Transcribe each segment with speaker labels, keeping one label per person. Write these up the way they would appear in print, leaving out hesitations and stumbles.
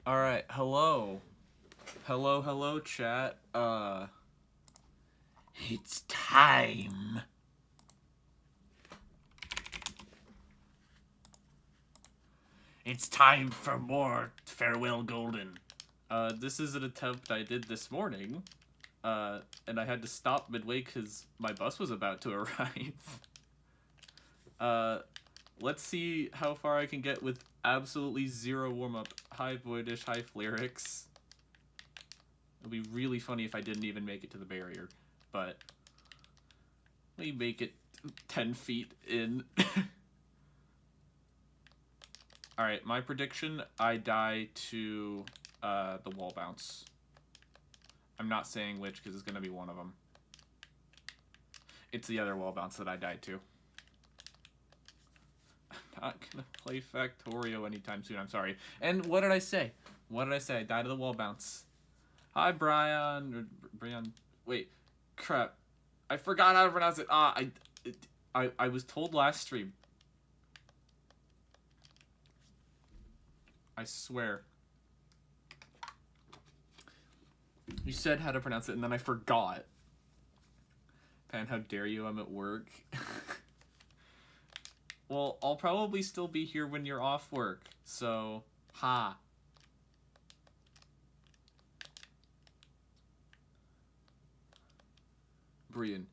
Speaker 1: Alright, hello. Hello, chat. It's time. It's time for more Farewell Golden. This is an attempt I did this morning, and I had to stop midway because my bus was about to arrive. Let's see how far I can get with absolutely zero warm-up. Hi, Voidish, hi, Flerix. It'll be really funny if I didn't even make it to the barrier, but we make it 10 feet in. Alright, my prediction, I die to the wall bounce. I'm not saying which because it's going to be one of them. It's the other wall bounce that I died to. I'm not going to play Factorio anytime soon, I'm sorry. And what did I say? What did I say? I died to the wall bounce. Hi, Brian. Brian. Wait. Crap. I forgot how to pronounce it. I was told last stream. I swear. You said how to pronounce it, and then I forgot. Pan, how dare you? I'm at work. Well, I'll probably still be here when you're off work, so... Ha. Brian.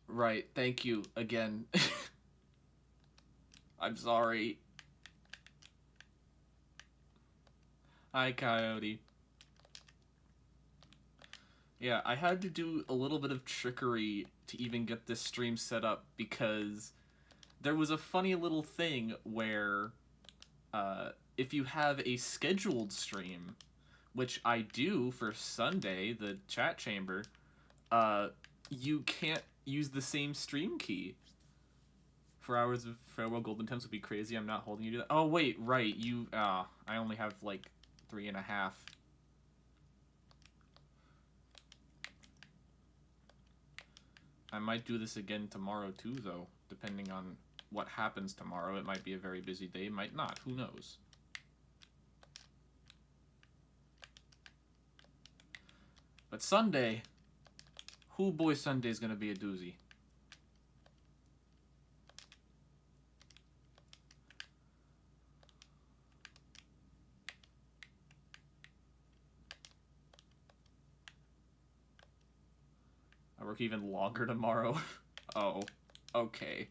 Speaker 1: Right, thank you, again. I'm sorry. Hi, Coyote. Yeah, I had to do a little bit of trickery to even get this stream set up because there was a funny little thing where if you have a scheduled stream, which I do for Sunday, the chat chamber, you can't use the same stream key. 4 hours of Farewell Golden Temps would be crazy. I'm not holding you to that. Oh, wait, right. You, I only have like 3.5. I might do this again tomorrow too, though, depending on what happens tomorrow. It might be a very busy day, might not. Who knows? But Sunday, who boy Sunday is gonna be a doozy. I work even longer tomorrow. Oh, okay.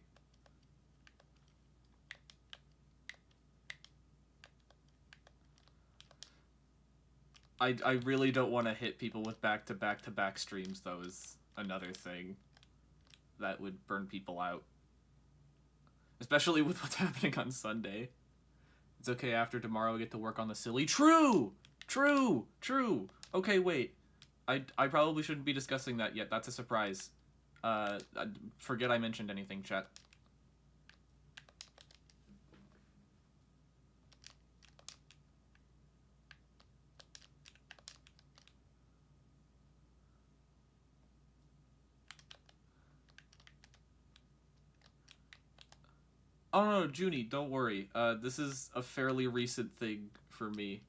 Speaker 1: I really don't want to hit people with back-to-back-to-back streams, though, is another thing that would burn people out. Especially with what's happening on Sunday. It's okay, after tomorrow I get to work on the silly. True! True! True! Okay, wait. I probably shouldn't be discussing that yet. That's a surprise. Forget I mentioned anything, chat. Oh no, Junie, don't worry. This is a fairly recent thing for me.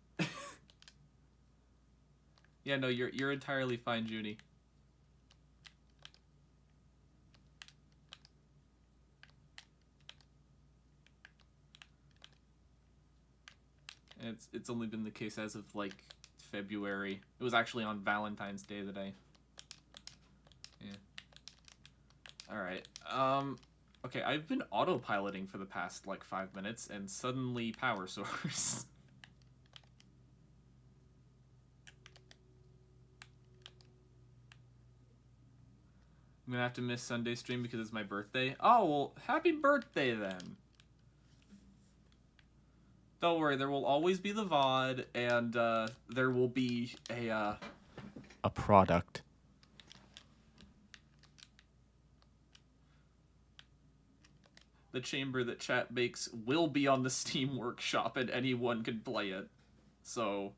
Speaker 1: Yeah, no, you're entirely fine, Junie. It's only been the case as of like February. It was actually on Valentine's Day that I. Yeah. All right. Okay, I've been autopiloting for the past like 5 minutes, and suddenly power source. I'm gonna have to miss Sunday stream because it's my birthday. Oh well, happy birthday then. Don't worry, there will always be the VOD, and there will be a product. The chamber that chat makes will be on the Steam Workshop, and anyone can play it. So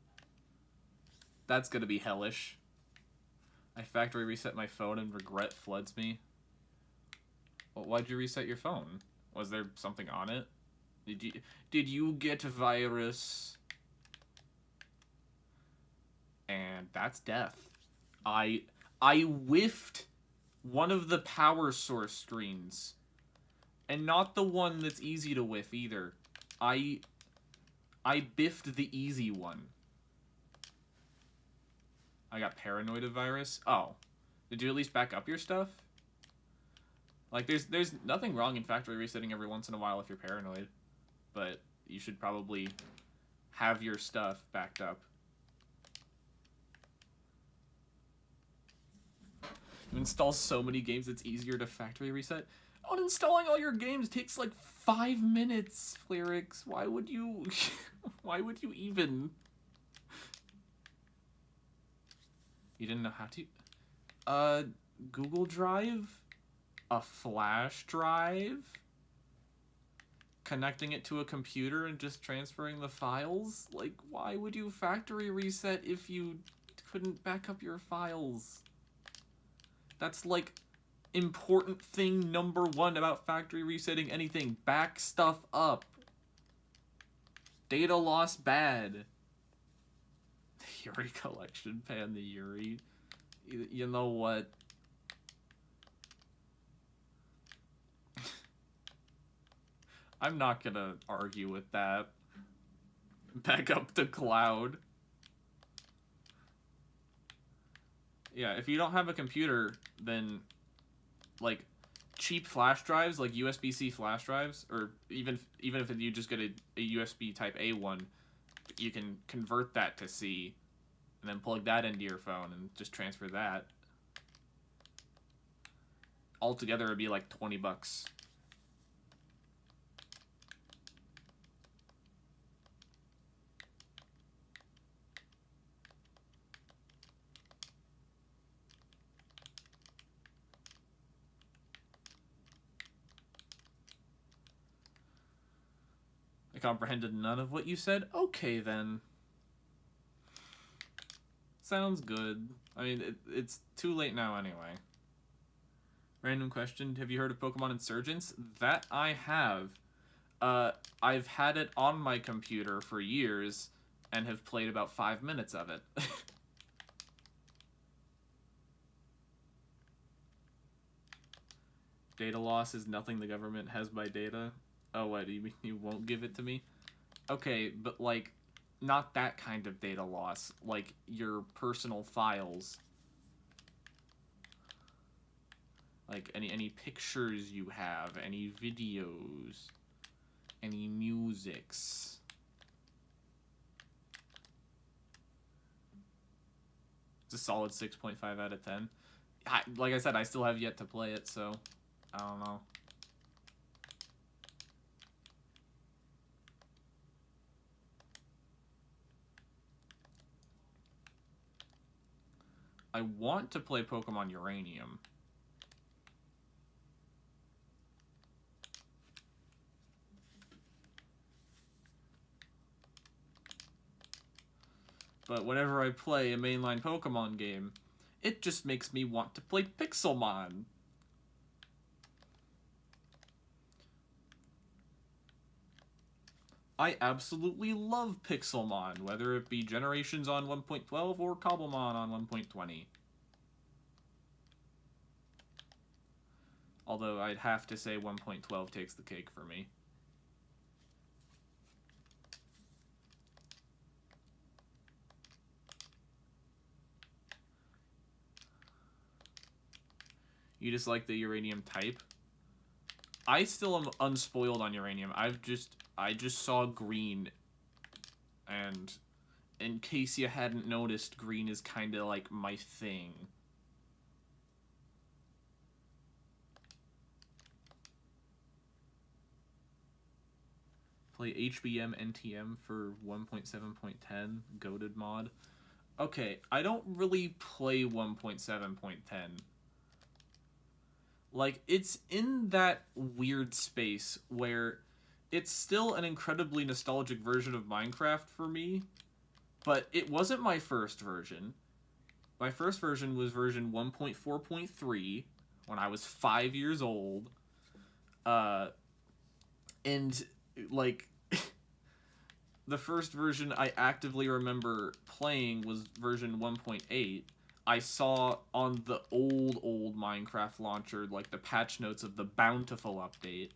Speaker 1: that's gonna be hellish. I factory reset my phone and regret floods me. Well, why'd you reset your phone? Was there something on it? Did you get a virus? And that's death. I whiffed one of the power source screens. And not the one that's easy to whiff either. I biffed the easy one. I got paranoid virus. Oh. Did you at least back up your stuff? Like, there's nothing wrong in factory resetting every once in a while if you're paranoid. But you should probably have your stuff backed up. You install so many games, it's easier to factory reset. Uninstalling all your games takes like 5 minutes, Flyrix. Why would you... Why would you even... You didn't know how to... Google Drive? A flash drive? Connecting it to a computer and just transferring the files? Like, why would you factory reset if you couldn't back up your files? That's like important thing number 1 about factory resetting anything. Back stuff up. Data loss bad. The Yuri collection, pan the Yuri. You know what? I'm not gonna argue with that. Back up to cloud. Yeah, if you don't have a computer, then, like, cheap flash drives, like USB-C flash drives, or even if you just get a USB type A one, you can convert that to C, and then plug that into your phone and just transfer that. Altogether, it'd be like $20. I comprehended none of what you said. Okay, then. Sounds good. I mean, it's too late now anyway. Random question. Have you heard of Pokemon Insurgence? That I have. I've had it on my computer for years and have played about 5 minutes of it. Data loss is nothing the government has my data. Oh, what, you mean you won't give it to me? Okay, but, like, not that kind of data loss. Like, your personal files. Like, any pictures you have, any videos, any musics. It's a solid 6.5 out of 10. Like I said, I still have yet to play it, so I don't know. I want to play Pokemon Uranium. But whenever I play a mainline Pokemon game, it just makes me want to play Pixelmon. I absolutely love Pixelmon, whether it be Generations on 1.12 or Cobblemon on 1.20. Although I'd have to say 1.12 takes the cake for me. You just like the Uranium type? I still am unspoiled on Uranium. I just saw green, and in case you hadn't noticed, green is kind of like my thing. Play HBM NTM for 1.7.10 goated mod. Okay, I don't really play 1.7.10. Like, it's in that weird space where it's still an incredibly nostalgic version of Minecraft for me, but it wasn't my first version. My first version was version 1.4.3 when I was 5 years old. And, like, the first version I actively remember playing was version 1.8. I saw on the old Minecraft launcher, like, the patch notes of the Bountiful update.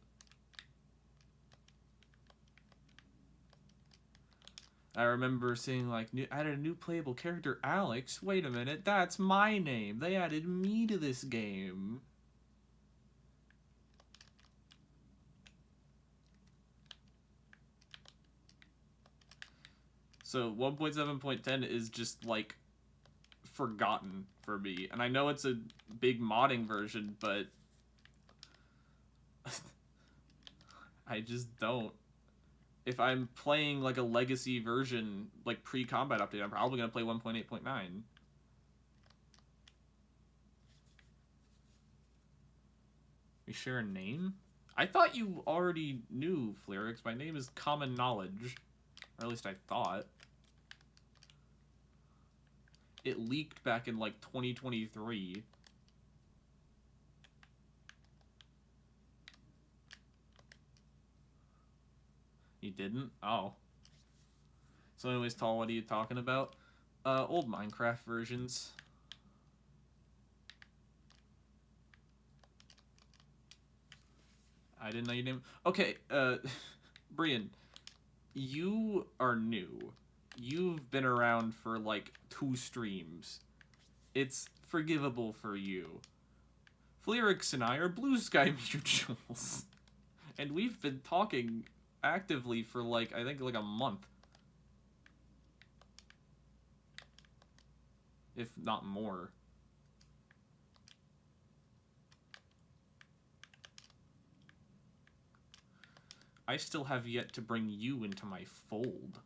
Speaker 1: I remember seeing, like, added a new playable character, Alex. Wait a minute, that's my name. They added me to this game. So 1.7.10 is just, like, forgotten for me. And I know it's a big modding version, but I just don't. If I'm playing, like, a legacy version, like, pre-combat update, I'm probably going to play 1.8.9. We share a name? I thought you already knew, Flyrix. My name is common knowledge. Or at least I thought. It leaked back in, like, 2023. You didn't? Oh. So anyways, Tall, what are you talking about? Old Minecraft versions. I didn't know your name. Okay, Brian, you are new. You've been around for, like, 2 streams. It's forgivable for you. Flyrix and I are Blue Sky Mutuals. And we've been talking actively for, like, I think, like, a month. If not more. I still have yet to bring you into my fold.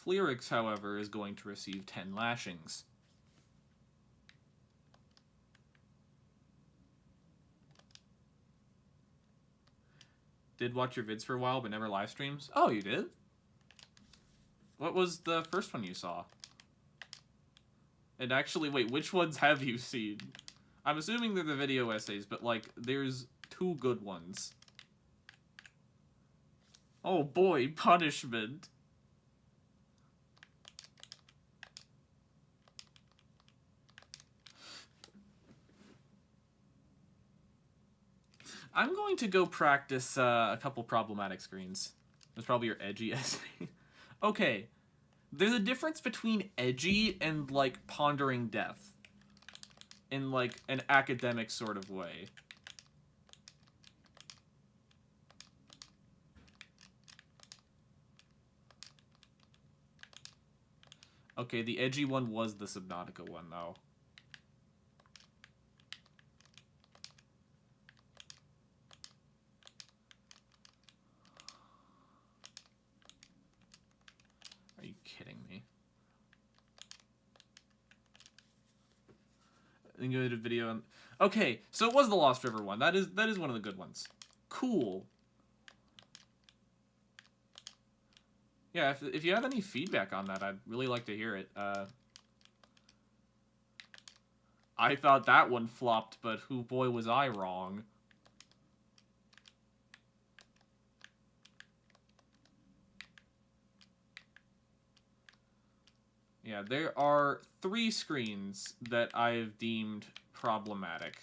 Speaker 1: Flyrix, however, is going to receive 10 lashings. Did watch your vids for a while, but never live streams? Oh, you did? What was the first one you saw? And actually, wait, which ones have you seen? I'm assuming they're the video essays, but, like, there's 2 good ones. Oh boy, punishment. I'm going to go practice a couple problematic screens. That's probably your edgy essay. Okay, there's a difference between edgy and, like, pondering death. In, like, an academic sort of way. Okay, the edgy one was the Subnautica one, though. Are you kidding me? I think I did a video on... Okay, so it was the Lost River one. That is one of the good ones. Cool. Yeah, if you have any feedback on that, I'd really like to hear it. I thought that one flopped, but who boy was I wrong. Yeah, there are 3 screens that I've deemed problematic.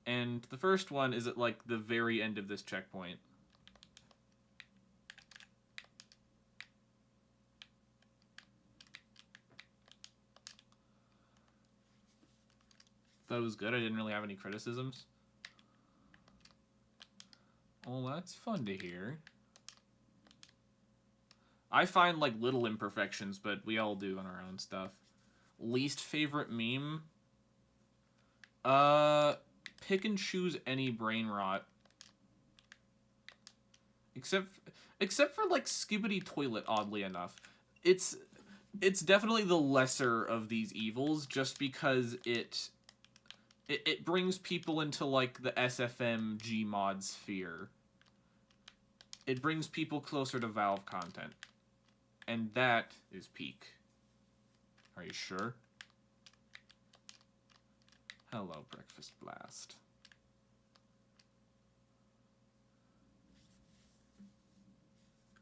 Speaker 1: And the first one is at, like, the very end of this checkpoint. That was good. I didn't really have any criticisms. Oh, that's fun to hear. I find, like, little imperfections, but we all do on our own stuff. Least favorite meme? Pick and choose any brain rot. Except for, like, Skibbity Toilet, oddly enough. It's definitely the lesser of these evils, just because it brings people into, like, the SFM Gmod sphere. It brings people closer to Valve content. And that is peak. Are you sure? Hello, Breakfast Blast.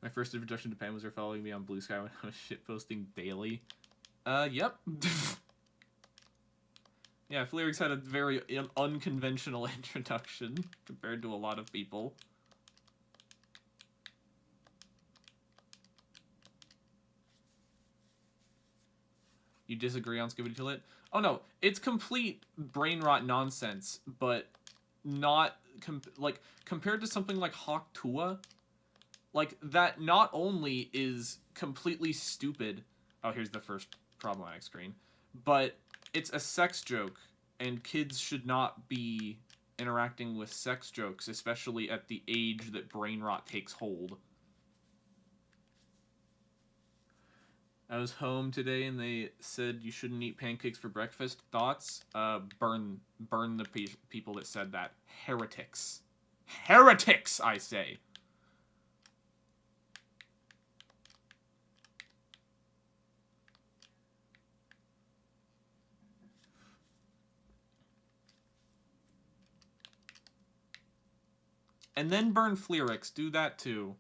Speaker 1: My first introduction to Pam was her following me on Blue Sky when I was shitposting daily. Yep. Yeah, Fleerix had a very unconventional introduction compared to a lot of people. You disagree on Skibidi Toilet? Oh no, it's complete brain rot nonsense, but not compared to something like Hawk Tuah, like that not only is completely stupid. Oh, here's the first problematic screen, but it's a sex joke, and kids should not be interacting with sex jokes, especially at the age that brain rot takes hold. I was home today and they said you shouldn't eat pancakes for breakfast. Thoughts? Burn the people that said that. Heretics. Heretics, I say. And then burn Fleerix. Do that too.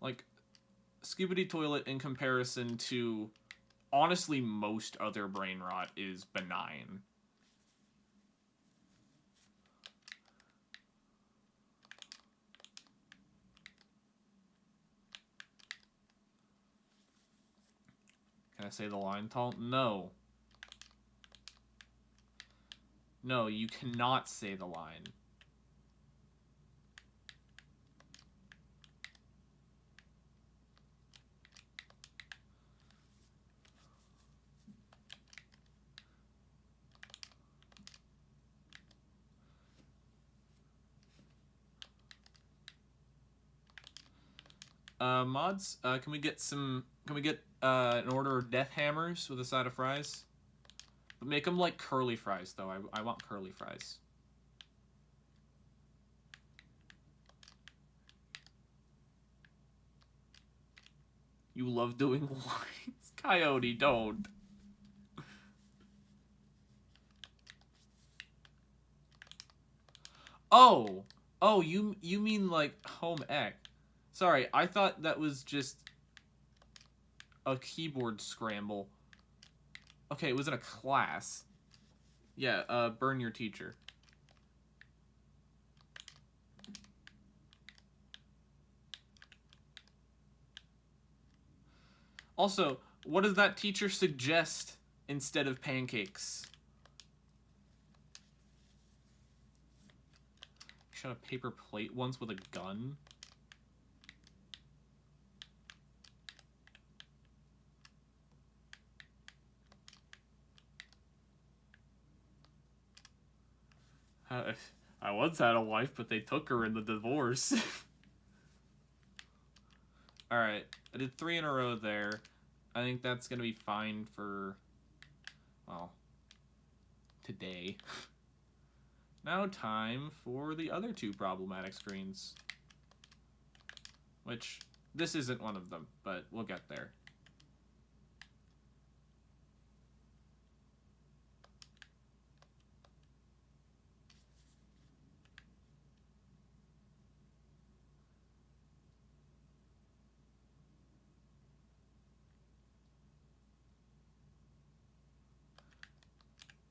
Speaker 1: Like, Skibidi Toilet in comparison to, honestly, most other brain rot is benign. Can I say the line, Tal? No. No, you cannot say the line. Mods, can we get an order of death hammers with a side of fries? But make them like curly fries, though. I want curly fries. You love doing lines? Coyote, don't. Oh! Oh, you mean like home ec. Sorry, I thought that was just a keyboard scramble. Okay, it was in a class. Yeah, burn your teacher. Also, what does that teacher suggest instead of pancakes? Shot a paper plate once with a gun? I once had a wife, but they took her in the divorce. Alright, I did 3 in a row there. I think that's gonna be fine for, well, today. Now time for the other 2 problematic screens. Which, this isn't one of them, but we'll get there.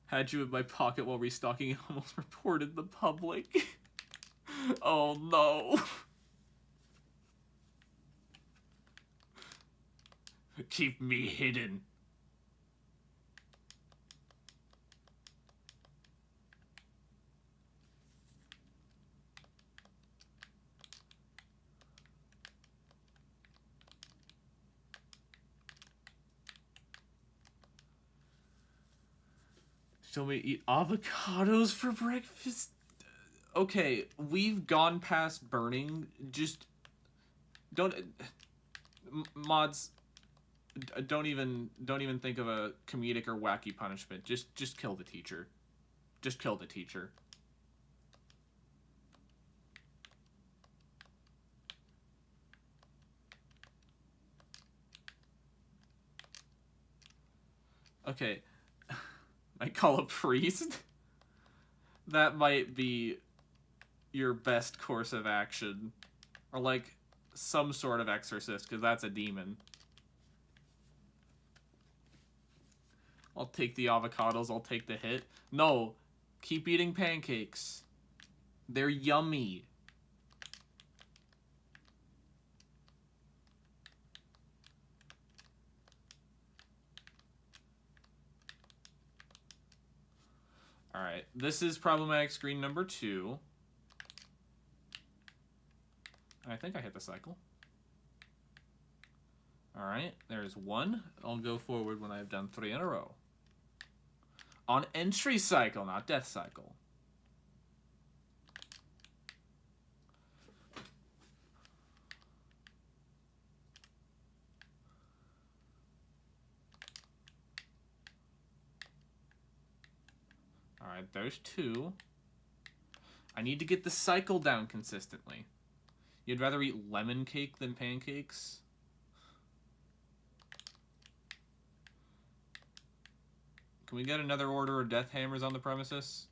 Speaker 1: Had you in my pocket while restocking and almost reported the public. Oh no. Keep me hidden. Show me eat avocados for breakfast. Okay, we've gone past burning. Just don't mods. Don't even think of a comedic or wacky punishment. Just kill the teacher. Just kill the teacher. Okay. I call a priest? That might be your best course of action. Or, like, some sort of exorcist, because that's a demon. I'll take the avocados, I'll take the hit. No, keep eating pancakes. They're yummy. Alright, this is problematic screen number 2. I think I hit the cycle. Alright, there's 1. I'll go forward when I've done 3 in a row. On entry cycle, not death cycle. Alright, there's 2. I need to get the cycle down consistently. You'd rather eat lemon cake than pancakes? Can we get another order of death hammers on the premises?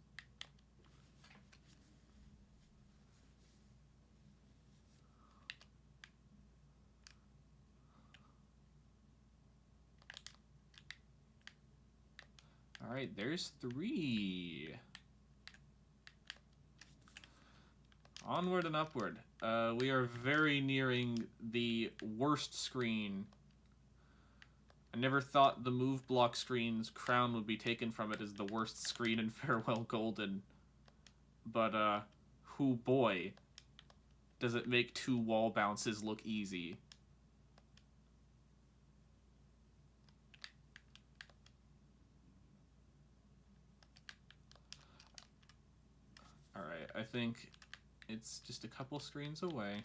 Speaker 1: Alright, there's 3. Onward and upward. We are very nearing the worst screen. I never thought the move block screen's crown would be taken from it as the worst screen in Farewell Golden. But, hoo boy, does it make 2 wall bounces look easy. Alright, I think it's just a couple screens away.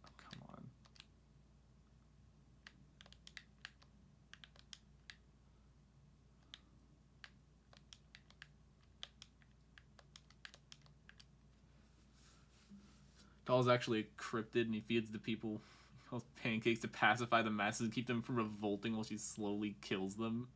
Speaker 1: Oh, come on. Doll's actually a cryptid, and he feeds the people pancakes to pacify the masses and keep them from revolting while she slowly kills them.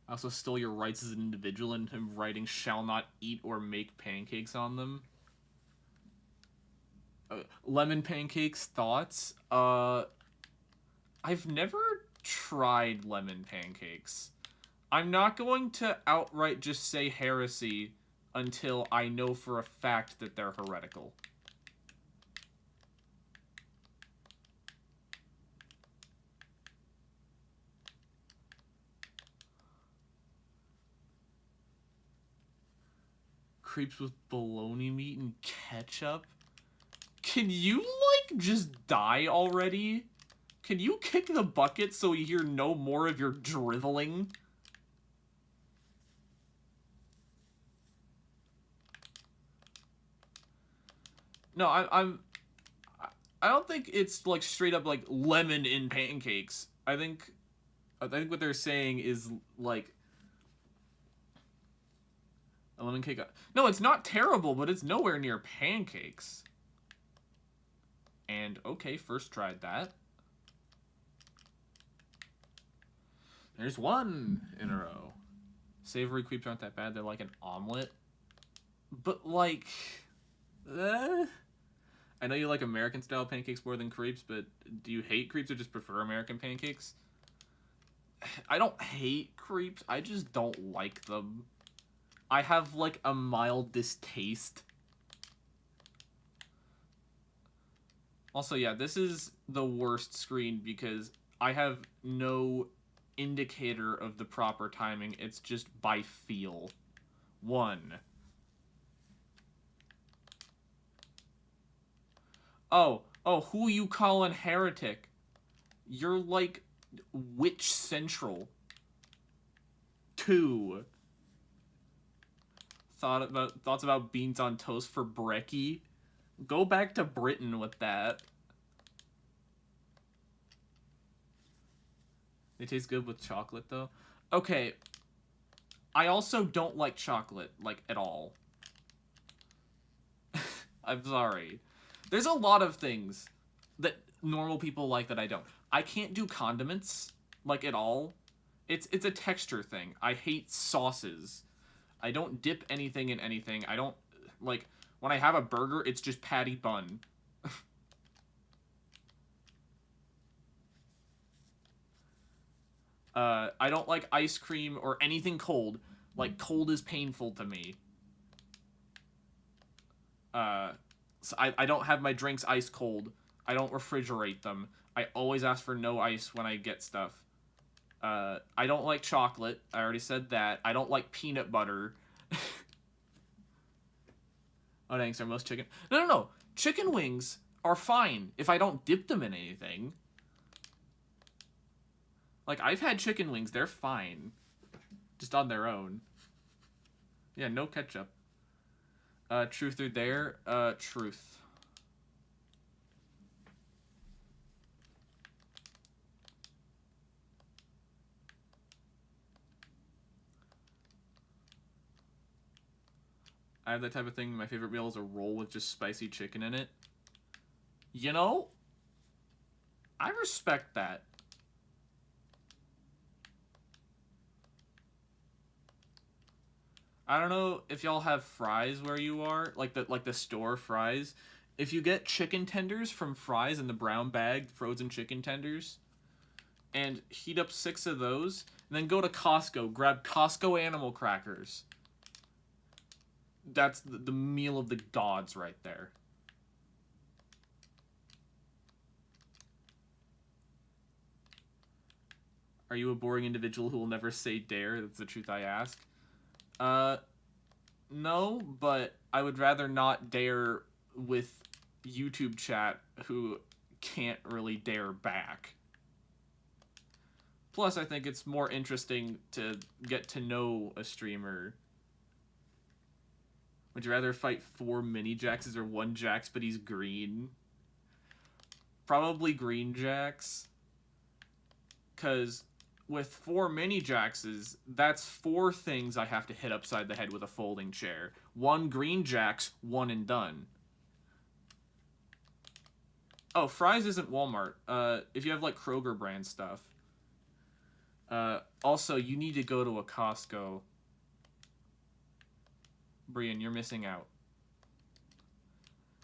Speaker 1: I also stole your rights as an individual and him writing shall not eat or make pancakes on them. Lemon pancakes, thoughts? I've never tried lemon pancakes. I'm not going to outright just say heresy until I know for a fact that they're heretical. Crepes with bologna meat and ketchup? Can you, like, just die already? Can you kick the bucket so we hear no more of your driveling? No, I don't think it's, like, straight up, like, lemon in pancakes. I think what they're saying is, like, a lemon cake. No, it's not terrible, but it's nowhere near pancakes. And, okay, first tried that. There's 1 in a row. Savory crepes aren't that bad. They're like an omelet. But, like... I know you like American-style pancakes more than crepes, but do you hate crepes or just prefer American pancakes? I don't hate crepes. I just don't like them. I have, like, a mild distaste. Also, yeah, this is the worst screen because I have no indicator of the proper timing. It's just by feel. 1. Oh, who you callin' heretic? You're like Witch Central. 2. Thoughts about beans on toast for brekkie? Go back to Britain with that. They taste good with chocolate, though. Okay. I also don't like chocolate, like, at all. I'm sorry. There's a lot of things that normal people like that I don't. I can't do condiments, like, at all. It's a texture thing. I hate sauces. I don't dip anything in anything. I don't, like, when I have a burger, it's just patty bun. I don't like ice cream or anything cold. Like, cold is painful to me. So I don't have my drinks ice cold. I don't refrigerate them. I always ask for no ice when I get stuff. I don't like chocolate. I already said that. I don't like peanut butter. Oh, dang, sorry, most chicken... No. Chicken wings are fine if I don't dip them in anything. Like, I've had chicken wings. They're fine. Just on their own. Yeah, no ketchup. Truth or dare? Truth. I have that type of thing. My favorite meal is a roll with just spicy chicken in it. You know, I respect that. I don't know if y'all have fries where you are, like the store fries. If you get chicken tenders from Fry's in the brown bag, frozen chicken tenders, and heat up 6 of those, and then go to Costco, grab Costco animal crackers. That's the meal of the gods right there. Are you a boring individual who will never say dare? That's the truth I ask. No, but I would rather not dare with YouTube chat who can't really dare back. Plus, I think it's more interesting to get to know a streamer. Would you rather fight 4 mini Jaxes or 1 Jax, but he's green? Probably green Jax. Because with 4 mini Jaxes, that's 4 things I have to hit upside the head with a folding chair. 1 green Jax, 1 and done. Oh, Fry's isn't Walmart. If you have, like, Kroger brand stuff. Also, you need to go to a Costco. Brian, you're missing out.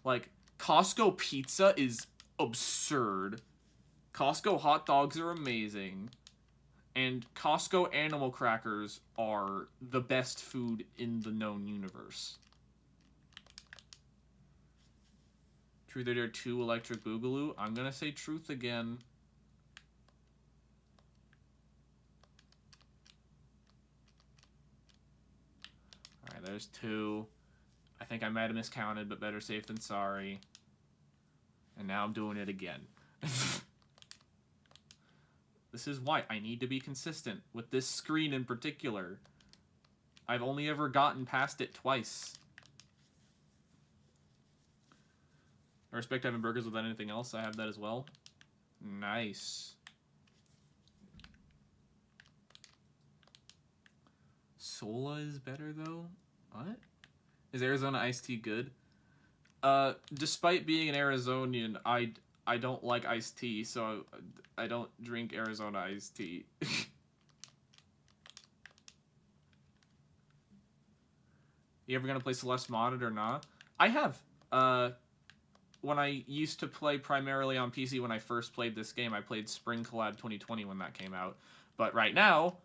Speaker 1: Like, Costco pizza is absurd. Costco hot dogs are amazing. And Costco animal crackers are the best food in the known universe. Truth or Dare 2 Electric Boogaloo? I'm gonna say truth again. Alright, there's 2. I think I might have miscounted, but better safe than sorry. And now I'm doing it again. This is why I need to be consistent with this screen in particular. I've only ever gotten past it twice. I respect having burgers without anything else. I have that as well. Nice. Sola is better though? What? Is Arizona iced tea good? Despite being an Arizonian, I don't like iced tea, so I don't drink Arizona iced tea. You ever gonna play Celeste modded or not? I have. When I used to play primarily on PC when I first played this game, I played Spring Collab 2020 when that came out. But right now,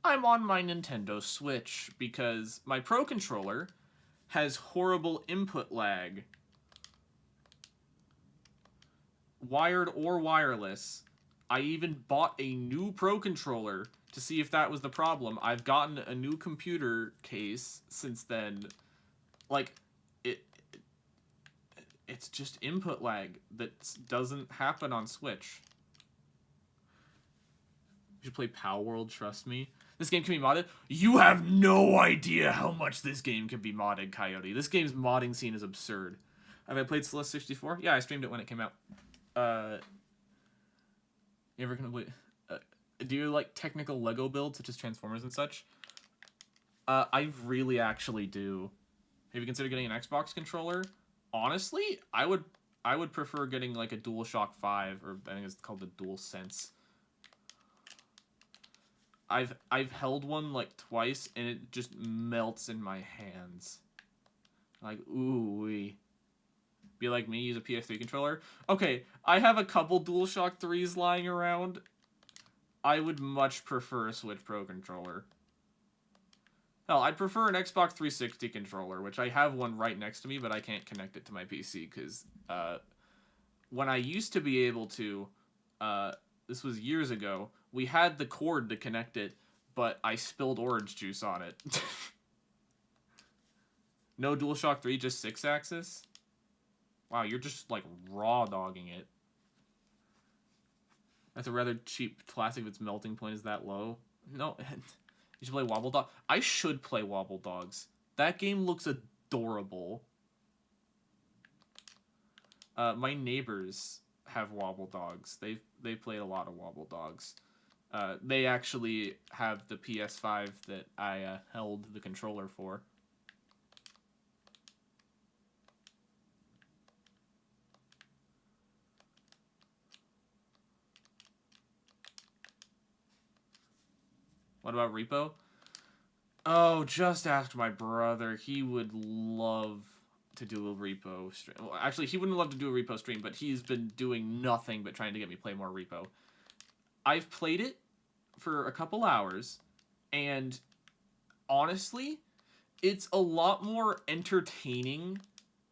Speaker 1: I'm on my Nintendo Switch because my Pro Controller has horrible input lag. Wired or wireless. I even bought a new Pro Controller to see if that was the problem. I've gotten a new computer case since then. Like, it's just input lag that doesn't happen on Switch. You should play Power World, trust me. This game can be modded? You have no idea how much this game can be modded, Coyote. This game's modding scene is absurd. Have I played Celeste 64? Yeah, I streamed it when it came out. You ever gonna play... do you like technical Lego builds, such as Transformers and such? I really actually do. Have you considered getting an Xbox controller? Honestly, I would I would prefer getting like a DualShock 5, or I think it's called the DualSense. I've held one like twice and it just melts in my hands. Like, ooh-wee. Be like me, use a PS3 controller. Okay, I have a couple DualShock 3s lying around. I would much prefer a Switch Pro controller. Hell, I'd prefer an Xbox 360 controller, which I have one right next to me, but I can't connect it to my PC, because when I used to be able to, this was years ago, we had the cord to connect it, but I spilled orange juice on it. No DualShock 3, just 6-axis? Wow, you're just, like, raw-dogging it. That's a rather cheap classic if its melting point is that low. No, you should play Wobble Dog. I should play Wobble Dogs. That game looks adorable. My neighbors have Wobble Dogs. They've played a lot of Wobble Dogs. They actually have the PS5 that I held the controller for. What about Repo? Oh, just ask my brother. He would love to do a Repo stream. Well, actually, he wouldn't love to do a Repo stream, but he's been doing nothing but trying to get me play more Repo. I've played it for a couple hours, and honestly, it's a lot more entertaining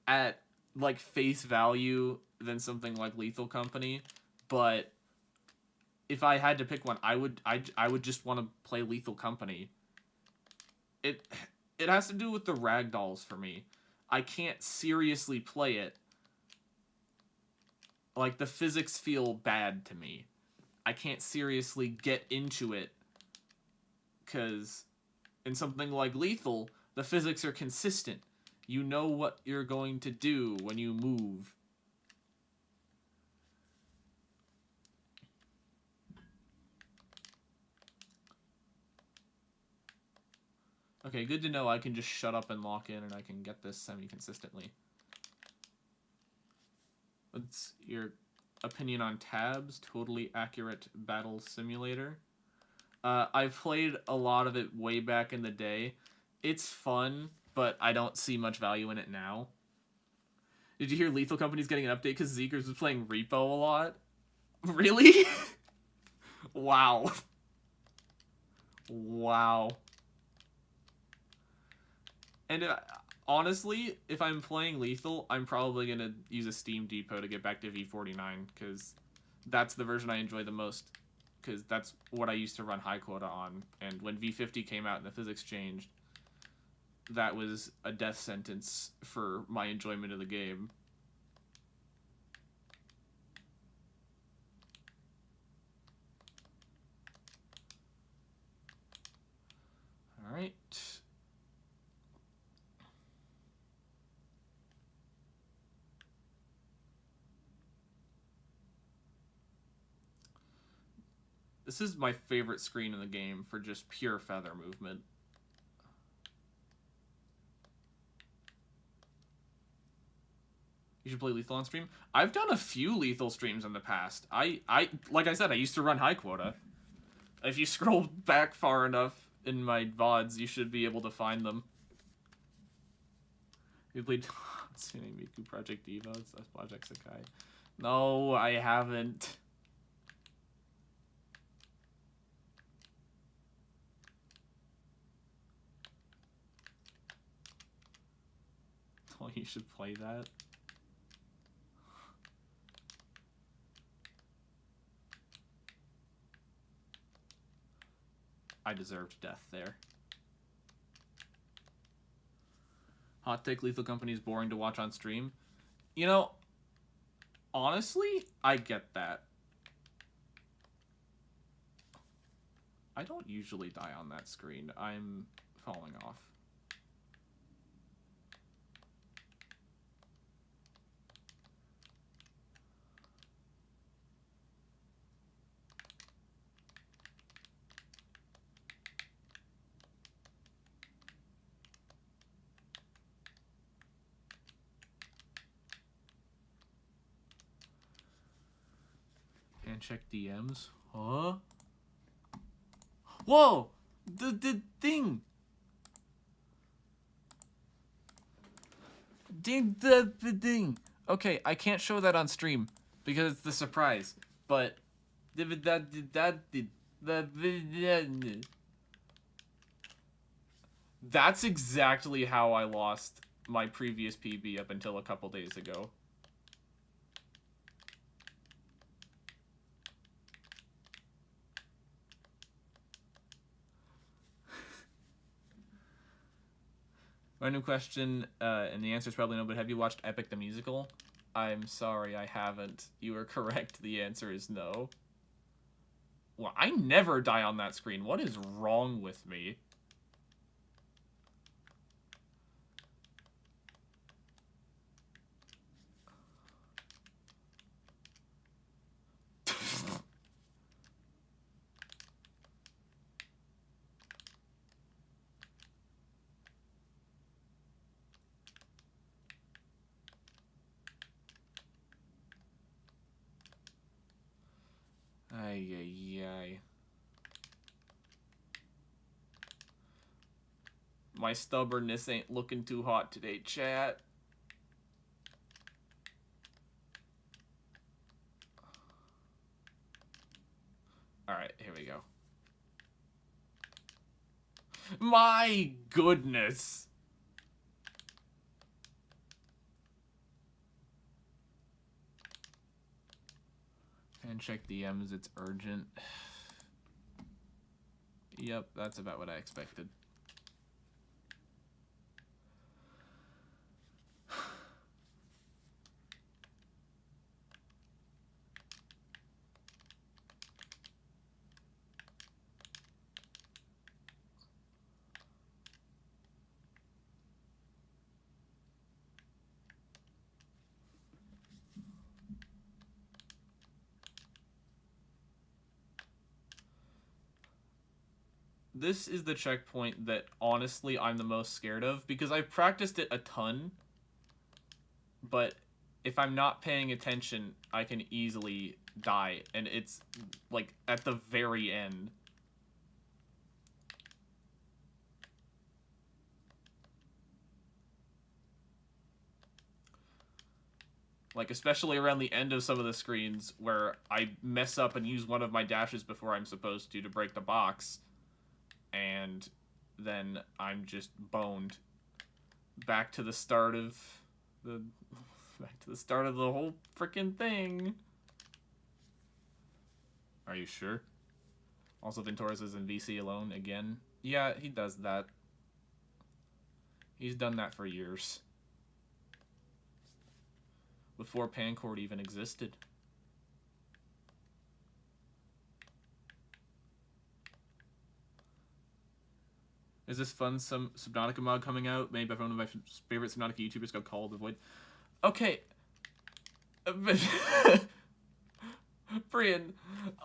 Speaker 1: at, like, face value than something like Lethal Company, but if I had to pick one, I would just want to play Lethal Company. It has to do with the ragdolls for me. I can't seriously play it. Like, the physics feel bad to me. I can't seriously get into it, because in something like Lethal, the physics are consistent. You know what you're going to do when you move. Okay, good to know I can just shut up and lock in and I can get this semi-consistently. What's your opinion on Tabs? Totally accurate battle simulator. I've played a lot of it way back in the day. It's fun, but I don't see much value in it now. Did you hear Lethal Company's getting an update because Zeekers was playing Repo a lot? Really? Wow. Wow. And honestly, if I'm playing Lethal, I'm probably going to use a Steam Depot to get back to V49, because that's the version I enjoy the most, because that's what I used to run high quota on. And when V50 came out and the physics changed, that was a death sentence for my enjoyment of the game. Alright. This is my favorite screen in the game for just pure feather movement. You should play Lethal on stream. I've done a few Lethal streams in the past. Like I said, I used to run high quota. If you scroll back far enough in my VODs, you should be able to find them. You played Miku Project Evo, that's Project Sakai. No, I haven't. Oh, you should play that. I deserved death there. Hot take, Lethal Company is boring to watch on stream. You know, honestly, I get that. I don't usually die on that screen. I'm falling off. And check DMs. Huh? Whoa! The thing! The thing! Okay, I can't show that on stream because it's the surprise. But that's exactly how I lost my previous PB up until a couple days ago. Random question, and the answer is probably no, but have you watched Epic the Musical? I'm sorry, I haven't. You are correct. The answer is no. Well, I never die on that screen. What is wrong with me? Ay, ay, ay. My stubbornness ain't looking too hot today, chat. Alright, here we go. My goodness! And check DMs, it's urgent. Yep, that's about what I expected. This is the checkpoint that, honestly, I'm the most scared of, because I've practiced it a ton, but if I'm not paying attention, I can easily die, and it's, like, at the very end. Like, especially around the end of some of the screens, where I mess up and use one of my dashes before I'm supposed to break the box, and then I'm just boned. Back to the start of the whole freaking thing. Are you sure? Also, Ventoris is in VC alone again. Yeah, he does that. He's done that for years. Before Pancord even existed. Is this fun? Some Subnautica mod coming out, made by one of my favorite Subnautica YouTubers called Call of the Void. Okay. Brian,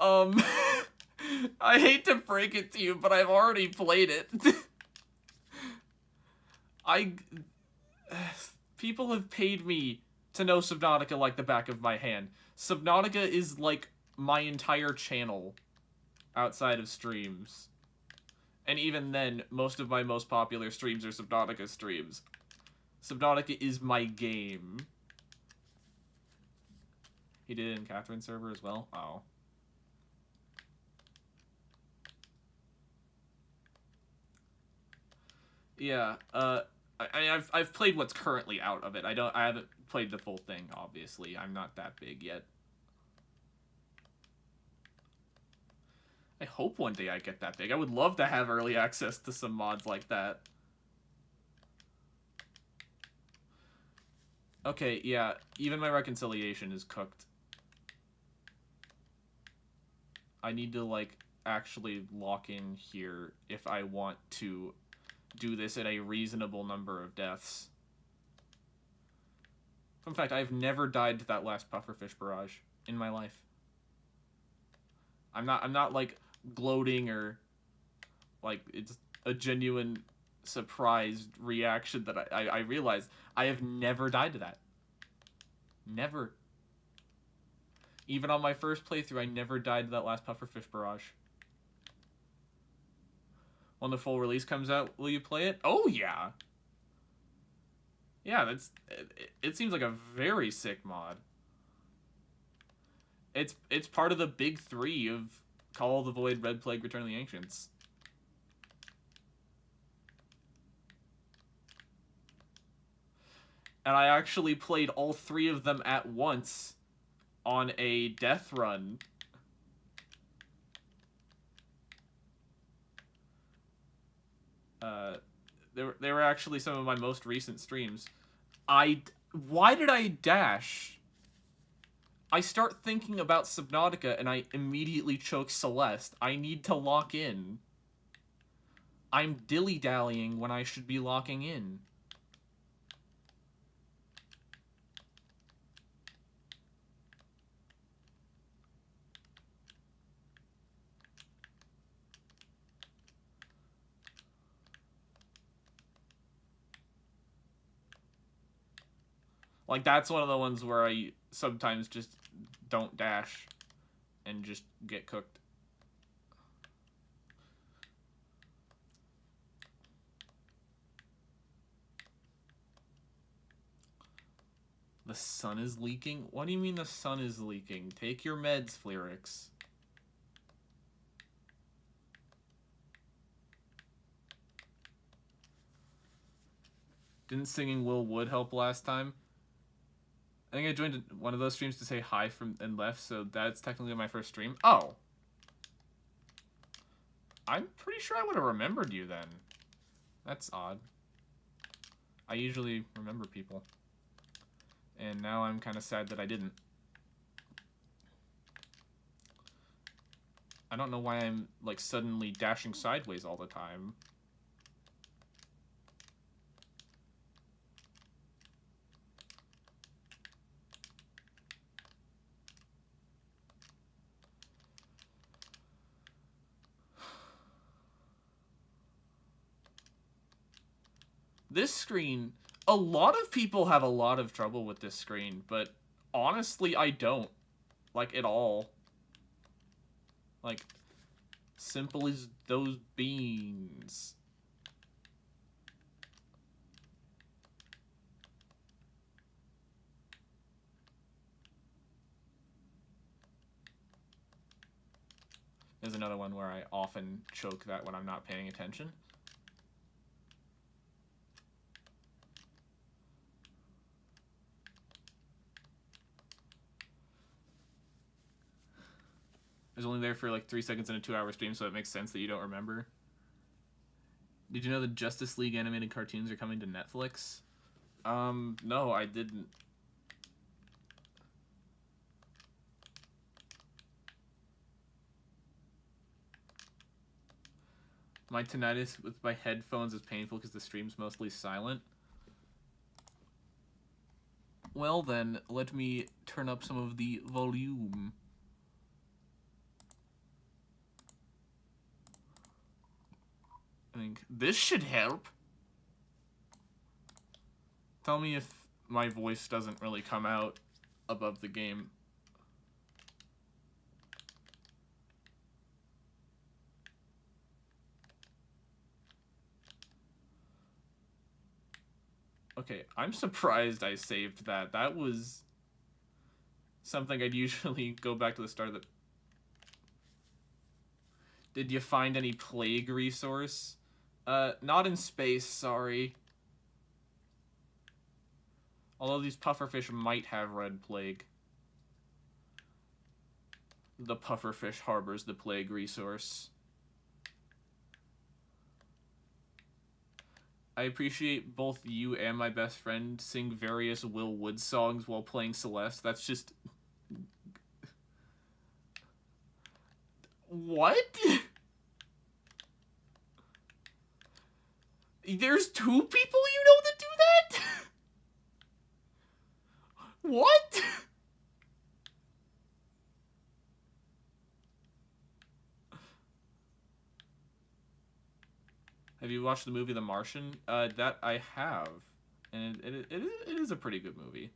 Speaker 1: I hate to break it to you, but I've already played it. People have paid me to know Subnautica like the back of my hand. Subnautica is like my entire channel outside of streams. And even then, most of my most popular streams are Subnautica streams. Subnautica is my game. He did it in Catherine's server as well? Oh. Yeah, I've played what's currently out of it. I haven't played the full thing, obviously. I'm not that big yet. I hope one day I get that big. I would love to have early access to some mods like that. Okay, yeah, even my reconciliation is cooked. I need to, like, actually lock in here if I want to do this at a reasonable number of deaths. Fun fact, I've never died to that last pufferfish barrage in my life. I'm not like gloating or like it's a genuine surprised reaction that I realized I have never died to that. Never. Even on my first playthrough, I never died to that last pufferfish barrage. When the full release comes out, will you play it? Oh, yeah. Yeah, it seems like a very sick mod. It's part of the big three of Call of the Void, Red Plague, Return of the Ancients. And I actually played all three of them at once on a death run. They were actually some of my most recent streams. Why did I dash? I start thinking about Subnautica and I immediately choke Celeste. I need to lock in. I'm dilly-dallying when I should be locking in. Like, that's one of the ones where I sometimes just don't dash and just get cooked. The sun is leaking? What do you mean the sun is leaking? Take your meds, Flerix. Didn't singing Will Wood help last time? I think I joined one of those streams to say hi and left, so that's technically my first stream. Oh! I'm pretty sure I would have remembered you then. That's odd. I usually remember people. And now I'm kind of sad that I didn't. I don't know why I'm, like, suddenly dashing sideways all the time. This screen, a lot of people have a lot of trouble with this screen, but honestly, I don't. Like, at all. Like, simple as those beans. There's another one where I often choke that when I'm not paying attention. I was only there for like 3 seconds in a 2-hour stream, so it makes sense that you don't remember. Did you know the Justice League animated cartoons are coming to Netflix? No, I didn't. My tinnitus with my headphones is painful because the stream's mostly silent. Well then, let me turn up some of the volume. I think this should help. Tell me if my voice doesn't really come out above the game. Okay, I'm surprised I saved that. That was something I'd usually go back to the start of the... Did you find any plague resource? Not in space, sorry. Although these pufferfish might have red plague. The pufferfish harbors the plague resource. I appreciate both you and my best friend sing various Will Wood songs while playing Celeste. That's just... What? There's 2 people you know that do that? What? Have you watched the movie The Martian? That I have. And it is a pretty good movie.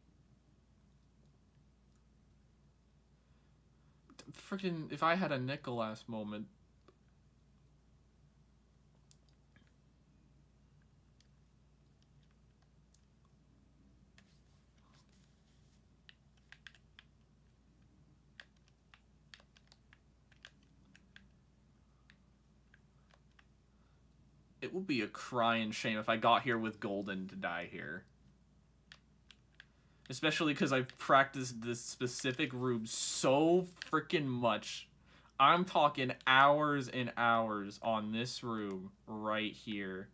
Speaker 1: Freaking, if I had a nickel last moment. It would be a crying shame if I got here with golden to die here. Especially because I've practiced this specific room so freaking much. I'm talking hours and hours on this room right here.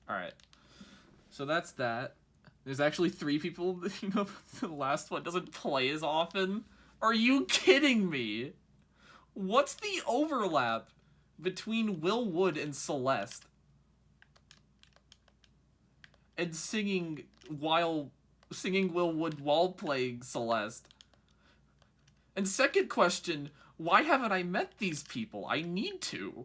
Speaker 1: Alright. So that's that. There's actually 3 people, you know, the last one doesn't play as often. Are you kidding me? What's the overlap between Will Wood and Celeste? And singing Will Wood while playing Celeste. And second question, why haven't I met these people? I need to.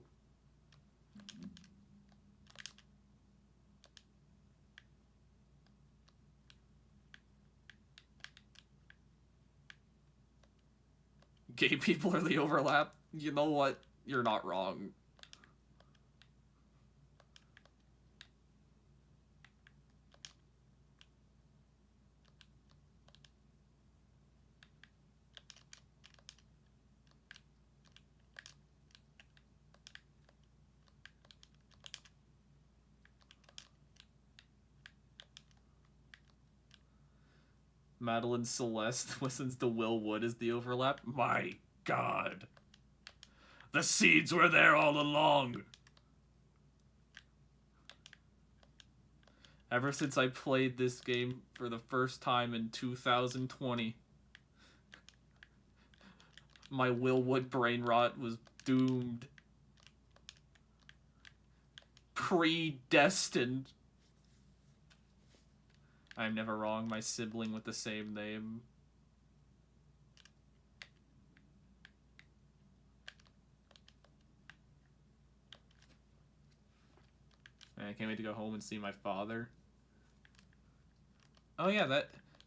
Speaker 1: Gay people are the overlap? You know what? You're not wrong. Madeline Celeste listens to Will Wood as the overlap? My god. The seeds were there all along. Ever since I played this game for the first time in 2020, my Will Wood brain rot was doomed. Predestined. I'm never wrong, my sibling with the same name. I can't wait to go home and see my father. Oh yeah,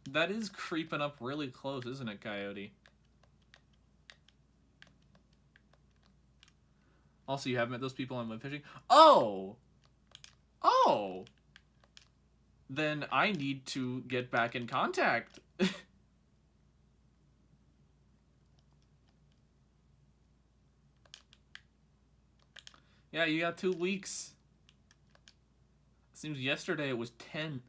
Speaker 1: that is creeping up really close, isn't it, Coyote? Also, you haven't met those people on web fishing? Oh! Oh! Then I need to get back in contact. Yeah, you got 2 weeks. Seems yesterday it was 10.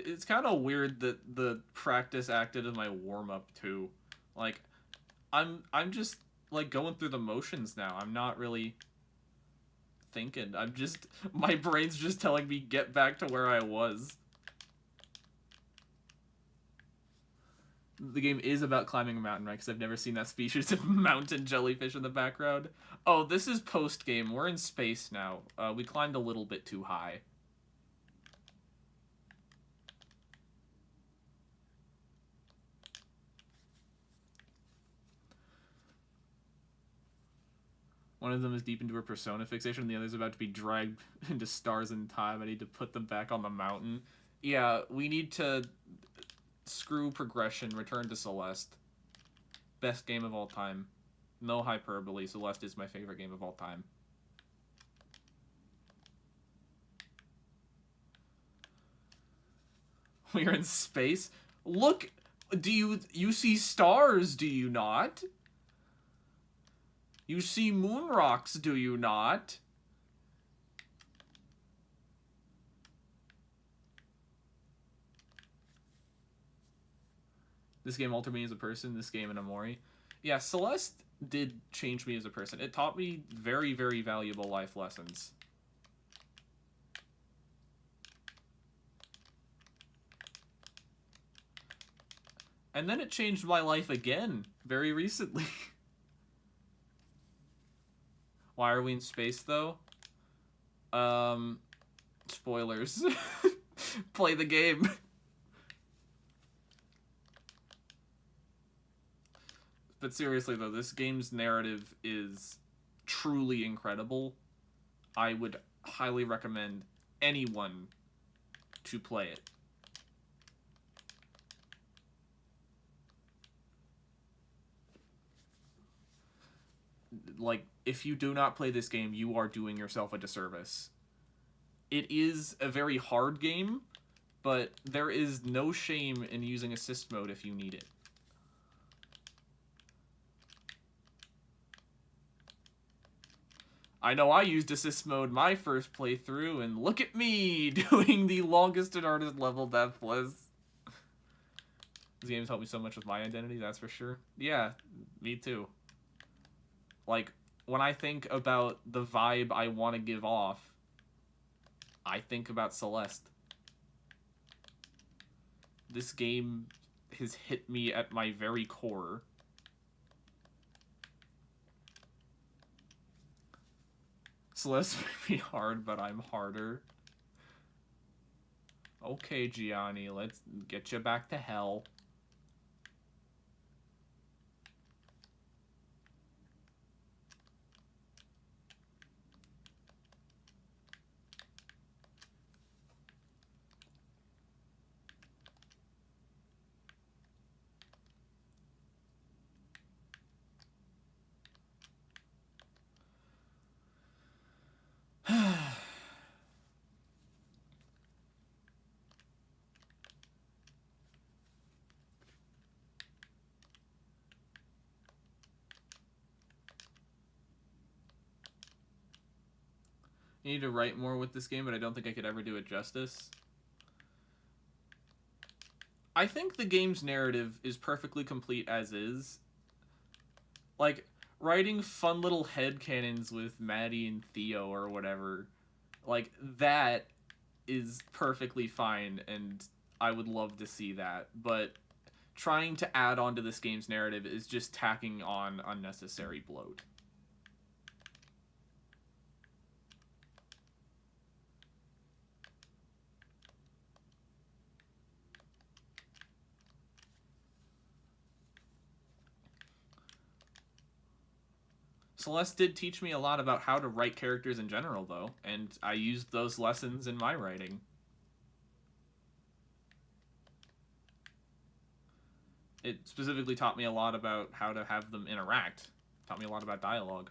Speaker 1: It's kind of weird that the practice acted as my warm-up too. Like, I'm just like going through the motions now. I'm not really thinking. I'm just, my brain's just telling me get back to where I was. The game is about climbing a mountain, right? Because I've never seen that species of mountain jellyfish in the background. Oh, this is post-game. We're in space now. We climbed a little bit too high. One of them is deep into her persona fixation, the other is about to be dragged into stars in time. I need to put them back on the mountain. Yeah, we need to screw progression, return to Celeste. Best game of all time. No hyperbole, Celeste is my favorite game of all time. We're in space? Look, do you see stars, do you not? You see moon rocks, do you not? This game altered me as a person, this game in Amori. Yeah, Celeste did change me as a person. It taught me very, very valuable life lessons. And then it changed my life again, very recently. Why are we in space, though? Spoilers. Play the game. But seriously, though, this game's narrative is truly incredible. I would highly recommend anyone to play it. Like, if you do not play this game, you are doing yourself a disservice. It is a very hard game, but there is no shame in using assist mode if you need it. I know I used assist mode my first playthrough, and look at me doing the longest and hardest level deathless. This game's helped me so much with my identity, that's for sure. Yeah, me too. Like, when I think about the vibe I want to give off, I think about Celeste. This game has hit me at my very core. Celeste may be hard, but I'm harder. Okay, Gianni, let's get you back to hell. I need to write more with this game, but I don't think I could ever do it justice. I think the game's narrative is perfectly complete as is. Like, writing fun little headcanons with Maddie and Theo or whatever, like, that is perfectly fine, and I would love to see that. But trying to add on to this game's narrative is just tacking on unnecessary bloat. Celeste did teach me a lot about how to write characters in general, though, and I used those lessons in my writing. It specifically taught me a lot about how to have them interact. Taught me a lot about dialogue.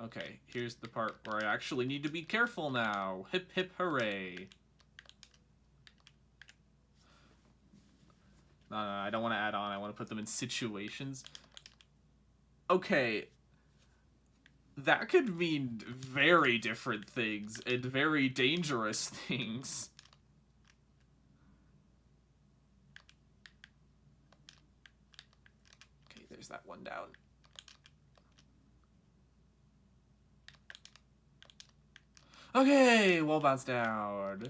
Speaker 1: Okay, here's the part where I actually need to be careful now. Hip hip hooray. No, I don't want to add on. I want to put them in situations. Okay. That could mean very different things and very dangerous things. Okay, there's that one down. Okay, wall bounce down.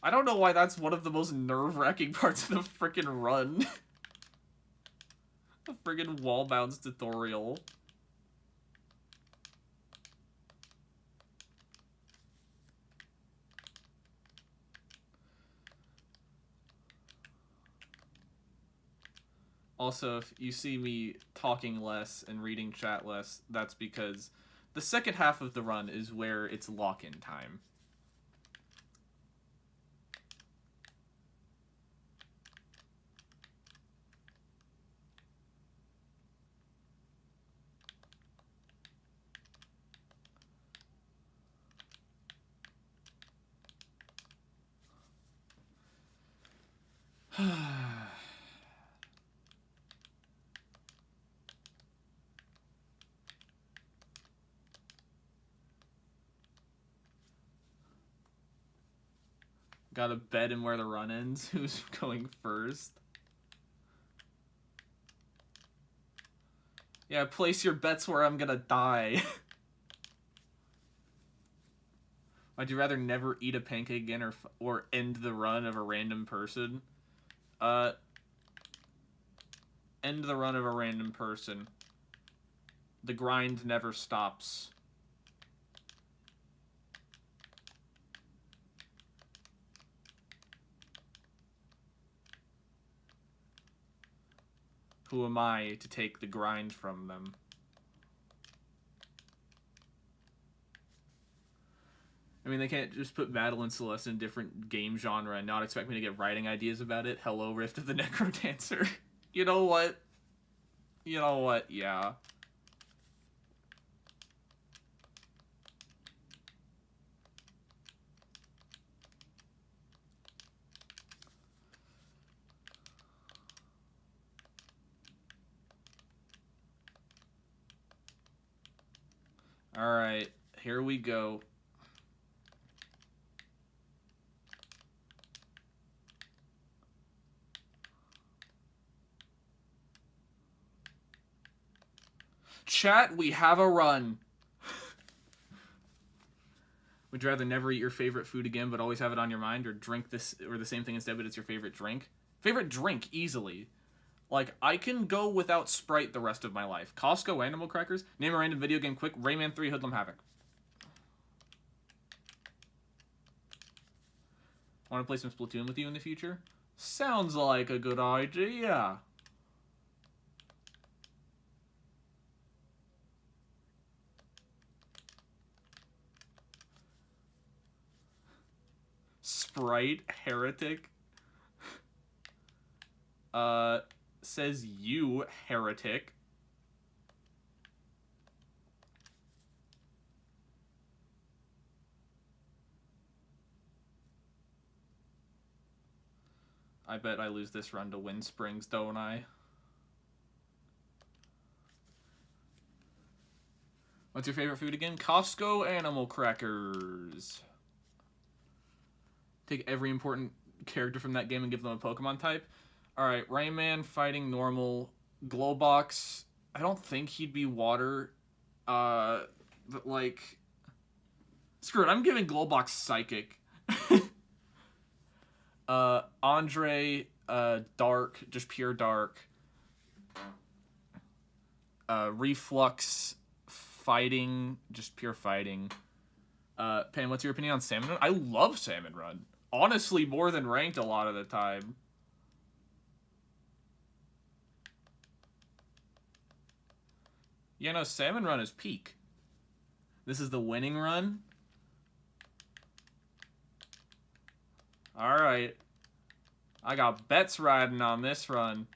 Speaker 1: I don't know why that's one of the most nerve-wracking parts of the frickin' run. The friggin' wall bounce tutorial. Also, if you see me talking less and reading chat less, that's because the second half of the run is where it's lock-in time. Gotta bet in where the run ends. Who's going first? Yeah, place your bets where I'm gonna die. Would you rather never eat a pancake again or end the run of a random person? End the run of a random person. The grind never stops. Who am I to take the grind from them? I mean, they can't just put Battle and Celeste in a different game genre and not expect me to get writing ideas about it. Hello, Rift of the Necrodancer. You know what? You know what? Yeah. Alright, here we go. Chat, we have a run. Would you rather never eat your favorite food again but always have it on your mind, or drink this, or the same thing instead but it's your favorite drink? Favorite drink, easily. Like, I can go without Sprite the rest of my life. Costco Animal Crackers. Name a random video game quick. Rayman 3 Hoodlum Havoc. Want to play some Splatoon with you in the future? Sounds like a good idea. Sprite heretic. Says you heretic. I bet I lose this run to Wind Springs, don't I? What's your favorite food again? Costco Animal Crackers. Take every important character from that game and give them a Pokemon type. Alright, Rayman fighting normal. Glowbox, I don't think he'd be water. But like... Screw it, I'm giving Glowbox Psychic. Andre, dark, just pure dark. Reflux, fighting, just pure fighting. Pan, what's your opinion on Salmon Run? I love Salmon Run. Honestly, more than ranked a lot of the time. Yeah, no, Salmon Run is peak. This is the winning run. Alright. I got bets riding on this run.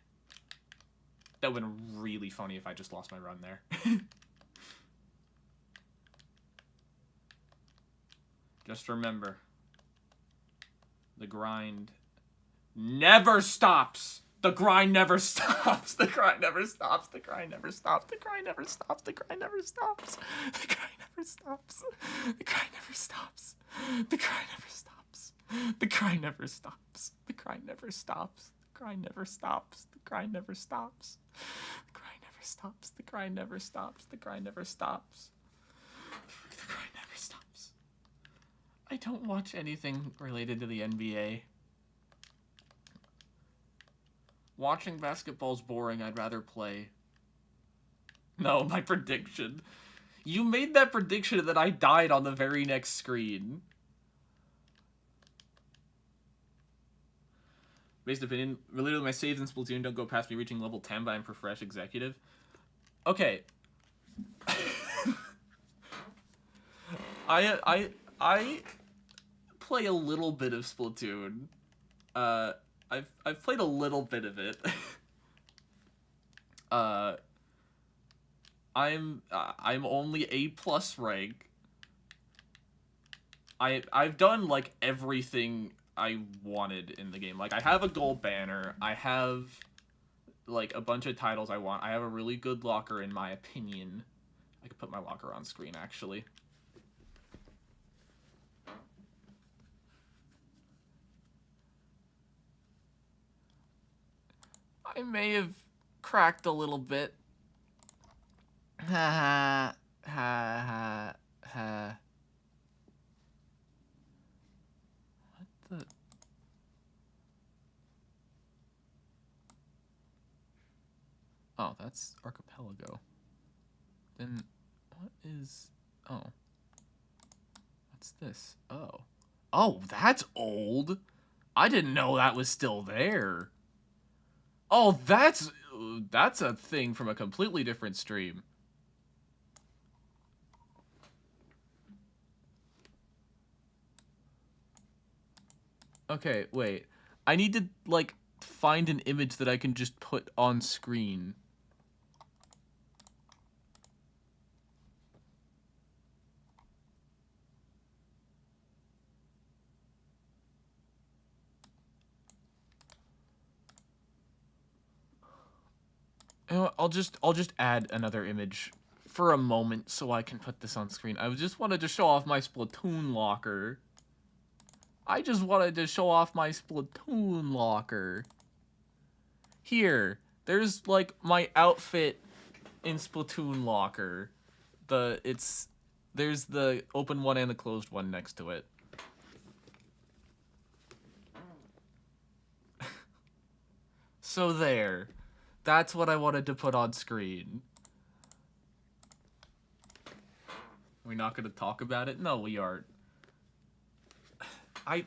Speaker 1: That would have been really funny if I just lost my run there. Just remember, the grind never stops. The grind never stops. The grind never stops. The grind never stops. The grind never stops. The grind never stops. The grind never stops. The grind never stops. The grind never stops. The grind never stops. The grind never stops. The grind never stops. The grind never stops. The grind never stops. The grind never stops. The grind never stops. The grind never stops. I don't watch anything related to the NBA. Watching basketball's boring. I'd rather play. No, my prediction. You made that prediction and then I died on the very next screen. Based opinion. Literally, my saves in Splatoon don't go past me reaching level 10, but I'm for Fresh Executive. Okay. I play a little bit of Splatoon. I've played a little bit of it. I'm only A+ rank. I've done like everything I wanted in the game. Like, I have a gold banner. I have like a bunch of titles I want. I have a really good locker in my opinion. I could put my locker on screen actually. I may have cracked a little bit. Ha ha ha ha ha. Oh, that's Archipelago. Then what is... Oh. What's this? Oh. Oh, that's old! I didn't know that was still there. Oh, that's a thing from a completely different stream. Okay, wait. I need to, like, find an image that I can just put on screen. You know what, I'll just add another image for a moment so I can put this on screen. I just wanted to show off my Splatoon locker. I just wanted to show off my Splatoon locker. Here, there's like my outfit in Splatoon locker. There's the open one and the closed one next to it. So there. That's what I wanted to put on screen. Are we not going to talk about it? No, we aren't. I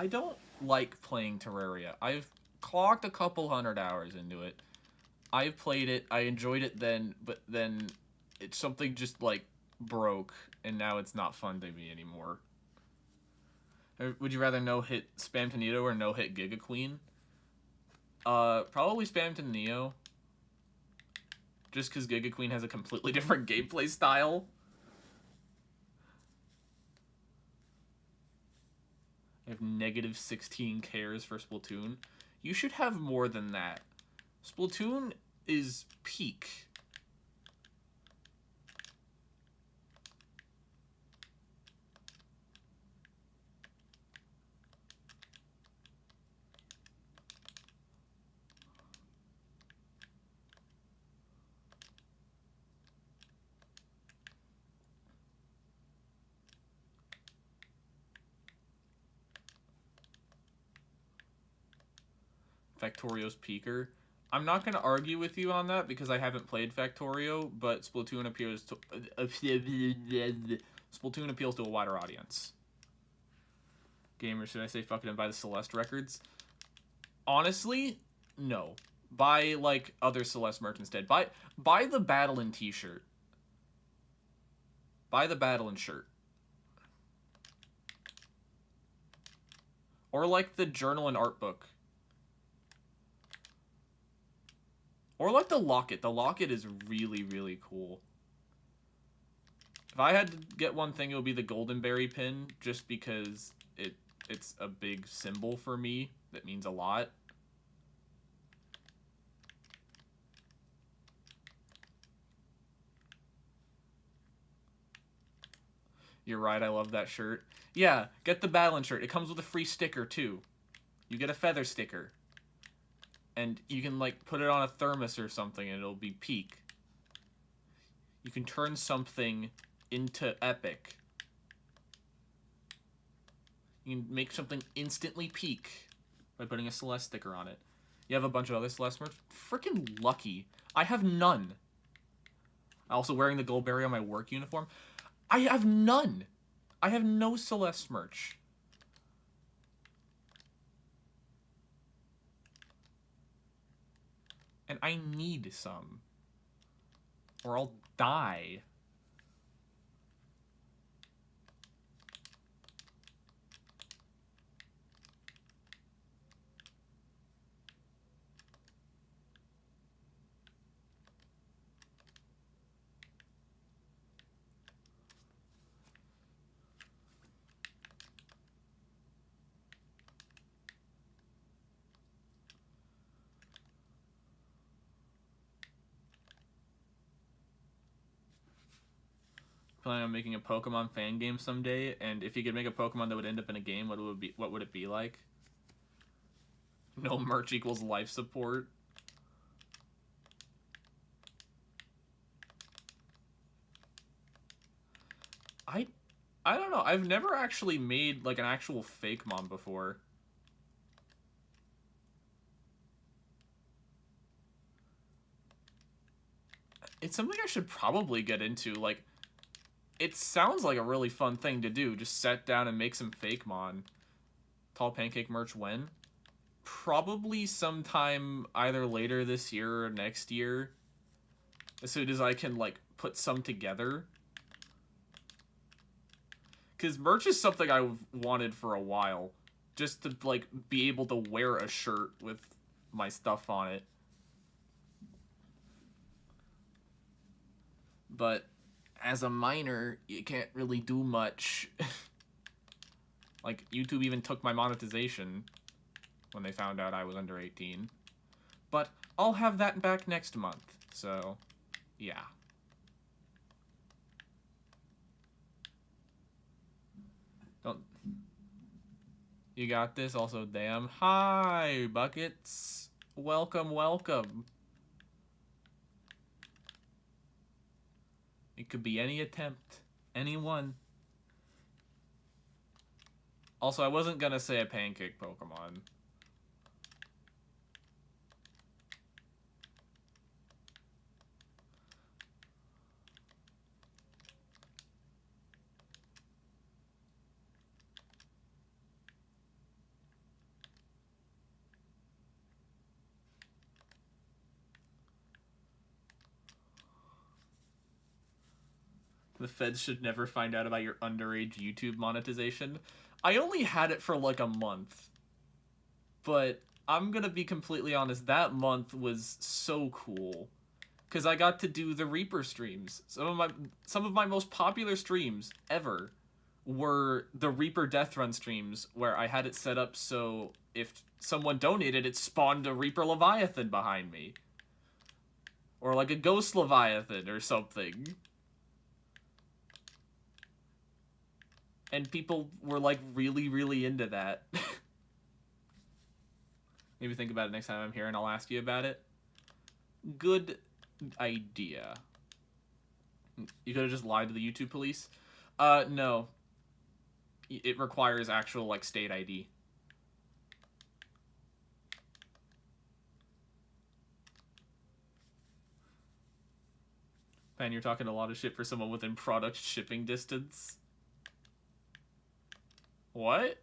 Speaker 1: don't like playing Terraria. I've clocked a couple 100 hours into it. I've played it. I enjoyed it then, but then it's something just like broke, and now it's not fun to me anymore. Would you rather no-hit Spam to Neo or no-hit Giga Queen? Probably Spam to Neo. Just because Giga Queen has a completely different gameplay style. I have negative 16 cares for Splatoon. You should have more than that. Splatoon is peak. Factorio's peaker. I'm not going to argue with you on that because I haven't played Factorio, but Splatoon appeals to Splatoon appeals to a wider audience. Gamers, should I say fuck it and buy the Celeste records? Honestly, no. Buy like other Celeste merch instead. Buy the Battlin' t-shirt. Buy the Battlin' shirt. Or like the journal and art book. Or like the locket. The locket is really, really cool. If I had to get one thing, it would be the Goldenberry pin, just because it's a big symbol for me that means a lot. You're right, I love that shirt. Yeah, get the Battlein' shirt. It comes with a free sticker, too. You get a feather sticker. And you can, like, put it on a thermos or something, and it'll be peak. You can turn something into epic. You can make something instantly peak by putting a Celeste sticker on it. You have a bunch of other Celeste merch? Freaking lucky. I have none. Also wearing the Goldberry on my work uniform. I have none. I have no Celeste merch. And I need some. Or I'll die. Planning on making a Pokemon fan game someday, and if you could make a Pokemon that would end up in a game, what would it be like? No merch equals life support. I don't know. I've never actually made like an actual fake mom before. It's something I should probably get into. Like, it sounds like a really fun thing to do. Just sit down and make some fake mon. Tall Pancake merch when? Probably sometime either later this year or next year. As soon as I can, like, put some together. Because merch is something I've wanted for a while. Just to, like, be able to wear a shirt with my stuff on it. But as a minor, you can't really do much. Like, YouTube even took my monetization when they found out I was under 18. But I'll have that back next month, so yeah. Don't... You got this? Also, damn. Hi, Buckets. Welcome, welcome. It could be any attempt. Anyone. Also, I wasn't gonna say a pancake Pokemon. The feds should never find out about your underage YouTube monetization. I only had it for like a month. But I'm gonna be completely honest, that month was so cool. Because I got to do the Reaper streams. Some of my most popular streams ever were the Reaper Death Run streams, where I had it set up so if someone donated, it spawned a Reaper Leviathan behind me. Or like a Ghost Leviathan or something. And people were, like, really, really into that. Maybe think about it next time I'm here and I'll ask you about it. Good idea. You could have just lied to the YouTube police? No. It requires actual, like, state ID. Man, you're talking a lot of shit for someone within product shipping distance. What?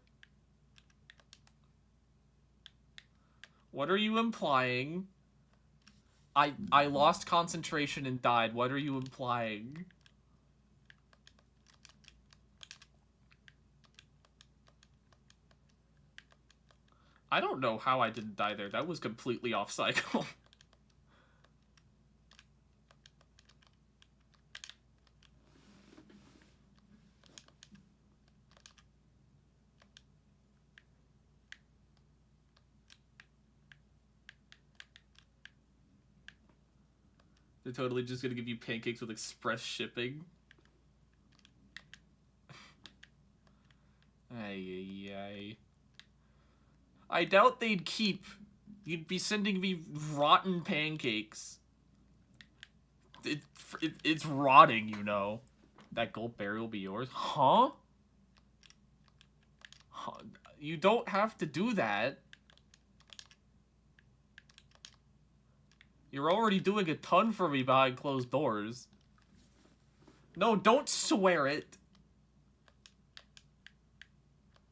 Speaker 1: What are you implying? I lost concentration and died. What are you implying? I don't know how I didn't die there. That was completely off cycle. They're totally just gonna give you pancakes with express shipping. Ay. I doubt they'd keep. You'd be sending me rotten pancakes. It's rotting, you know. That gold berry will be yours. Huh? You don't have to do that. You're already doing a ton for me behind closed doors. No, don't swear it.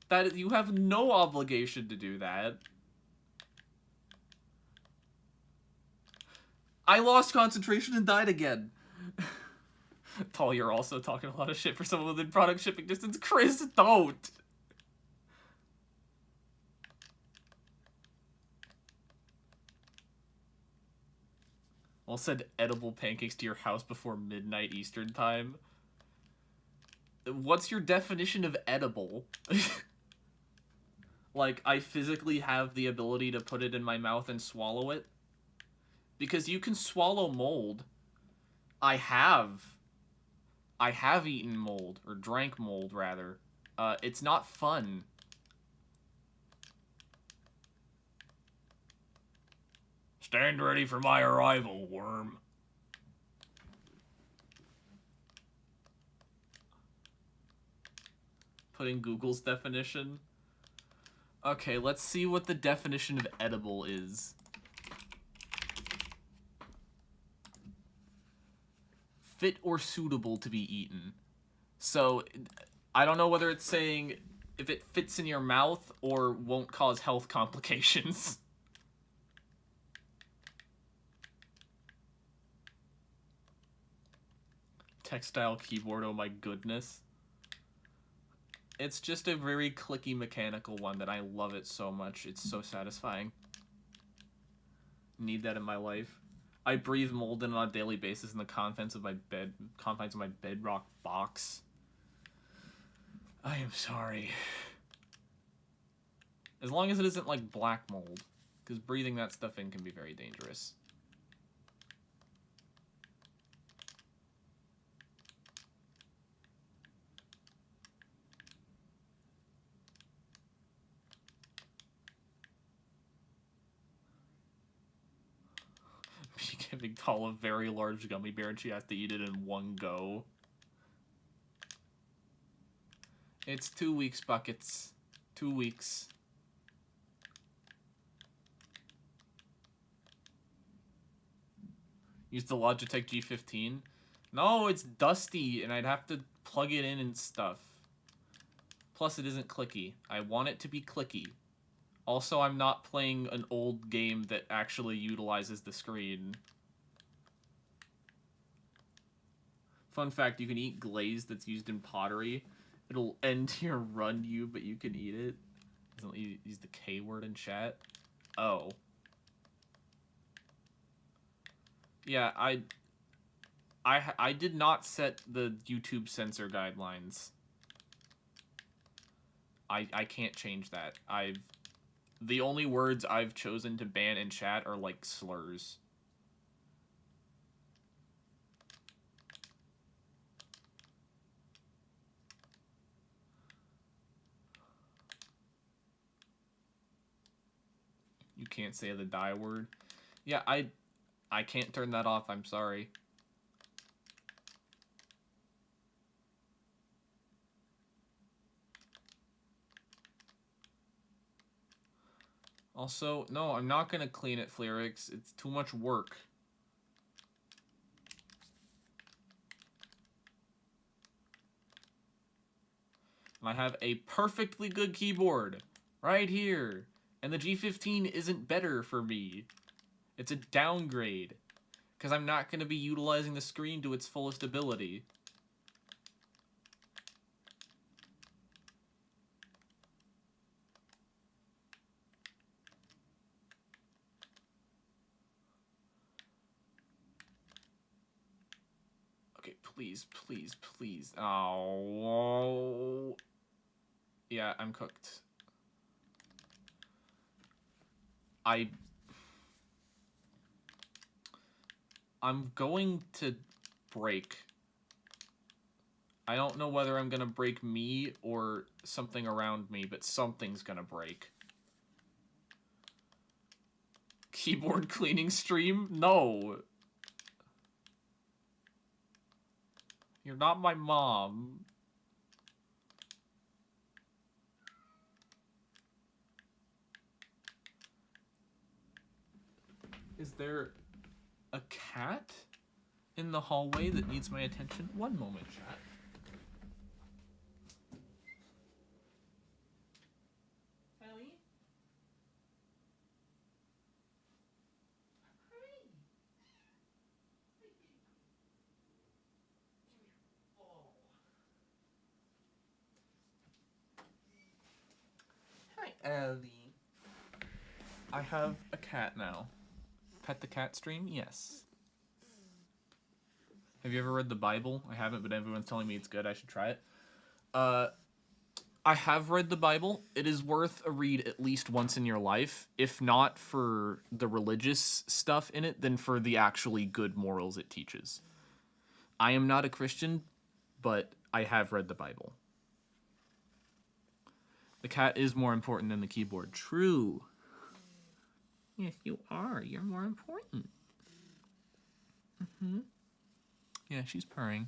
Speaker 1: That you have no obligation to do that. I lost concentration and died again. Tall, you're also talking a lot of shit for someone within product shipping distance. Chris, don't. I'll send edible pancakes to your house before midnight Eastern time. What's your definition of edible? Like, I physically have the ability to put it in my mouth and swallow it? Because you can swallow mold. I have eaten mold, or drank mold, rather. It's not fun. Stand ready for my arrival, worm. Put in Google's definition. Okay, let's see what the definition of edible is. fit or suitable to be eaten. So, I don't know whether it's saying if it fits in your mouth or won't cause health complications. Textile keyboard, oh my goodness. It's just a very clicky mechanical one that I love it so much. It's so satisfying. Need that in my life. I breathe Molden on a daily basis in the confines of my bedrock box. I am sorry. As long as it isn't like black mold, because breathing that stuff in can be very dangerous. Giving Tall a very large gummy bear and she has to eat it in one go. It's 2 weeks, Buckets. 2 weeks. Use the Logitech G15. No, it's dusty and I'd have to plug it in and stuff. Plus, it isn't clicky. I want it to be clicky. Also, I'm not playing an old game that actually utilizes the screen. Fun fact, you can eat glaze that's used in pottery. It'll end your run you, but you can eat it. Doesn't use the K word in chat. Oh. Yeah, I did not set the YouTube censor guidelines. I can't change that. The only words I've chosen to ban in chat are like slurs. You can't say the die word. Yeah, I can't turn that off. I'm sorry. Also, no, I'm not gonna clean it, Flerix. It's too much work. And I have a perfectly good keyboard right here. And the G15 isn't better for me. It's a downgrade. Because I'm not going to be utilizing the screen to its fullest ability. Okay, please, please, please. Oh. Yeah, I'm cooked. I'm going to break. I don't know whether I'm gonna break me or something around me, but something's gonna break. Keyboard cleaning stream? No. You're not my mom. Is there a cat in the hallway that needs my attention? One moment, chat. Ellie? Hi, Ellie. I have a cat now. Pet the Cat stream? Yes. Have you ever read the Bible? I haven't, but everyone's telling me it's good. I should try it. I have read the Bible. It is worth a read at least once in your life. If not for the religious stuff in it, then for the actually good morals it teaches. I am not a Christian, but I have read the Bible. The cat is more important than the keyboard. True. Yes, you are. You're more important. Mm-hmm. Yeah, she's purring.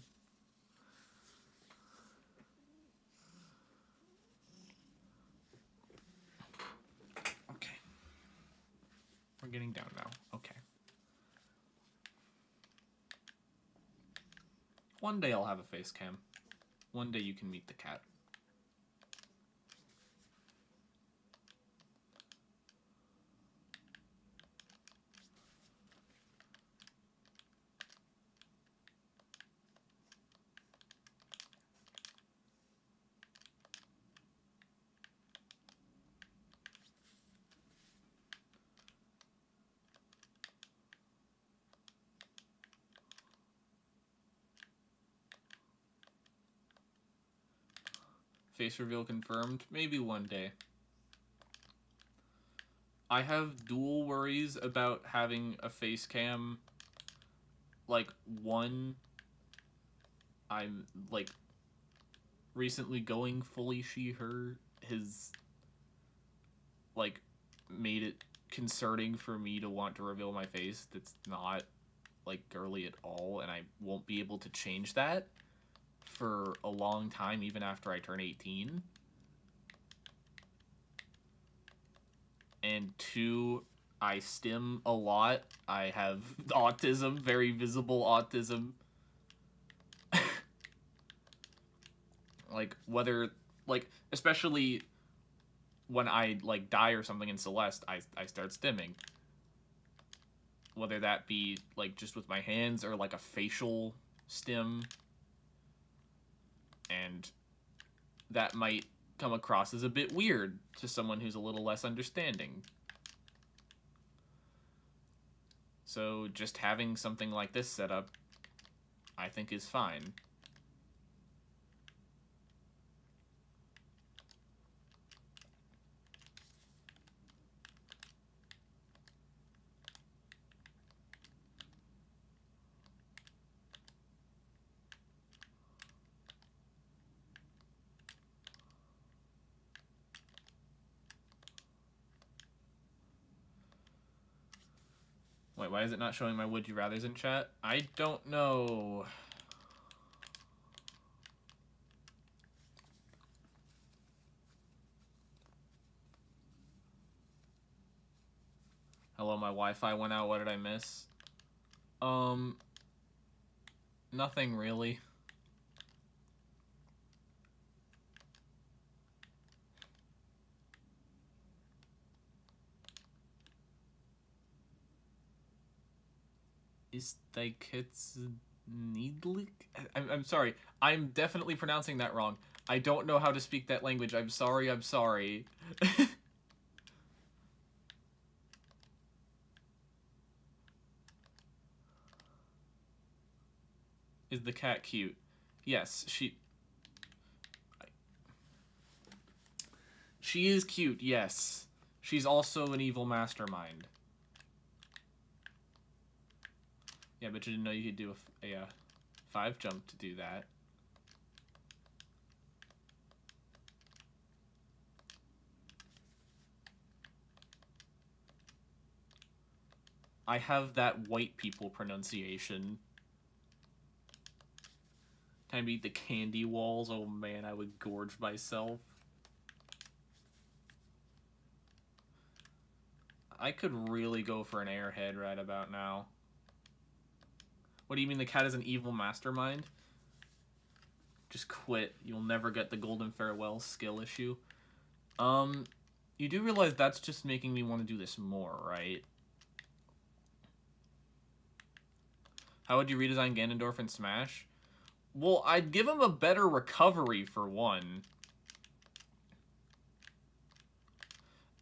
Speaker 1: Okay. We're getting down now. Okay. One day I'll have a face cam. One day you can meet the cat. Face reveal confirmed. Maybe one day. I have dual worries about having a face cam. Like, one, I'm, like, recently going fully she-her has, like, made it concerning for me to want to reveal my face. That's not, like, girly at all, and I won't be able to change that for a long time, even after I turn 18. And two, I stim a lot. I have autism, very visible autism. Like, whether, like, especially when I, like, die or something in Celeste, I start stimming. Whether that be, like, just with my hands or, like, a facial stim. And that might come across as a bit weird to someone who's a little less understanding. So just having something like this set up, I think is fine. Wait, why is it not showing my would you rathers in chat? I don't know. Hello, my Wi-Fi went out. What did I miss? Nothing really. Xsdhgif? I'm sorry. I'm definitely pronouncing that wrong. I don't know how to speak that language. I'm sorry, I'm sorry. Is the cat cute? Yes, she is cute, yes. She's also an evil mastermind. Yeah, but you didn't know you could do a 5 jump to do that. I have that white people pronunciation. Time to eat the candy walls. Oh man, I would gorge myself. I could really go for an airhead right about now. What do you mean the cat is an evil mastermind? Just quit. You'll never get the golden farewell skill issue. You do realize that's just making me want to do this more, right? How would you redesign Ganondorf in Smash? Well, I'd give him a better recovery, for one.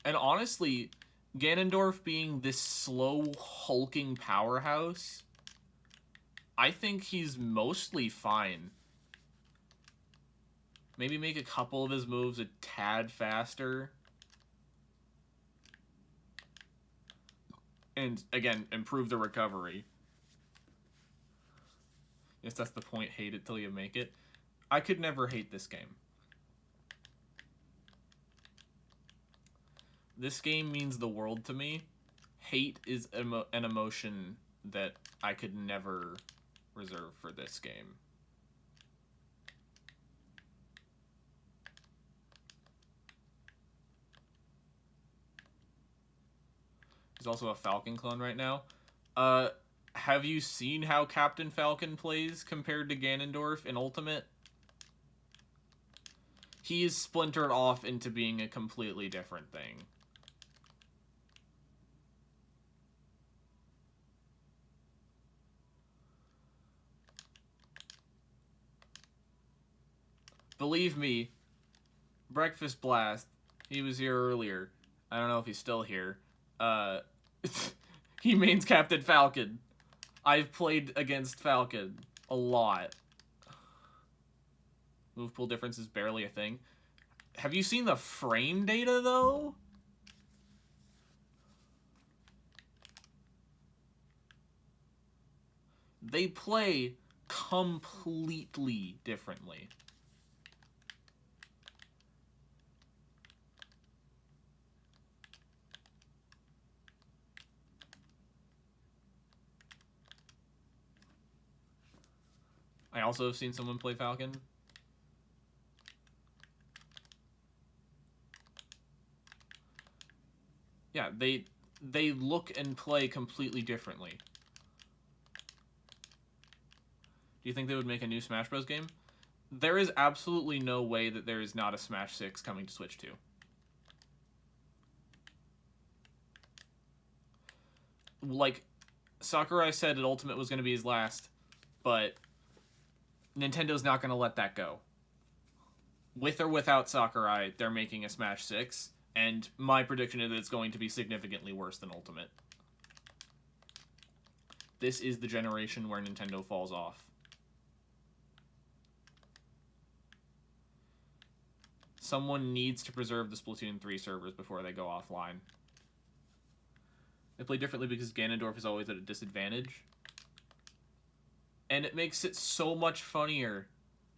Speaker 1: And honestly, Ganondorf being this slow, hulking powerhouse, I think he's mostly fine. Maybe make a couple of his moves a tad faster. And, again, improve the recovery. Yes, that's the point. Hate it till you make it. I could never hate this game. This game means the world to me. Hate is an emotion that I could never reserve for this game. There's also a Falcon clone right now. have you seen how Captain Falcon plays compared to Ganondorf in Ultimate? He is splintered off into being a completely different thing. Believe me, Breakfast Blast, he was here earlier. I don't know if he's still here. He mains Captain Falcon. I've played against Falcon a lot. Move pool difference is barely a thing. Have you seen the frame data, though? They play completely differently. I also have seen someone play Falcon. Yeah, they look and play completely differently. Do you think they would make a new Smash Bros. Game? There is absolutely no way that there is not a Smash 6 coming to Switch 2. Like, Sakurai said that Ultimate was going to be his last, but Nintendo's not going to let that go. With or without Sakurai, they're making a Smash 6, and my prediction is that it's going to be significantly worse than Ultimate. This is the generation where Nintendo falls off. Someone needs to preserve the Splatoon 3 servers before they go offline. They play differently because Ganondorf is always at a disadvantage. And it makes it so much funnier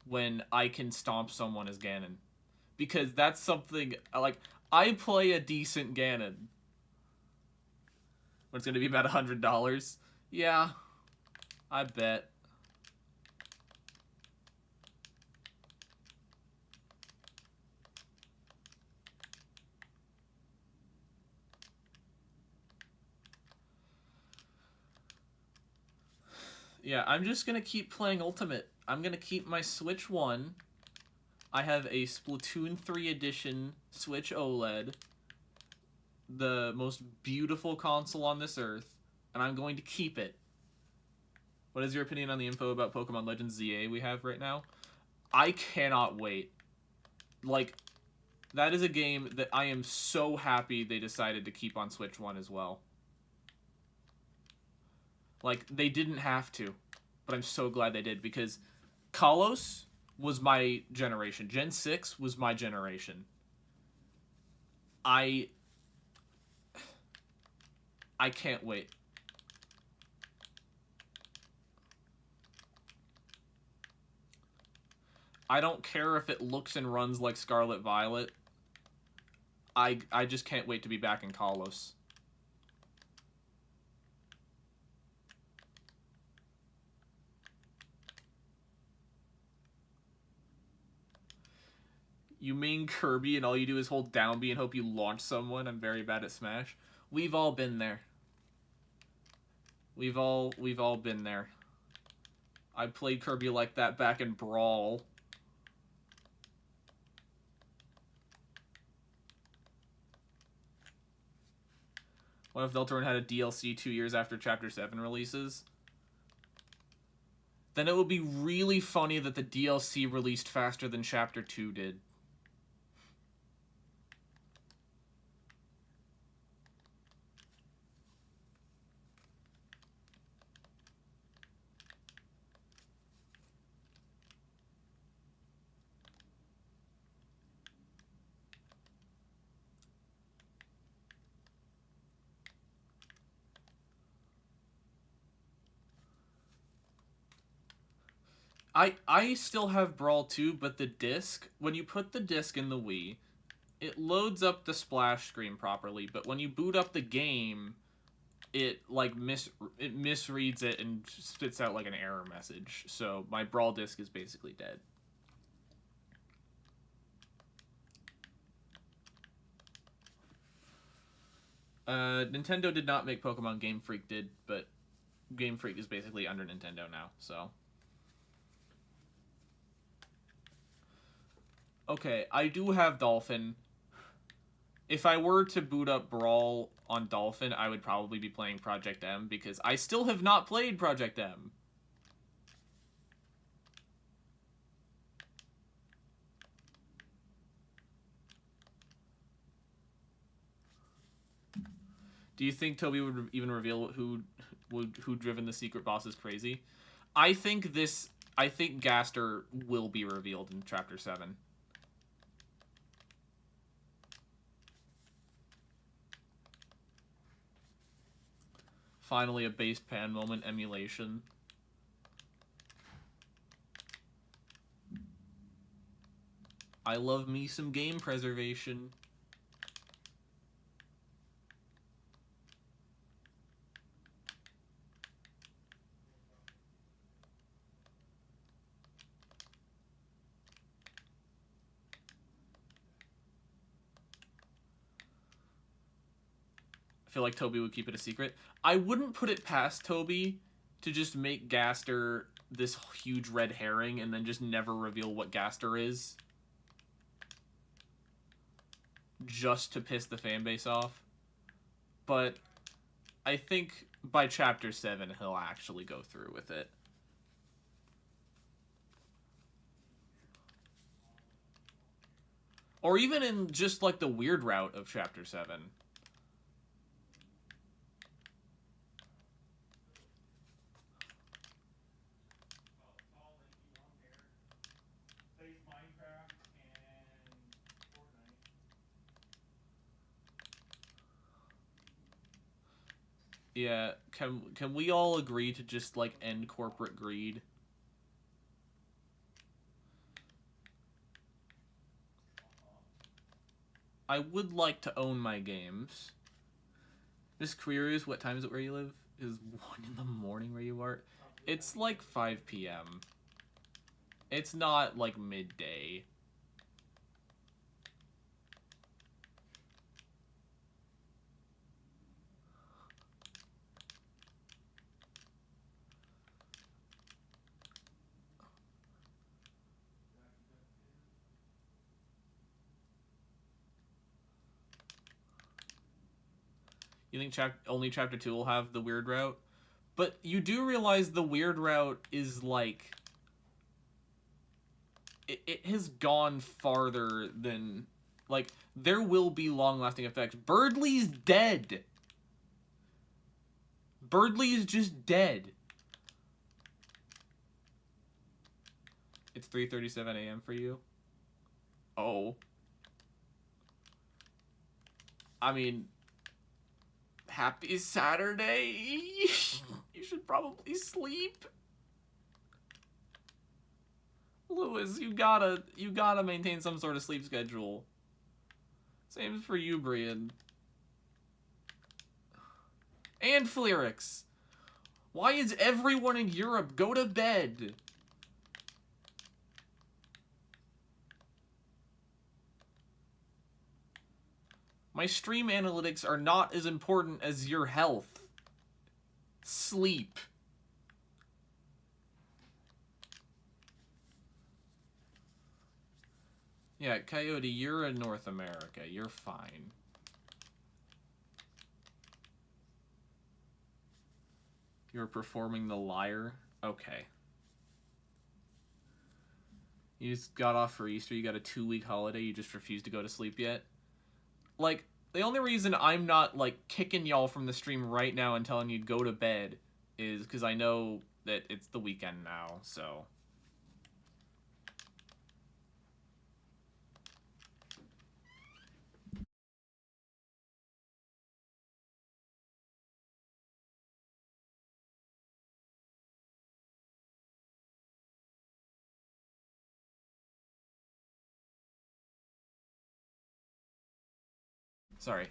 Speaker 1: when I can stomp someone as Ganon. Because that's something, like, I play a decent Ganon. But it's going to be about $100. Yeah, I bet. Yeah, I'm just going to keep playing Ultimate. I'm going to keep my Switch 1. I have a Splatoon 3 edition Switch OLED. The most beautiful console on this earth. And I'm going to keep it. What is your opinion on the info about Pokemon Legends ZA we have right now? I cannot wait. Like, that is a game that I am so happy they decided to keep on Switch 1 as well. Like, they didn't have to, but I'm so glad they did, because Kalos was my generation. Gen 6 was my generation. I can't wait. I don't care if it looks and runs like Scarlet Violet. I just can't wait to be back in Kalos. You main Kirby and all you do is hold down B and hope you launch someone. I'm very bad at Smash. We've all been there. We've all been there. I played Kirby like that back in Brawl. What if Deltarune had a DLC 2 years after Chapter 7 releases? Then it would be really funny that the DLC released faster than Chapter 2 did. I still have Brawl 2, but the disc, when you put the disc in the Wii, it loads up the splash screen properly, but when you boot up the game, it like misreads it and spits out like an error message. So my Brawl disc is basically dead. Nintendo did not make Pokemon, Game Freak did, but Game Freak is basically under Nintendo now, so. Okay, I do have Dolphin. If I were to boot up Brawl on Dolphin, I would probably be playing Project M, because I still have not played Project M. Do you think Toby would even reveal who driven the secret boss is crazy? I think Gaster will be revealed in Chapter 7. Finally, a base pan moment emulation. I love me some game preservation. I feel like Toby would keep it a secret. I wouldn't put it past Toby to just make Gaster this huge red herring and then just never reveal what Gaster is. Just to piss the fanbase off. But I think by Chapter 7 he'll actually go through with it. Or even in just like the weird route of Chapter 7. Yeah, can we all agree to just like end corporate greed? I would like to own my games. Just curious, what time is it where you live? Is 1 in the morning where you are? It's like 5 p.m. It's not like midday. You think only Chapter 2 will have the weird route? But you do realize the weird route is like... It has gone farther than... Like, there will be long-lasting effects. Birdley's dead! Birdley is just dead. It's 3:37 a.m. for you? Oh. I mean... Happy Saturday! You should probably sleep. Lewis, you gotta maintain some sort of sleep schedule. Same for you, Brian. And Flerix. Why is everyone in Europe go to bed? My stream analytics are not as important as your health. Sleep. Yeah, Coyote, you're in North America. You're fine. You're performing the liar? Okay. You just got off for Easter. You got a 2-week holiday. You just refuse to go to sleep yet? Like, the only reason I'm not, like, kicking y'all from the stream right now and telling you to go to bed is because I know that it's the weekend now, so... Sorry.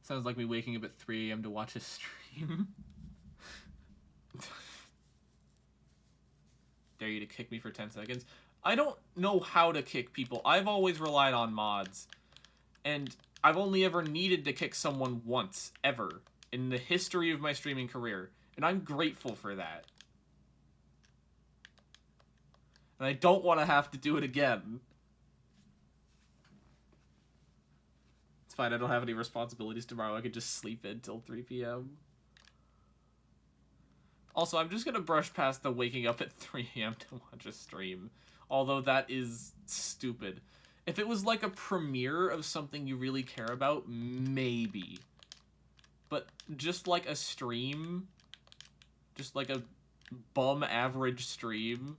Speaker 1: Sounds like me waking up at 3 a.m. to watch a stream. Dare you to kick me for 10 seconds? I don't know how to kick people. I've always relied on mods. And I've only ever needed to kick someone once, ever, in the history of my streaming career. And I'm grateful for that. And I don't want to have to do it again. It's fine, I don't have any responsibilities tomorrow. I could just sleep in till 3 p.m. Also, I'm just gonna brush past the waking up at 3 a.m. to watch a stream. Although that is stupid. If it was like a premiere of something you really care about, maybe. But just like a stream, just like a bum average stream.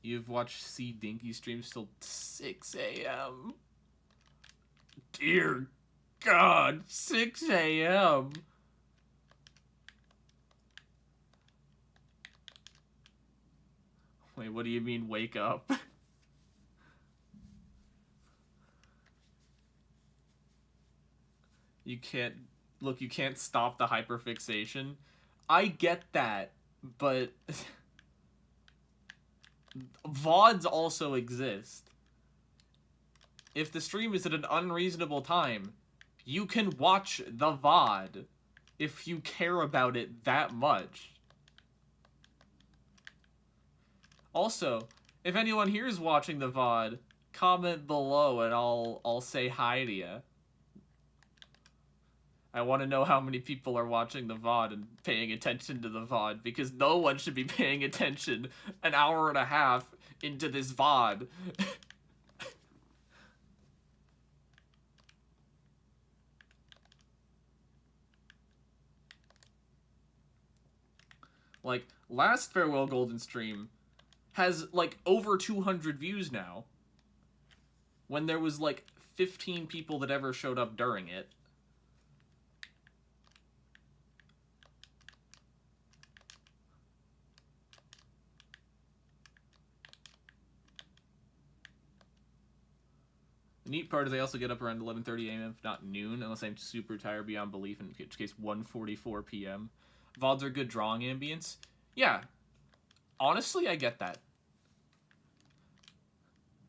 Speaker 1: You've watched Xsdhgif streams till 6 a.m. Dear God, 6 a.m. Wait, what do you mean wake up? You can't... Look, you can't stop the hyperfixation. I get that, but... VODs also exist. If the stream is at an unreasonable time, you can watch the VOD if you care about it that much. Also, if anyone here is watching the VOD, comment below and I'll say hi to you. I want to know how many people are watching the VOD and paying attention to the VOD, because no one should be paying attention an hour and a half into this VOD. Like, last Farewell Golden stream has, like, over 200 views now, when there was, like, 15 people that ever showed up during it. The neat part is I also get up around 11:30 a.m. if not noon, unless I'm super tired beyond belief, in which case 1:44 p.m. VODs are good drawing ambience. Yeah. Honestly, I get that.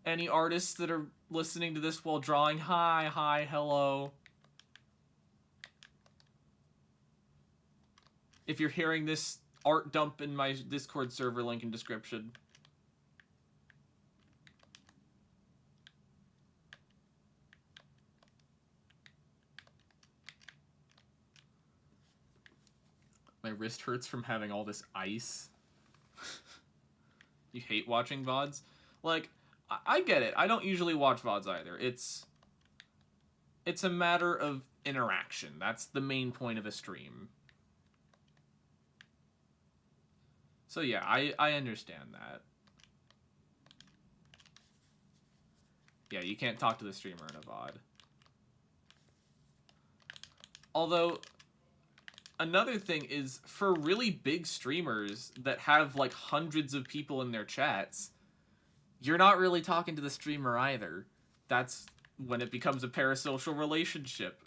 Speaker 1: Any artists that are listening to this while drawing, hi, hello. If you're hearing this, art dump in my Discord server, link in description. My wrist hurts from having all this ice. You hate watching VODs? Like, I get it. I don't usually watch VODs either. It's a matter of interaction. That's the main point of a stream. So yeah, I understand that. Yeah, you can't talk to the streamer in a VOD. Although, another thing is, for really big streamers that have, like, hundreds of people in their chats, you're not really talking to the streamer either. That's when it becomes a parasocial relationship.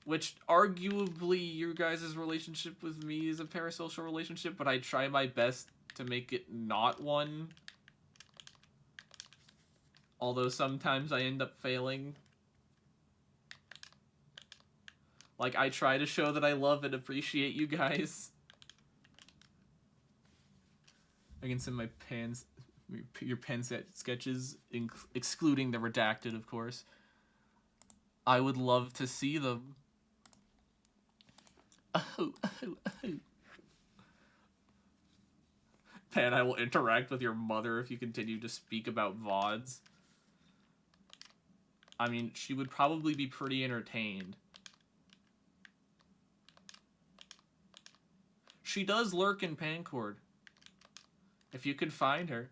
Speaker 1: Which, arguably, your guys' relationship with me is a parasocial relationship, but I try my best to make it not one. Although sometimes I end up failing. Like, I try to show that I love and appreciate you guys. I can send my your pen set sketches, excluding the redacted, of course. I would love to see them. Oh. Pan, I will interact with your mother if you continue to speak about VODs. I mean, she would probably be pretty entertained. She does lurk in Pancord. If you could find her.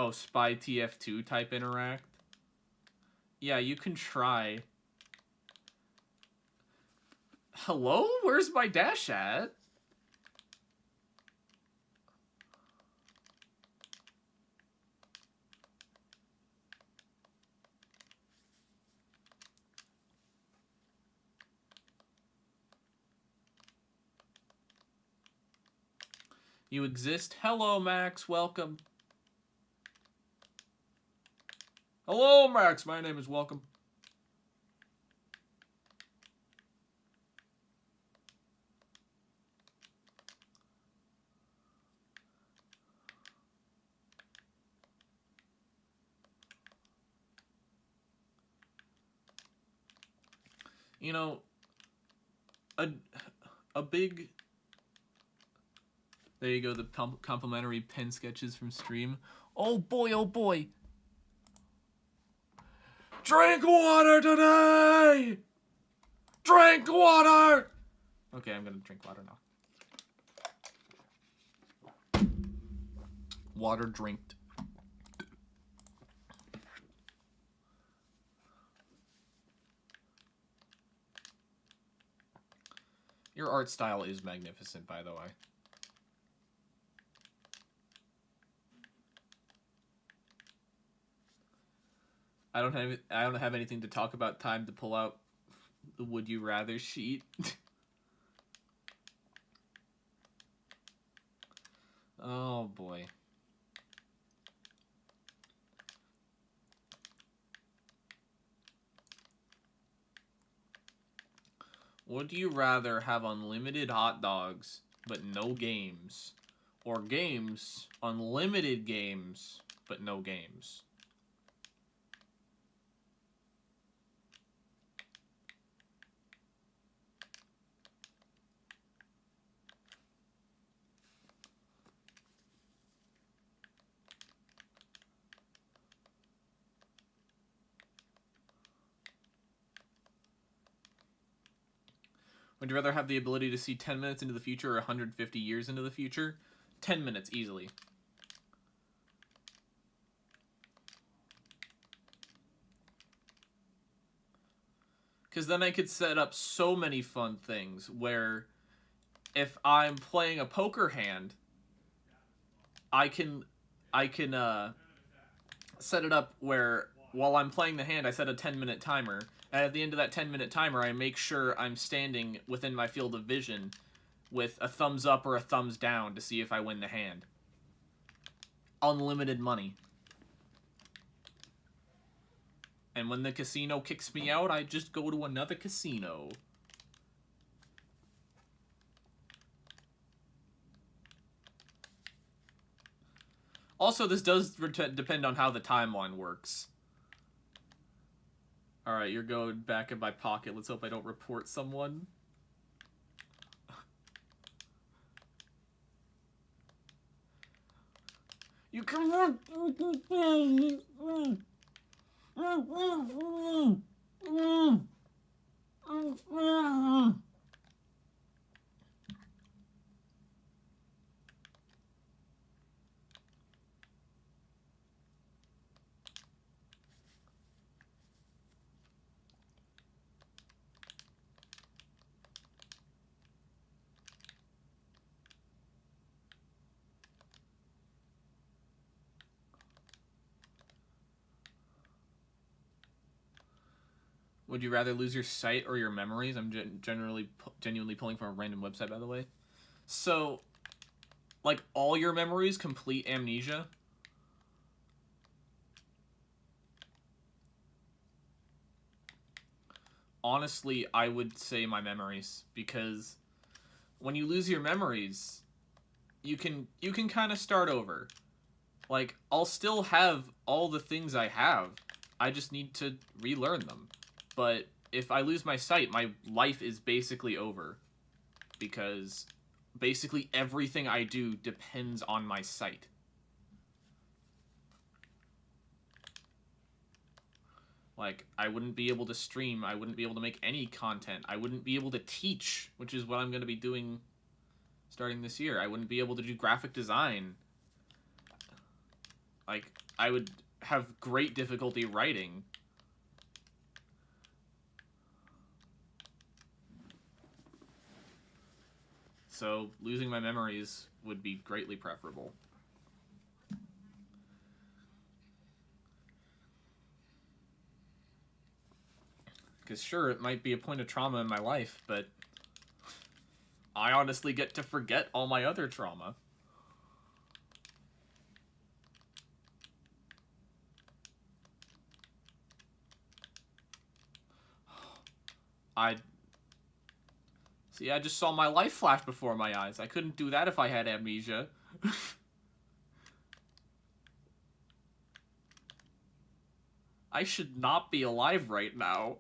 Speaker 1: Oh, Spy TF2 type interact? Yeah, you can try. Hello? Where's my dash at? You exist? Hello, Max. Welcome. Hello, Max. My name is Welcome. You know, a big... There you go, the complimentary pen sketches from stream. Oh boy, oh boy. Drink water today! Drink water! Okay, I'm gonna drink water now. Water drinked. Your art style is magnificent, by the way. I don't have anything to talk about. Time to pull out the would you rather sheet. Oh boy. Would you rather have unlimited hot dogs but no games, or games, unlimited games but no games? Would you rather have the ability to see 10 minutes into the future or 150 years into the future? 10 minutes, easily. Because then I could set up so many fun things where if I'm playing a poker hand, I can set it up where while I'm playing the hand, I set a 10-minute timer. And at the end of that 10-minute timer, I make sure I'm standing within my field of vision with a thumbs up or a thumbs down to see if I win the hand. Unlimited money. And when the casino kicks me out, I just go to another casino. Also, this does depend on how the timeline works. Alright, you're going back in my pocket. Let's hope I don't report someone. You can... Would you rather lose your sight or your memories? I'm genuinely pulling from a random website, by the way. So, like, all your memories, complete amnesia? Honestly, I would say my memories, because when you lose your memories, you can kind of start over. Like, I'll still have all the things I have. I just need to relearn them. But if I lose my sight, my life is basically over. Because basically everything I do depends on my sight. Like, I wouldn't be able to stream. I wouldn't be able to make any content. I wouldn't be able to teach, which is what I'm going to be doing starting this year. I wouldn't be able to do graphic design. Like, I would have great difficulty writing. So, losing my memories would be greatly preferable. Because sure, it might be a point of trauma in my life, but I honestly get to forget all my other trauma. See, I just saw my life flash before my eyes. I couldn't do that if I had amnesia. I should not be alive right now.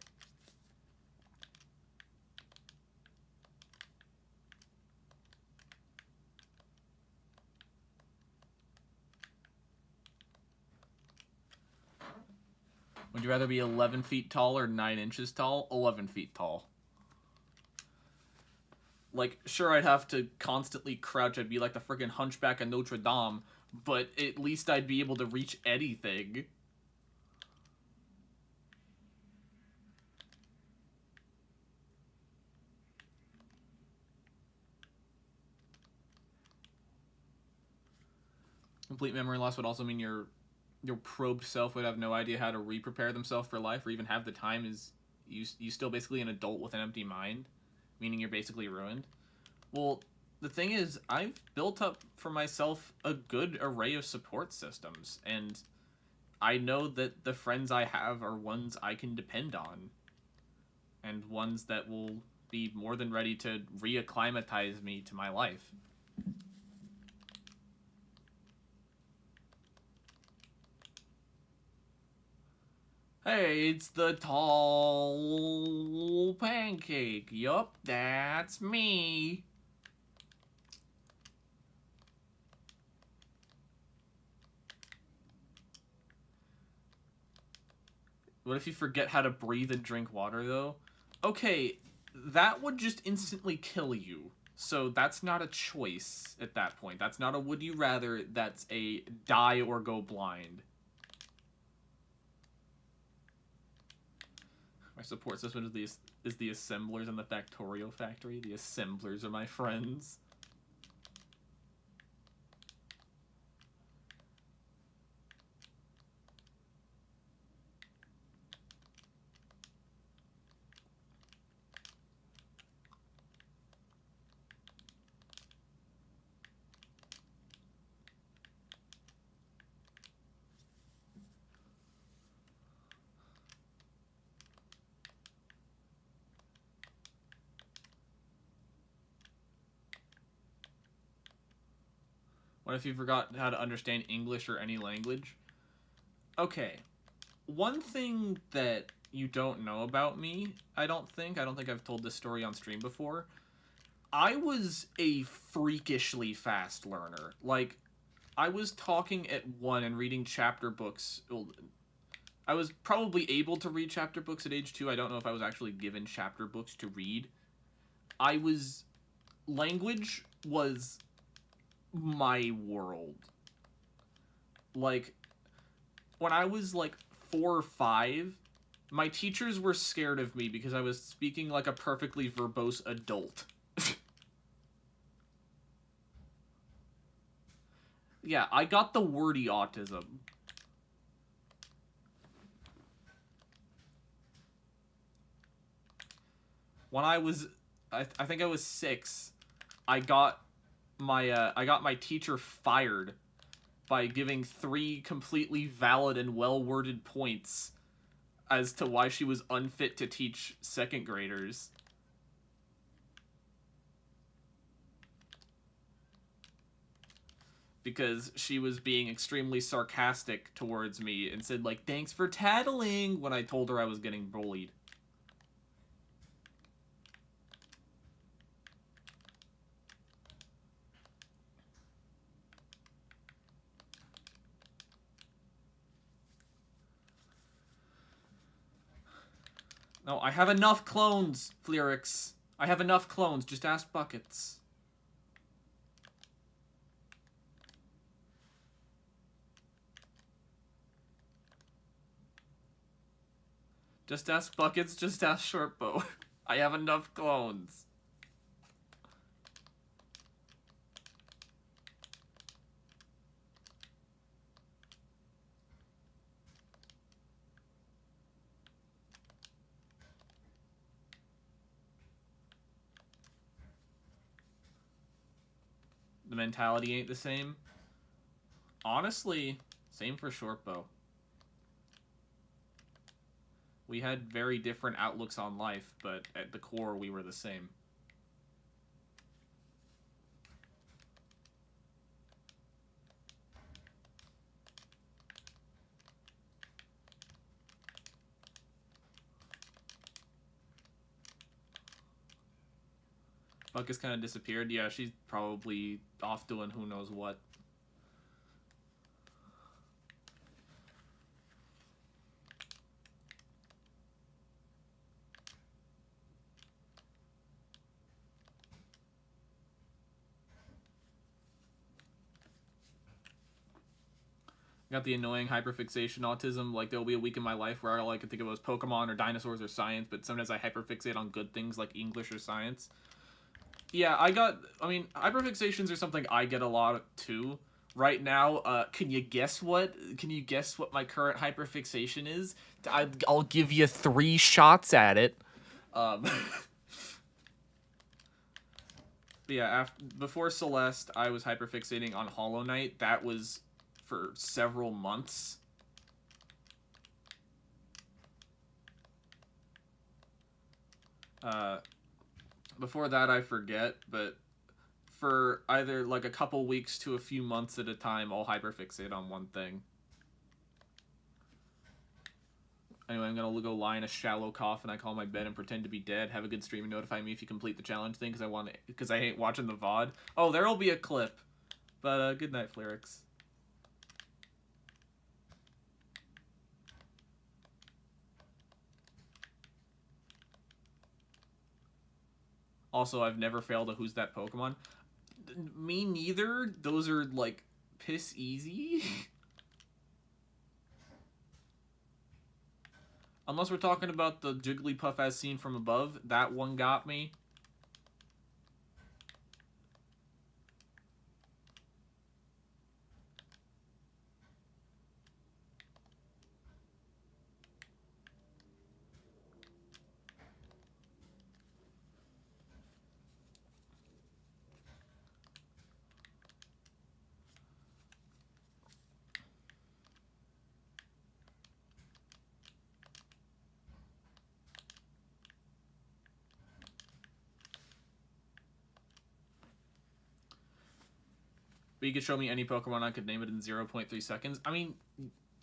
Speaker 1: Would you rather be 11 feet tall or 9 inches tall? 11 feet tall. Like, sure, I'd have to constantly crouch. I'd be like the friggin' Hunchback of Notre Dame, but at least I'd be able to reach anything. Complete memory loss would also mean your probed self would have no idea how to re-prepare themselves for life or even have the time. Is you still basically an adult with an empty mind, meaning you're basically ruined. Well, the thing is, I've built up for myself a good array of support systems, and I know that the friends I have are ones I can depend on, and ones that will be more than ready to reacclimatize me to my life. Hey, it's the tall pancake. Yup, that's me. What if you forget how to breathe and drink water, though? Okay, that would just instantly kill you. So that's not a choice at that point. That's not a would you rather, that's a die or go blind. My support system is the assemblers in the Factorio factory. The assemblers are my friends. What if you forgot how to understand English or any language? Okay, one thing that you don't know about me, I don't think I've told this story on stream before. I was a freakishly fast learner. Like, I was talking at 1 and reading chapter books. I was probably able to read chapter books at age 2. I don't know if I was actually given chapter books to read. Language was my world. Like, when I was like 4 or 5, my teachers were scared of me because I was speaking like a perfectly verbose adult. Yeah, I got the wordy autism. When I think I was 6, I got my teacher fired by giving 3 completely valid and well-worded points as to why she was unfit to teach 2nd graders. Because she was being extremely sarcastic towards me and said, like, thanks for tattling, when I told her I was getting bullied. No, I have enough clones, Flerix. I have enough clones, just ask Buckets. Just ask Buckets, just ask Shortbow. I have enough clones. The mentality ain't the same. Honestly, same for Shortbow. We had very different outlooks on life, but at the core, we were the same. Buck has kind of disappeared. Yeah, she's probably off doing who knows what. Got the annoying hyperfixation autism. Like, there'll be a week in my life where all I can think of was Pokemon or dinosaurs or science, but sometimes I hyperfixate on good things like English or science. Yeah, hyperfixations are something I get a lot too. Right now, can you guess what? Can you guess what my current hyperfixation is? I'll give you 3 shots at it. But yeah, before Celeste, I was hyperfixating on Hollow Knight. That was for several months. Before that, I forget, but for either like a couple weeks to a few months at a time, I'll hyperfixate on one thing. Anyway, I'm gonna go lie in a shallow coffin. I call my bed and pretend to be dead. Have a good stream and notify me if you complete the challenge thing, because I hate watching the VOD. Oh, there'll be a clip. But good night, Flyrix. Also, I've never failed a Who's That Pokemon. Me neither. Those are like piss easy. Unless we're talking about the Jigglypuff as seen from above. That one got me. But you could show me any Pokemon, I could name it in 0.3 seconds. I mean,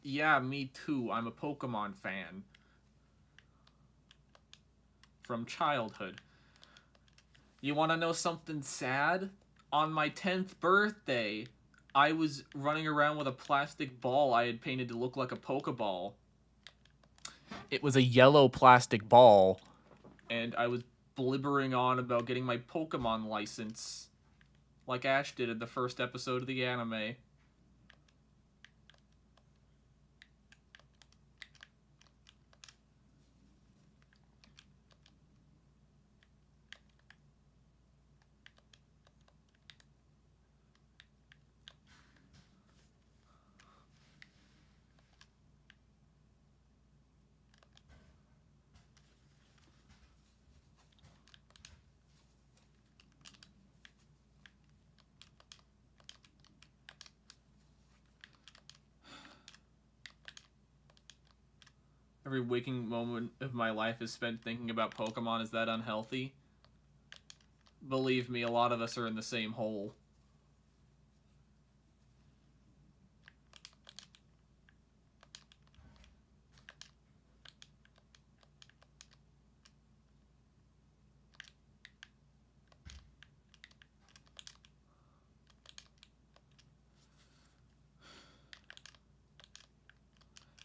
Speaker 1: yeah, me too. I'm a Pokemon fan. From childhood. You want to know something sad? On my 10th birthday, I was running around with a plastic ball I had painted to look like a Pokeball. It was a yellow plastic ball, and I was blibbering on about getting my Pokemon license, like Ash did in the first episode of the anime. Every waking moment of my life is spent thinking about Pokemon. Is that unhealthy? Believe me, a lot of us are in the same hole.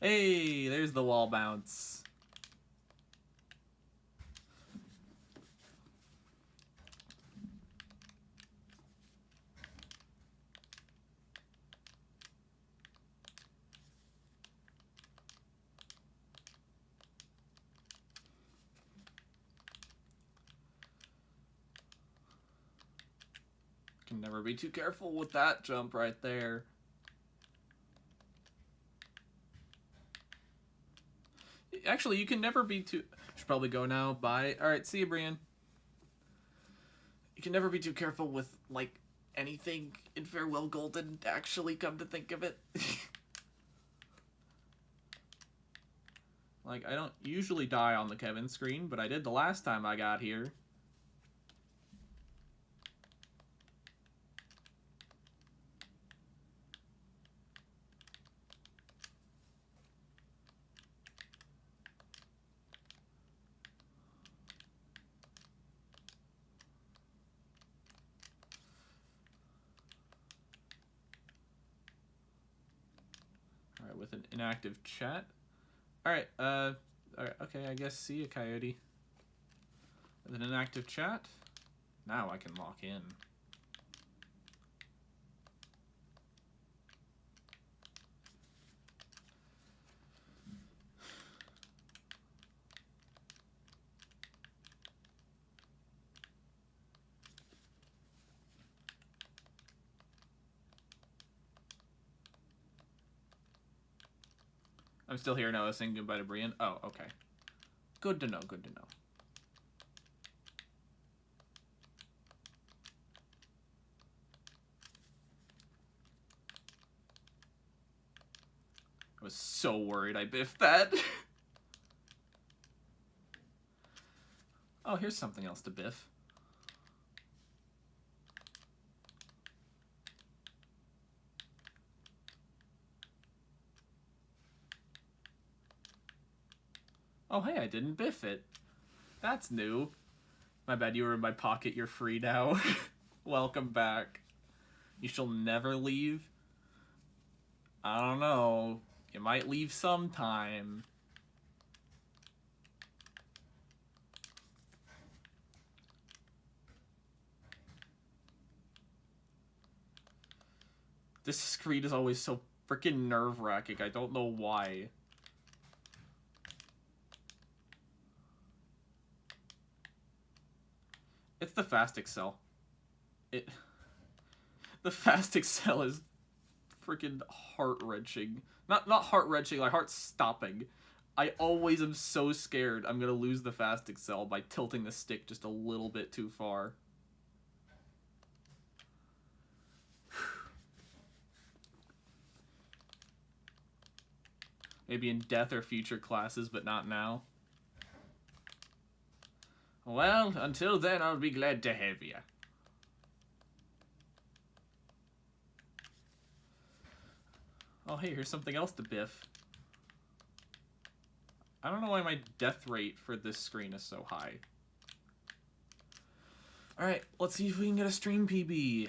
Speaker 1: Hey, there's the wall bounce. Never be too careful with that jump right there. Actually, you can never be too... Should probably go now. Bye. Alright, see you, Brian. You can never be too careful with, like, anything in Farewell Golden, actually, come to think of it. Like, I don't usually die on the Kevin screen, but I did the last time I got here. Alright, with an inactive chat. Alright, okay, I guess see you, Coyote. With an inactive chat. Now I can lock in. I'm still here now, saying goodbye to Brian. Oh, okay. Good to know, good to know. I was so worried I biffed that. Oh, here's something else to biff. Oh, hey, I didn't biff it. That's new. My bad, you were in my pocket. You're free now. Welcome back. You shall never leave? I don't know. You might leave sometime. This screen is always so freaking nerve-wracking. I don't know why. It's the fast excel. The fast excel is freaking heart-wrenching. Not heart-wrenching, like heart-stopping. I always am so scared I'm gonna lose the fast excel by tilting the stick just a little bit too far. Maybe in death or future classes, but not now. Well, until then, I'll be glad to have you. Oh, hey, here's something else to biff. I don't know why my death rate for this screen is so high. Alright, let's see if we can get a stream PB.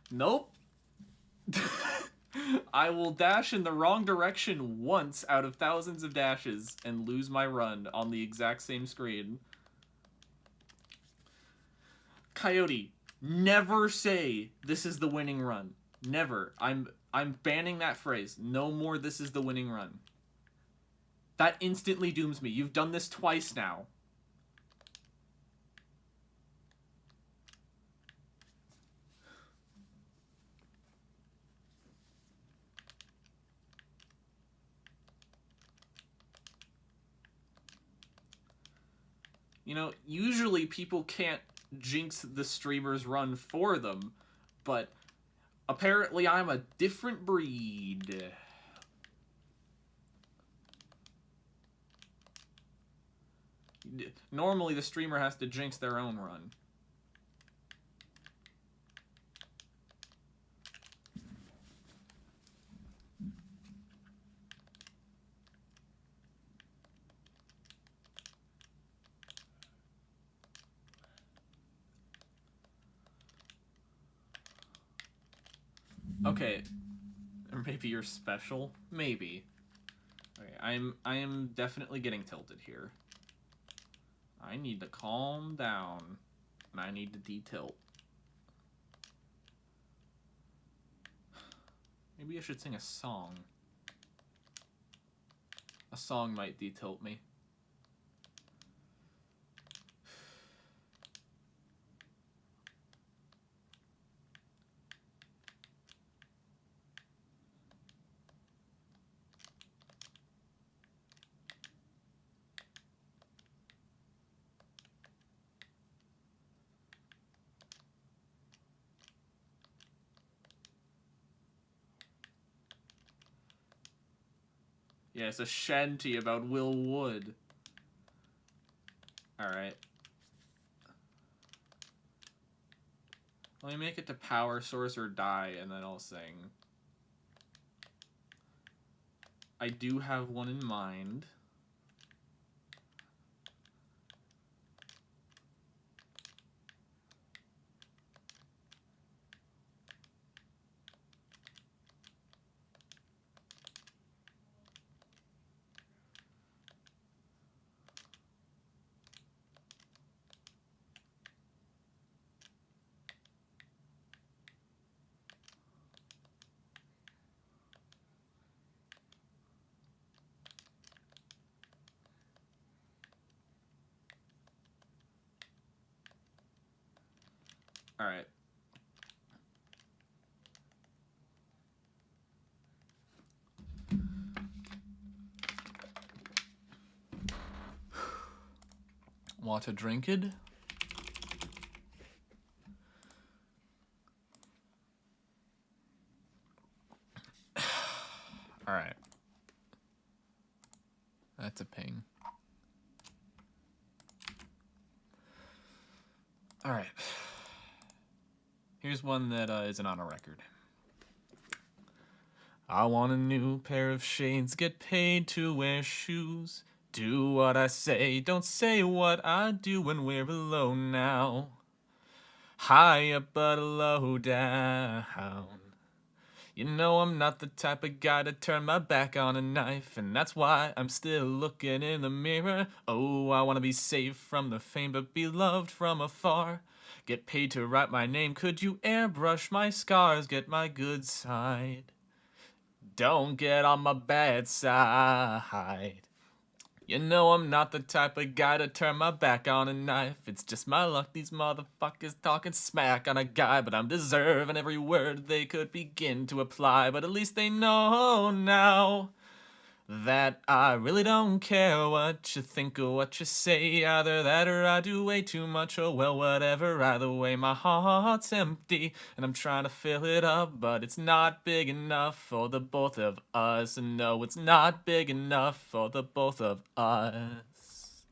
Speaker 1: Nope. I will dash in the wrong direction once out of thousands of dashes and lose my run on the exact same screen. Coyote, never say this is the winning run. Never. I'm banning that phrase. No more this is the winning run. That instantly dooms me. You've done this twice now. You know, usually people can't jinx the streamer's run for them, but apparently I'm a different breed. Normally the streamer has to jinx their own run. Okay, or maybe you're special. Maybe. Okay, I am definitely getting tilted here. I need to calm down, and I need to detilt. Maybe I should sing a song. A song might detilt me. Yeah, it's a shanty about Will Wood. Alright. Let me make it to power source or die, and then I'll sing. I do have one in mind. Alright. Want to drink it? Alright. That's a ping. Alright. Here's one that isn't on a record. I want a new pair of shades, get paid to wear shoes. Do what I say, don't say what I do when we're alone now. High up but low down. You know I'm not the type of guy to turn my back on a knife, and that's why I'm still looking in the mirror. Oh, I want to be safe from the fame, but be loved from afar. Get paid to write my name, could you airbrush my scars, get my good side. Don't get on my bad side. You know I'm not the type of guy to turn my back on a knife. It's just my luck these motherfuckers talking smack on a guy, but I'm deserving every word they could begin to apply. But at least they know now that I really don't care what you think or what you say. Either that or I do way too much, or well, whatever. Either way, my heart's empty and I'm trying to fill it up, but it's not big enough for the both of us. And no, it's not big enough for the both of us.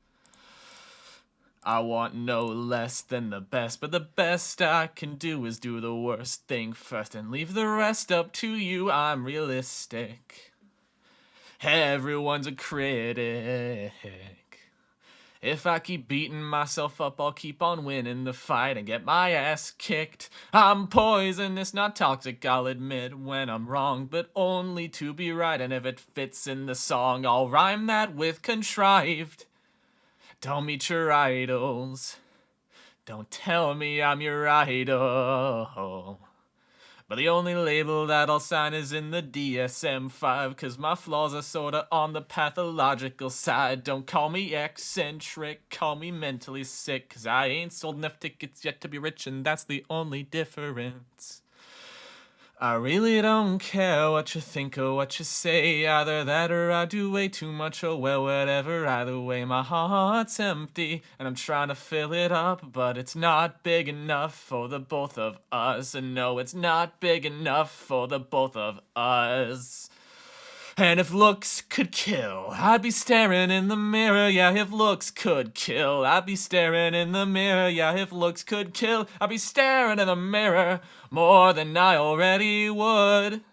Speaker 1: I want no less than the best, but the best I can do is do the worst thing first and leave the rest up to you. I'm realistic. Everyone's a critic. If I keep beating myself up, I'll keep on winning the fight and get my ass kicked. I'm poisonous, not toxic, I'll admit when I'm wrong, but only to be right. And if it fits in the song, I'll rhyme that with contrived. Don't meet your idols. Don't tell me I'm your idol. But the only label that I'll sign is in the DSM-5, 'cause my flaws are sorta on the pathological side. Don't call me eccentric, call me mentally sick, 'cause I ain't sold enough tickets yet to be rich, and that's the only difference. I really don't care what you think or what you say. Either that or I do way too much, or well, whatever. Either way, my heart's empty and I'm trying to fill it up, but it's not big enough for the both of us. And no, it's not big enough for the both of us. And if looks could kill, I'd be staring in the mirror. Yeah, if looks could kill, I'd be staring in the mirror. Yeah, if looks could kill, I'd be staring in the mirror more than I already would.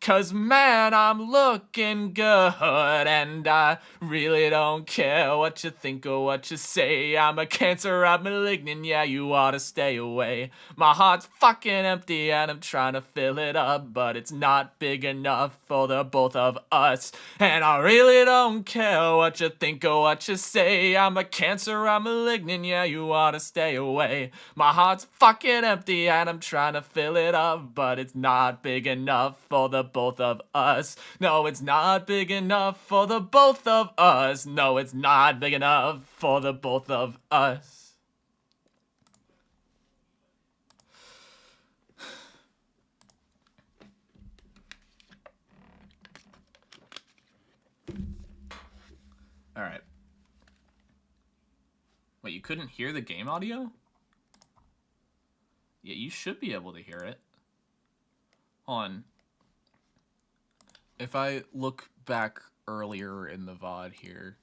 Speaker 1: 'Cause man, I'm looking good, and I really don't care what you think or what you say. I'm a Cancer, I'm malignant, yeah, you ought to stay away. My heart's fucking empty and I'm trying to fill it up, but it's not big enough for the both of us. And I really don't care what you think or what you say. I'm a Cancer, I'm malignant, yeah, you ought to stay away. My heart's fucking empty and I'm trying to fill it up, but it's not big enough for the both of us. No, it's not big enough for the both of us. No, it's not big enough for the both of us. All right. Wait, you couldn't hear the game audio? Yeah, you should be able to hear it. Hold on. If I look back earlier in the VOD here.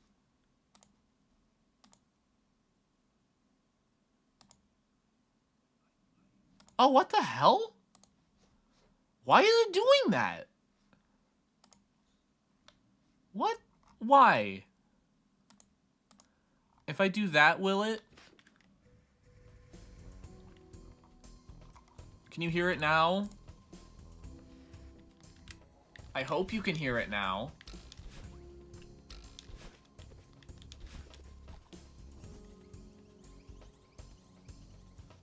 Speaker 1: Oh, what the hell? Why is it doing that? What? Why? If I do that, will it? Can you hear it now? I hope you can hear it now.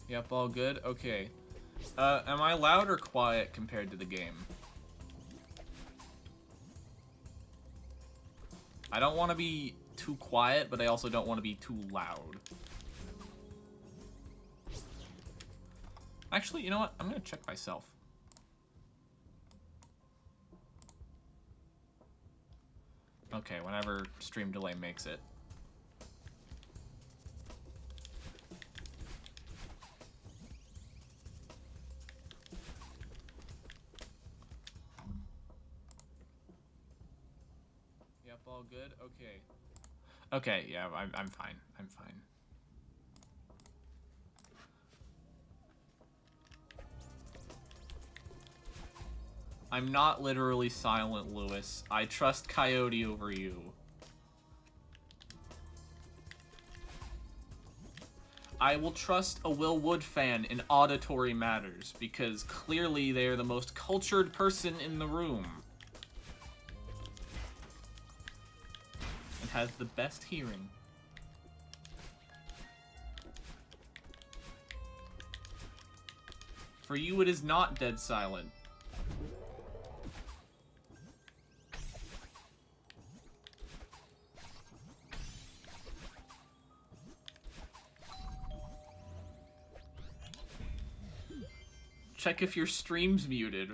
Speaker 1: Yep, all good? Okay. Am I loud or quiet compared to the game? I don't want to be too quiet, but I also don't want to be too loud. Actually, you know what? I'm gonna check myself. Okay, whenever stream delay makes it. Yep, all good? Okay. Okay, yeah, I'm fine. I'm fine. I'm not literally silent, Lewis. I trust Coyote over you. I will trust a Will Wood fan in auditory matters, because clearly they are the most cultured person in the room. And has the best hearing. For you, it is not dead silent. Check if your stream's muted.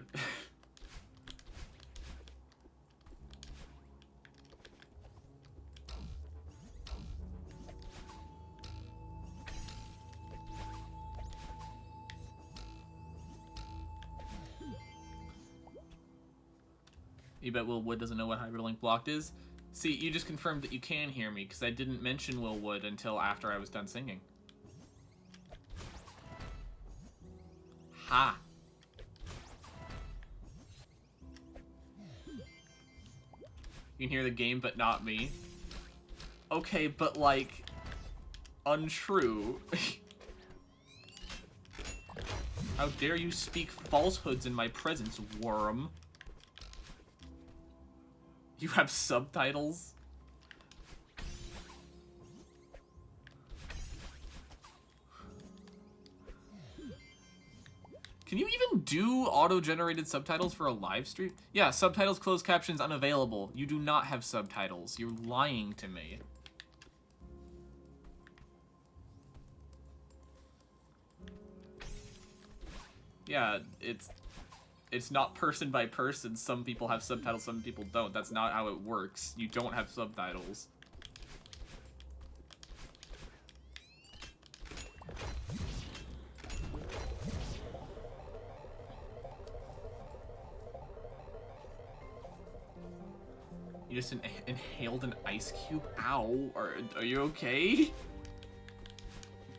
Speaker 1: You bet Will Wood doesn't know what hyperlink blocked is? See, you just confirmed that you can hear me, because I didn't mention Will Wood until after I was done singing. Ha! You can hear the game, but not me. Okay, but like, untrue. How dare you speak falsehoods in my presence, worm? You have subtitles? Can you even do auto-generated subtitles for a live stream? Yeah, subtitles, closed captions, unavailable. You do not have subtitles. You're lying to me. Yeah, it's not person by person. Some people have subtitles, some people don't. That's not how it works. You don't have subtitles. You just inhaled an ice cube? Ow. Are you okay?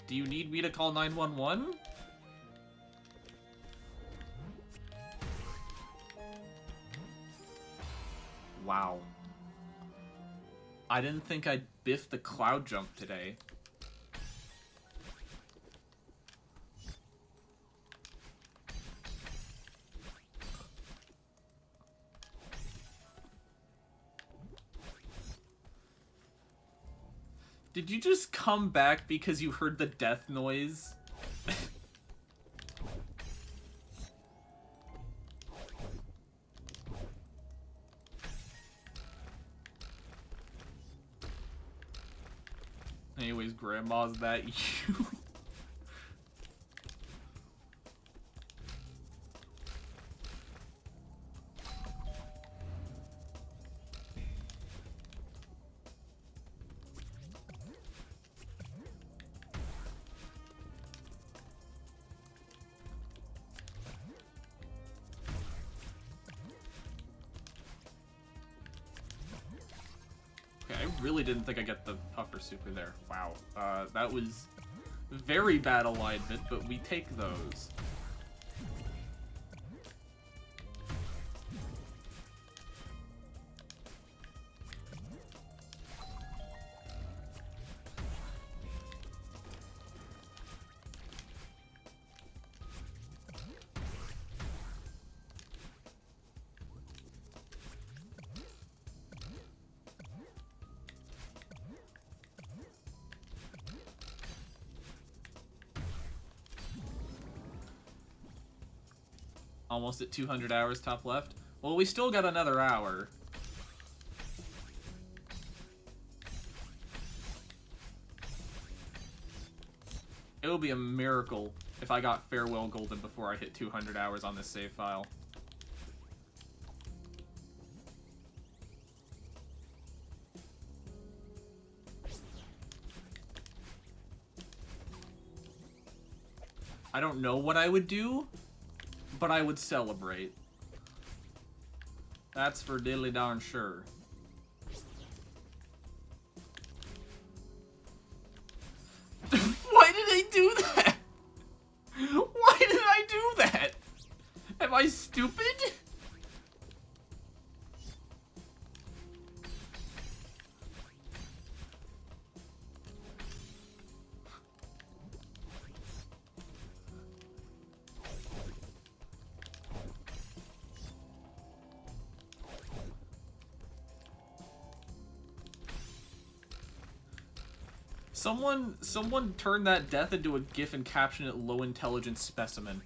Speaker 1: Do you need me to call 911? Wow. I didn't think I'd biff the cloud jump today. Did you just come back because you heard the death noise? Anyways, Grandma's that you? I really didn't think I'd get the puffer super there. Wow. That was very bad alignment, but we take those. Almost at 200 hours top left. Well, we still got another hour. It would be a miracle if I got Farewell Golden before I hit 200 hours on this save file. I don't know what I would do, but I would celebrate. That's for diddly darn sure. Why did I do that? Why did I do that? Am I stupid? Someone turn that death into a GIF and caption it low intelligence specimen.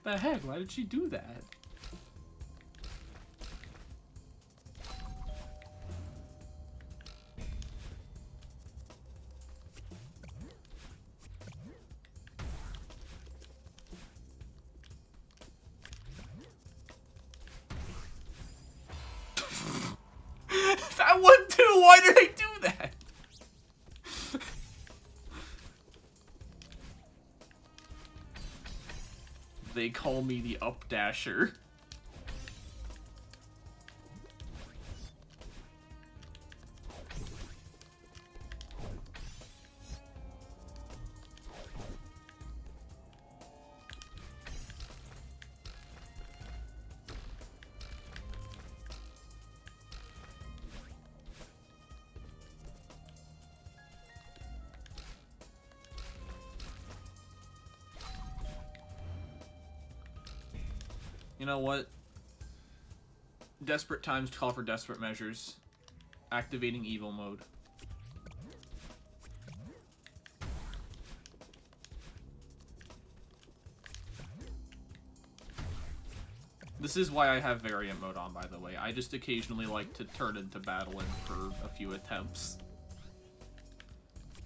Speaker 1: What the heck? Why did she do that? That one too! Why did I do that? They call me the Updasher. You know what? Desperate times call for desperate measures. Activating evil mode. This is why I have variant mode on, by the way. I just occasionally like to turn into battling for a few attempts.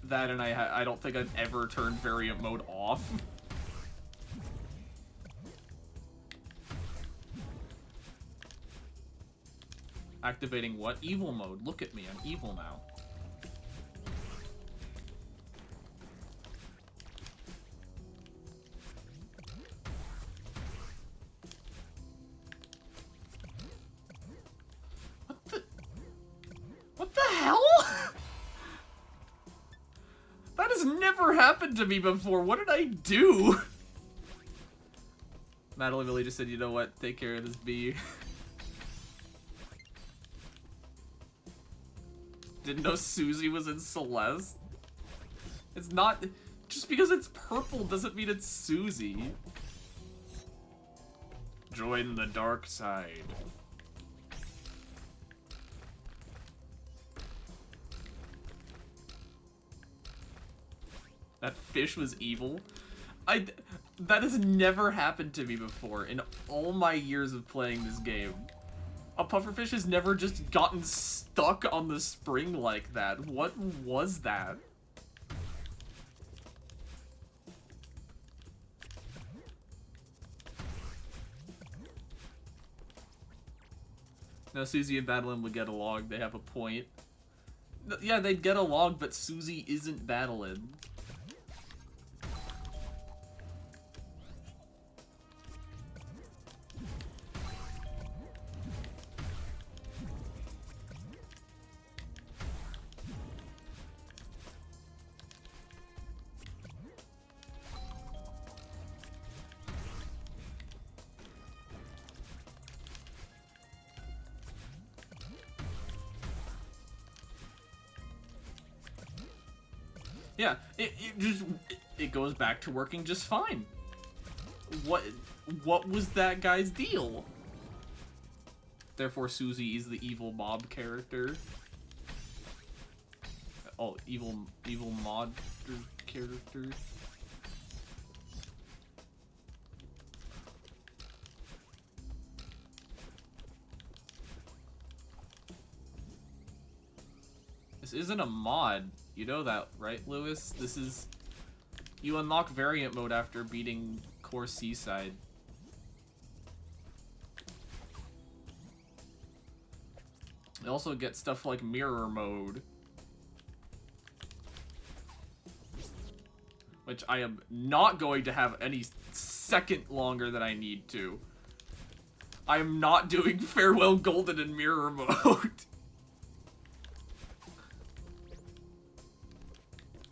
Speaker 1: That and I don't think I've ever turned variant mode off. Activating what? Evil mode. Look at me, I'm evil now. What the hell? That has never happened to me before. What did I do? Madeline really just said, you know what? Take care of this bee. Didn't know Susie was in Celeste. It's not... Just because it's purple doesn't mean it's Susie. Join the dark side. That fish was evil. That has never happened to me before in all my years of playing this game. A pufferfish has never just gotten stuck on the spring like that. What was that? Now Susie and Battlein would get along. They have a point. Yeah, they'd get along, but Susie isn't Battlein. Yeah, it goes back to working just fine. What was that guy's deal? Therefore, Susie is the evil mob character. Oh, evil mod character. This isn't a mod. You know that, right, Lewis? This is... You unlock variant mode after beating core Seaside. You also get stuff like mirror mode. Which I am not going to have any second longer than I need to. I am not doing Farewell Golden in mirror mode.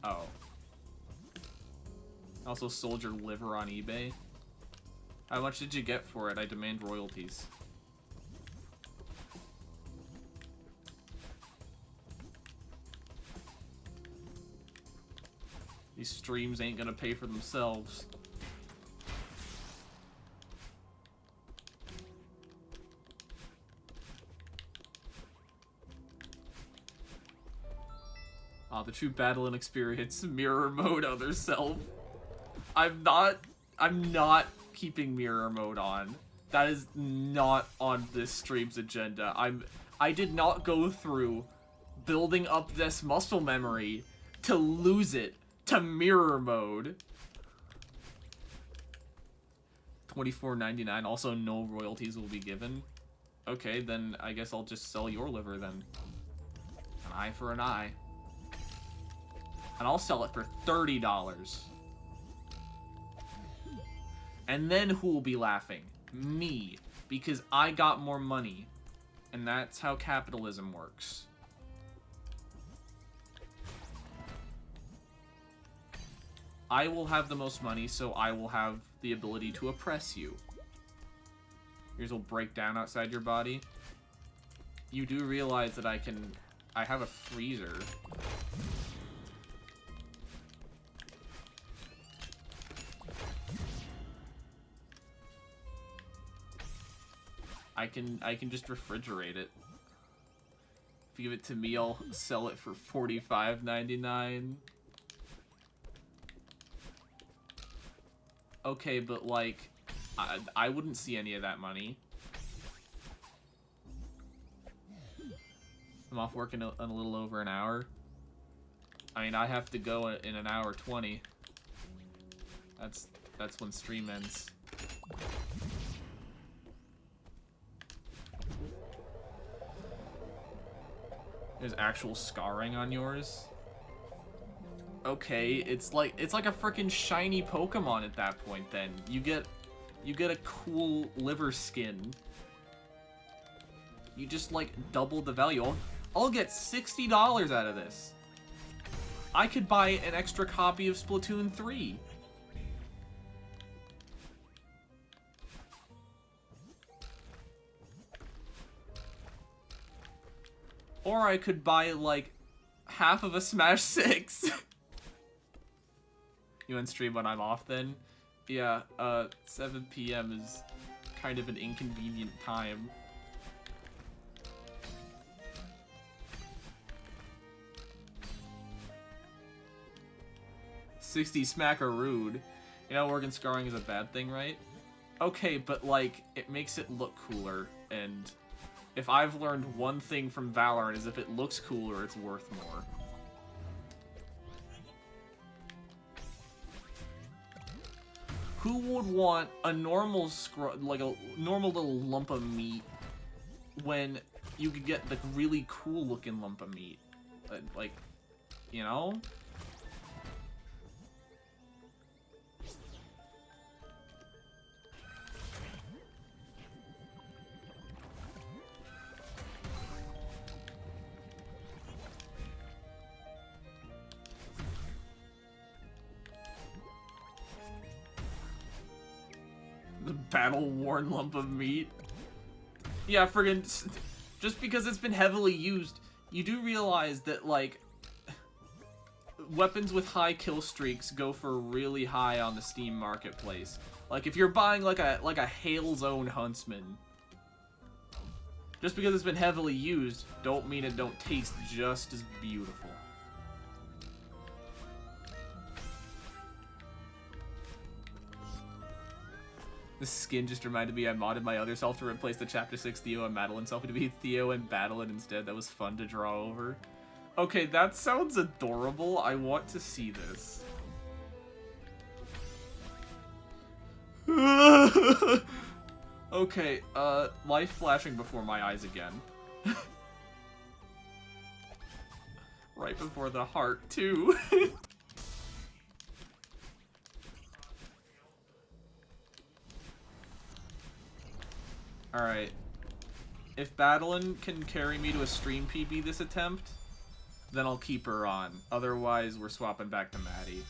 Speaker 1: Oh. Also sold your liver on eBay. How much did you get for it? I demand royalties. These streams ain't gonna pay for themselves. The true Battlein experience, mirror mode other self. I'm not keeping mirror mode on. That is not on this stream's agenda. I did not go through building up this muscle memory to lose it to mirror mode. $24.99. Also, no royalties will be given. Okay, then I guess I'll just sell your liver then. An eye for an eye. And I'll sell it for $30. And then who will be laughing? Me. Because I got more money. And that's how capitalism works. I will have the most money, so I will have the ability to oppress you. Yours will break down outside your body. You do realize that I have a freezer. I can just refrigerate it. If you give it to me, I'll sell it for $45.99. Okay, but like, I wouldn't see any of that money. I'm off work in a little over an hour. I mean, I have to go in an hour 20. That's when stream ends. There's actual scarring on yours. Okay, it's like a freaking shiny Pokemon at that point. Then you get a cool liver skin. You just like double the value. I'll get $60 out of this. I could buy an extra copy of Splatoon 3. Or I could buy, like, half of a Smash 6. You on stream when I'm off, then? Yeah, 7 p.m. is kind of an inconvenient time. $60 smackarood. You know, organ scarring is a bad thing, right? Okay, but, like, it makes it look cooler, and if I've learned one thing from Valorant is if it looks cooler, it's worth more. Who would want a normal like a normal little lump of meat when you could get the really cool looking lump of meat? Like, you know? The battle-worn lump of meat. Yeah, friggin' just because it's been heavily used, you do realize that, like, weapons with high kill streaks go for really high on the Steam marketplace. Like, if you're buying, like a Hail Zone Huntsman, just because it's been heavily used, don't mean it don't taste just as beautiful. This skin just reminded me I modded my other self to replace the Chapter 6 Theo and Madeline self to be Theo and Madeline instead. That was fun to draw over. Okay, that sounds adorable. I want to see this. Okay, life flashing before my eyes again. Right before the heart, too. Alright. If Madeline can carry me to a stream PB this attempt, then I'll keep her on. Otherwise, we're swapping back to Maddie.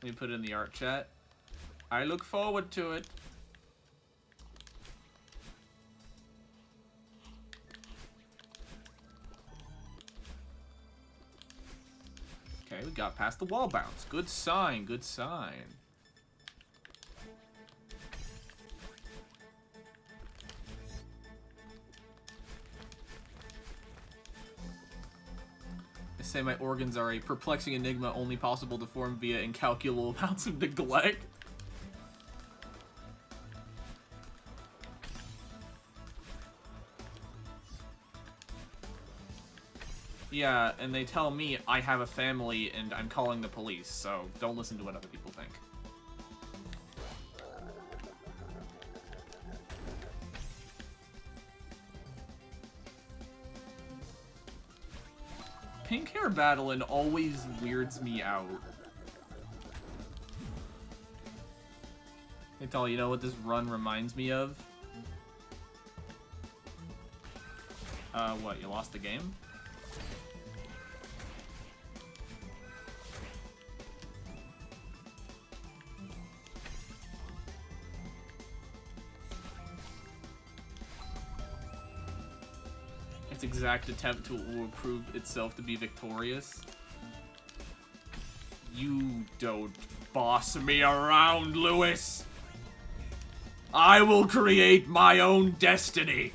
Speaker 1: Let me put it in the art chat. I look forward to it. Okay, we got past the wall bounce. Good sign, good sign. They say my organs are a perplexing enigma only possible to form via incalculable amounts of neglect. Yeah, and they tell me I have a family and I'm calling the police, so don't listen to what other people think. Pink hair battling always weirds me out. Hey, Tall, you know what this run reminds me of? What, you lost the game? Its exact attempt to prove itself to be victorious. You don't boss me around, Lewis! I will create my own destiny!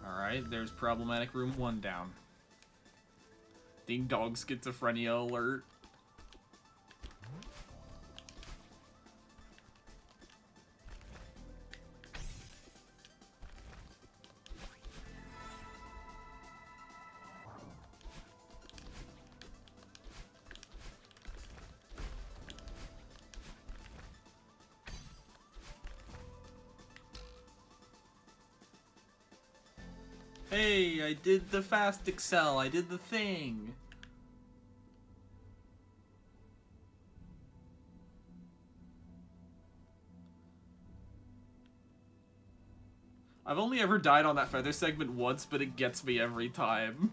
Speaker 1: Alright, there's problematic room 1 down. Ding dong schizophrenia alert. Hey, I did the fast Excel. I did the thing. I've only ever died on that feather segment once, but it gets me every time.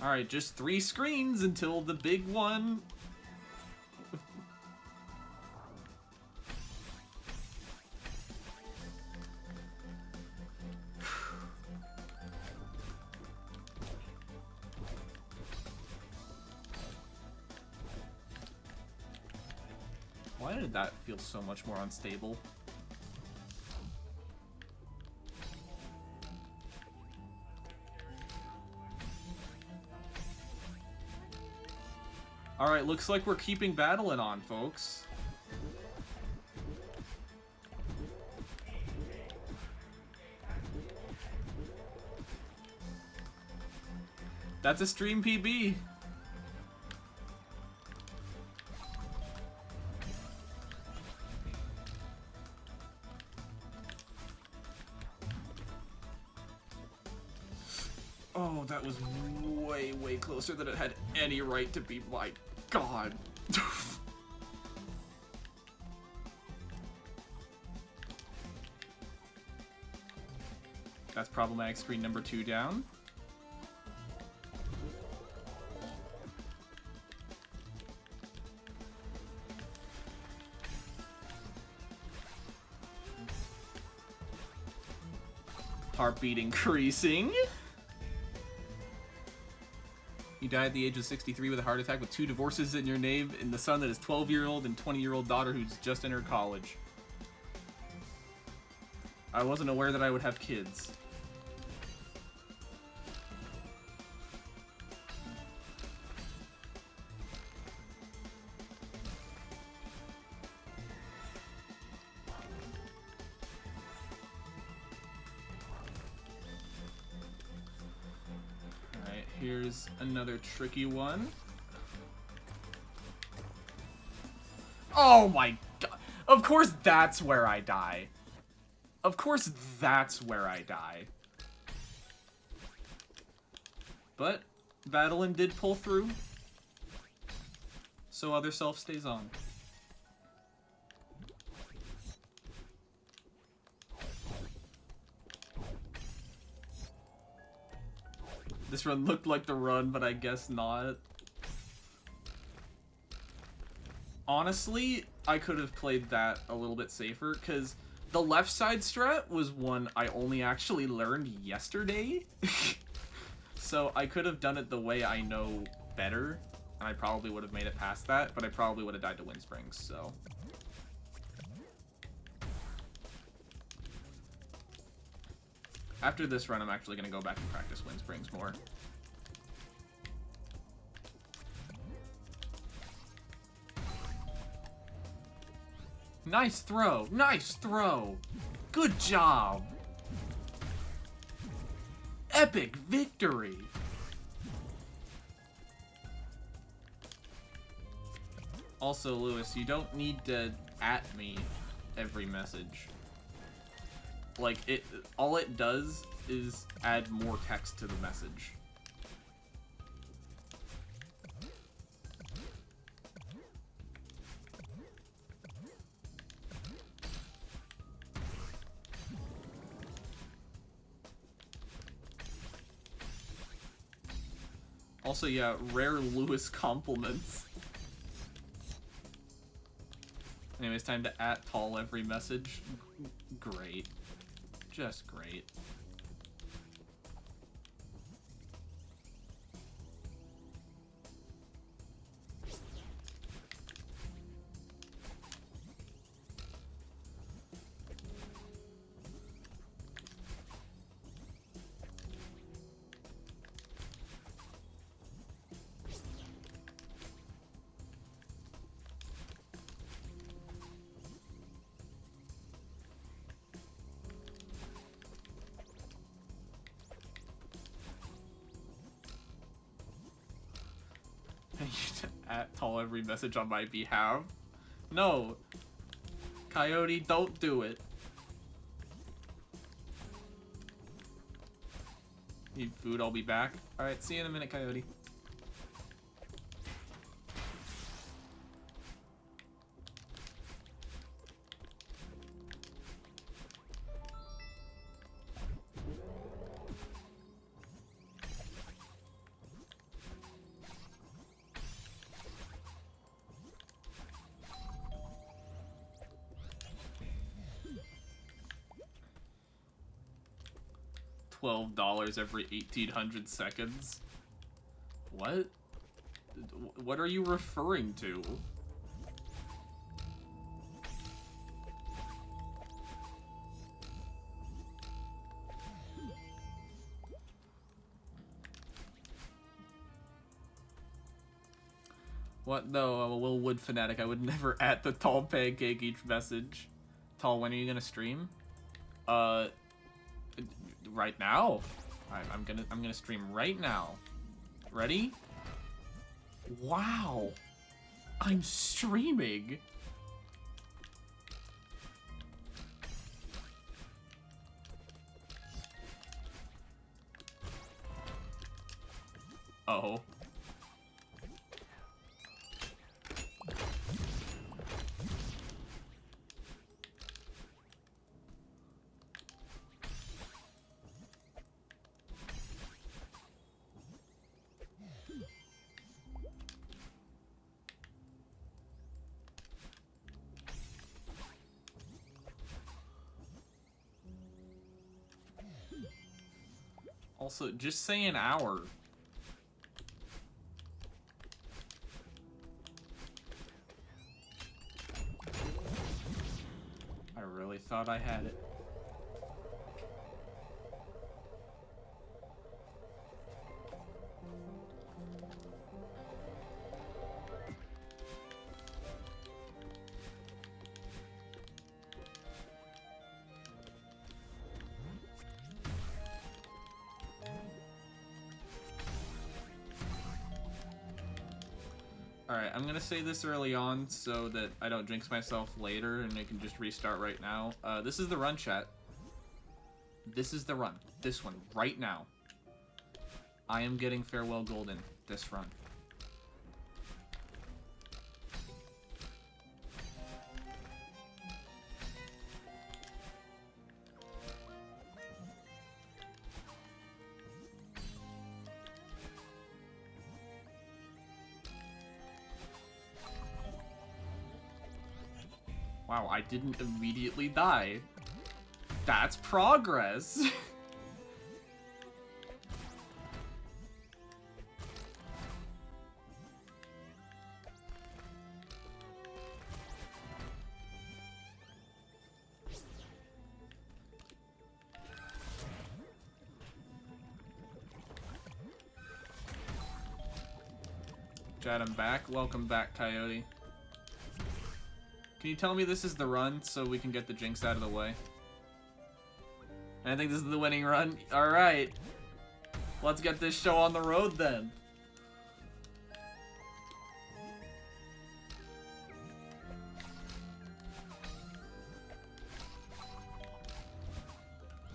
Speaker 1: Alright, just 3 screens until the big one. Why did that feel so much more unstable? Alright, looks like we're keeping battling on, folks. That's a stream PB. Oh, that was way, way closer than it had any right to be. My God. That's problematic screen number 2 down. Heartbeat increasing. You died at the age of 63 with a heart attack with 2 divorces in your name and the son that is 12-year-old and 20-year-old daughter who's just entered college. I wasn't aware that I would have kids. Here's another tricky one. Oh my God. Of course that's where I die. Of course that's where I die. But Battlein did pull through. So other self stays on. This run looked like the run, but I guess not. Honestly, I could have played that a little bit safer, because the left side strat was one I only actually learned yesterday. So I could have done it the way I know better, and I probably would have made it past that, but I probably would have died to Wind Springs, so... After this run, I'm actually going to go back and practice Wind Springs more. Nice throw! Nice throw! Good job! Epic victory! Also, Lewis, you don't need to @ me every message. Like, all it does is add more text to the message. Also, yeah, rare Lewis compliments. Anyways, time to @ Tall every message. Great. Just great. @ Tall every message on my behalf. No! Coyote, don't do it. Need food, I'll be back. Alright, see you in a minute, Coyote. $12 every 1,800 seconds. What? What are you referring to? What? No, I'm a little wood fanatic. I would never at the tall pancake each message. Tall, when are you gonna stream? Right now. Alright, I'm gonna stream right now. Ready? Wow. I'm streaming. Uh-oh. Also, just say an hour. I really thought I had it. Alright, I'm gonna say this early on so that I don't jinx myself later and I can just restart right now. This is the run, chat. This is the run. This one, right now. I am getting Farewell Golden this run. Wow, I didn't immediately die. That's progress. Chad, I'm back. Welcome back, Coyote. Can you tell me this is the run so we can get the jinx out of the way? I think this is the winning run. Alright. Let's get this show on the road then.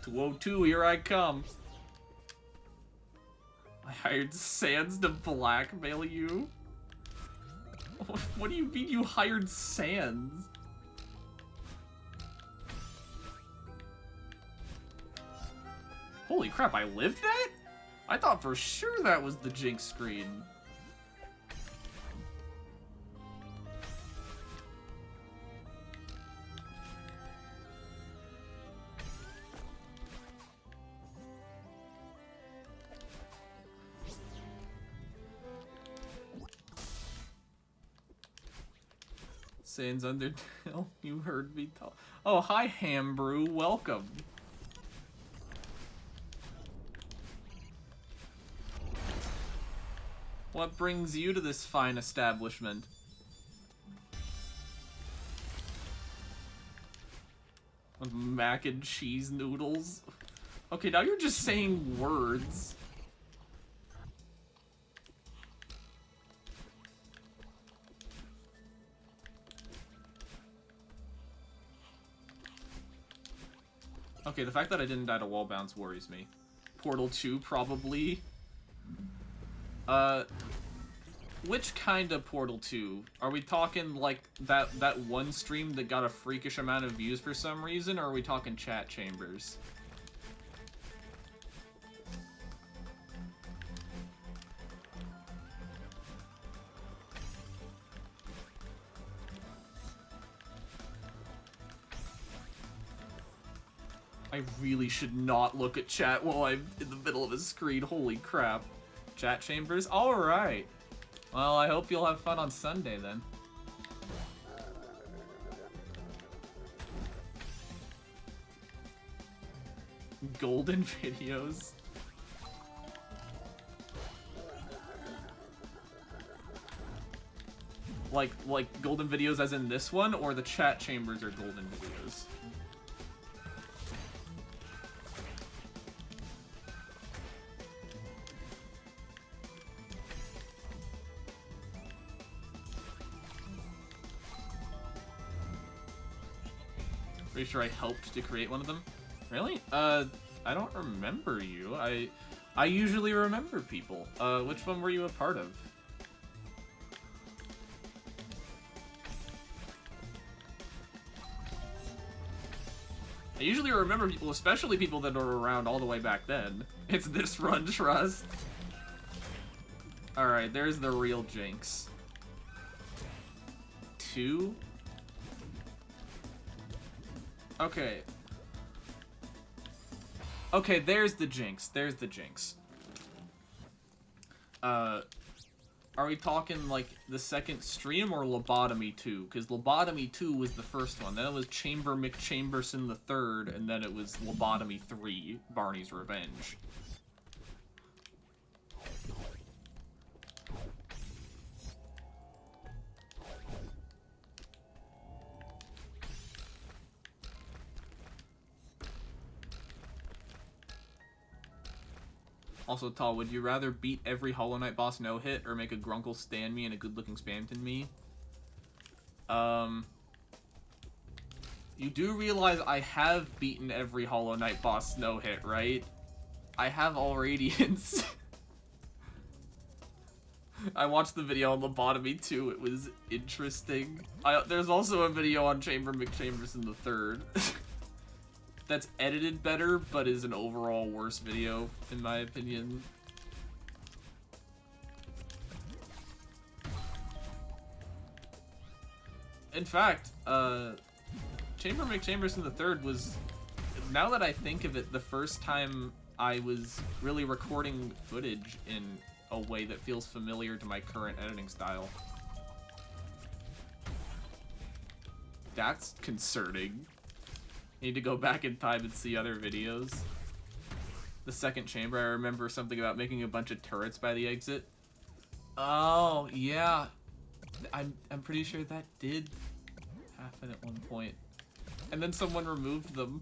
Speaker 1: "202, here I come." I hired Sans to blackmail you? What do you mean you hired Sans? Holy crap, I lived that? I thought for sure that was the jinx screen. Sans Undertale, you heard me talk. Oh, hi, Hambrew, welcome. What brings you to this fine establishment? With mac and cheese noodles? Okay, now you're just saying words. Okay, the fact that I didn't die to wall bounce worries me. Portal 2, probably. Which kind of Portal 2? Are we talking, like, that one stream that got a freakish amount of views for some reason, or are we talking chat chambers? I really should not look at chat while I'm in the middle of a screen. Holy crap. Chat chambers? Alright. Well, I hope you'll have fun on Sunday then. Golden videos. Like golden videos as in this one, or the chat chambers are golden videos? Pretty sure I helped to create one of them. Really? I don't remember you. I usually remember people. Which one were you a part of? I usually remember people, especially people that are around all the way back then. It's this run, trust. Alright, there's the real Jinx. 2? Okay. Okay, there's the Jinx. There's the Jinx. Are we talking, like, the second stream or Lobotomy 2? Because Lobotomy 2 was the first one. Then it was Chamber McChamberson the third, and then it was Lobotomy 3, Barney's Revenge. Also, Tal, would you rather beat every Hollow Knight boss no-hit or make a Grunkle stand me and a good-looking Spamton me? You do realize I have beaten every Hollow Knight boss no-hit, right? I have all Radiance. I watched the video on Lobotomy 2, it was interesting. There's also a video on Chamber McChamberson the third. That's edited better, but is an overall worse video, in my opinion. In fact, Chamber McChamberson III was, now that I think of it, the first time I was really recording footage in a way that feels familiar to my current editing style. That's concerning. Need to go back in time and see other videos. The second chamber, I remember something about making a bunch of turrets by the exit. Oh, yeah. I'm pretty sure that did happen at one point. And then someone removed them.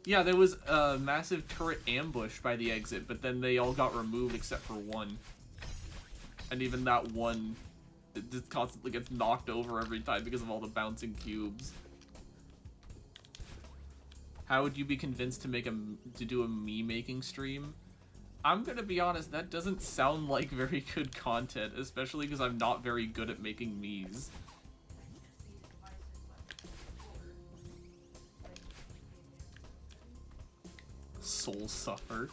Speaker 1: Yeah, there was a massive turret ambush by the exit, but then they all got removed except for one. And even that one, it just constantly gets knocked over every time because of all the bouncing cubes. How would you be convinced to do a me-making stream? I'm gonna be honest, that doesn't sound like very good content, especially because I'm not very good at making me's. Soul Suffer.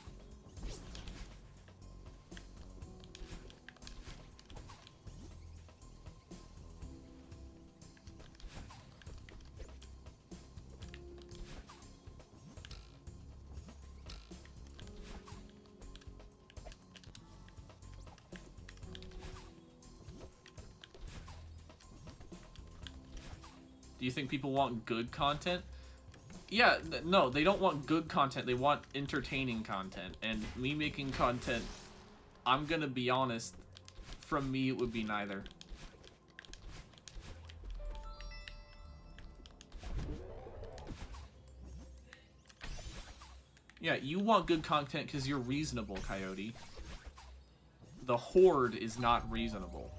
Speaker 1: Do you think people want good content? Yeah, no, they don't want good content, they want entertaining content. And me making content, I'm gonna be honest, from me it would be neither. Yeah, you want good content because you're reasonable, Coyote. The Horde is not reasonable.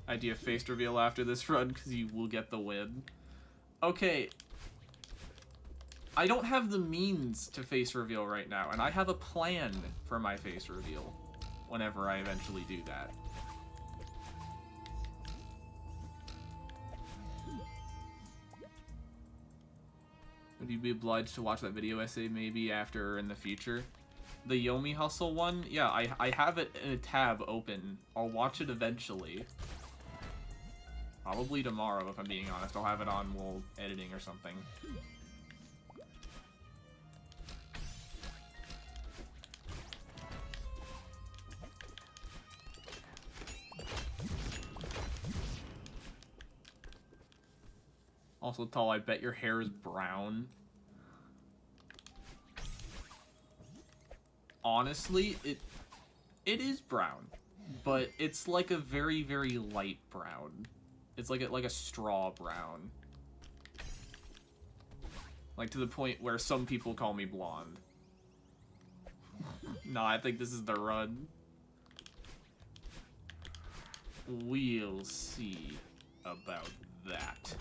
Speaker 1: Idea face reveal after this run because you will get the win. Okay. I don't have the means to face reveal right now, and I have a plan for my face reveal whenever I eventually do that. Would you be obliged to watch that video essay maybe after or in the future? The Yomi Hustle one? Yeah, I have it in a tab open. I'll watch it eventually. Probably tomorrow, if I'm being honest. I'll have it on while editing or something. Also, Tall, I bet your hair is brown. Honestly, it is brown, but it's like a very, very light brown. It's like a straw brown. Like to the point where some people call me blonde. Nah, I think this is the run. We'll see about that.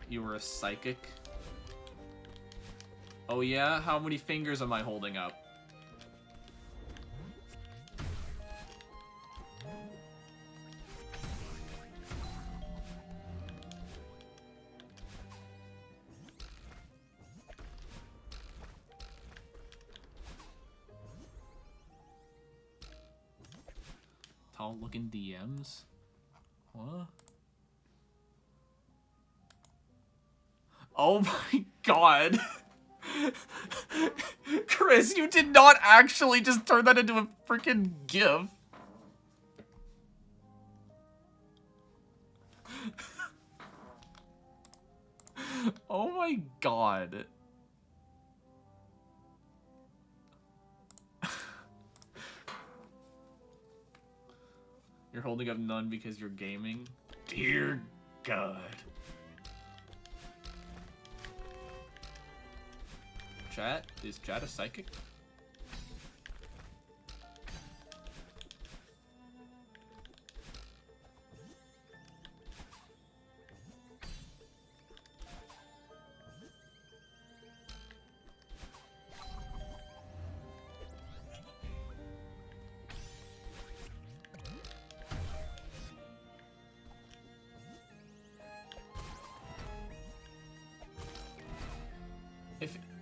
Speaker 1: You were a psychic? Oh yeah? How many fingers am I holding up? Tall looking DMs? What? Oh my god. Chris, you did not actually just turn that into a freaking GIF. Oh my god. You're holding up none because you're gaming? Dear God. Chat? Is chat a psychic?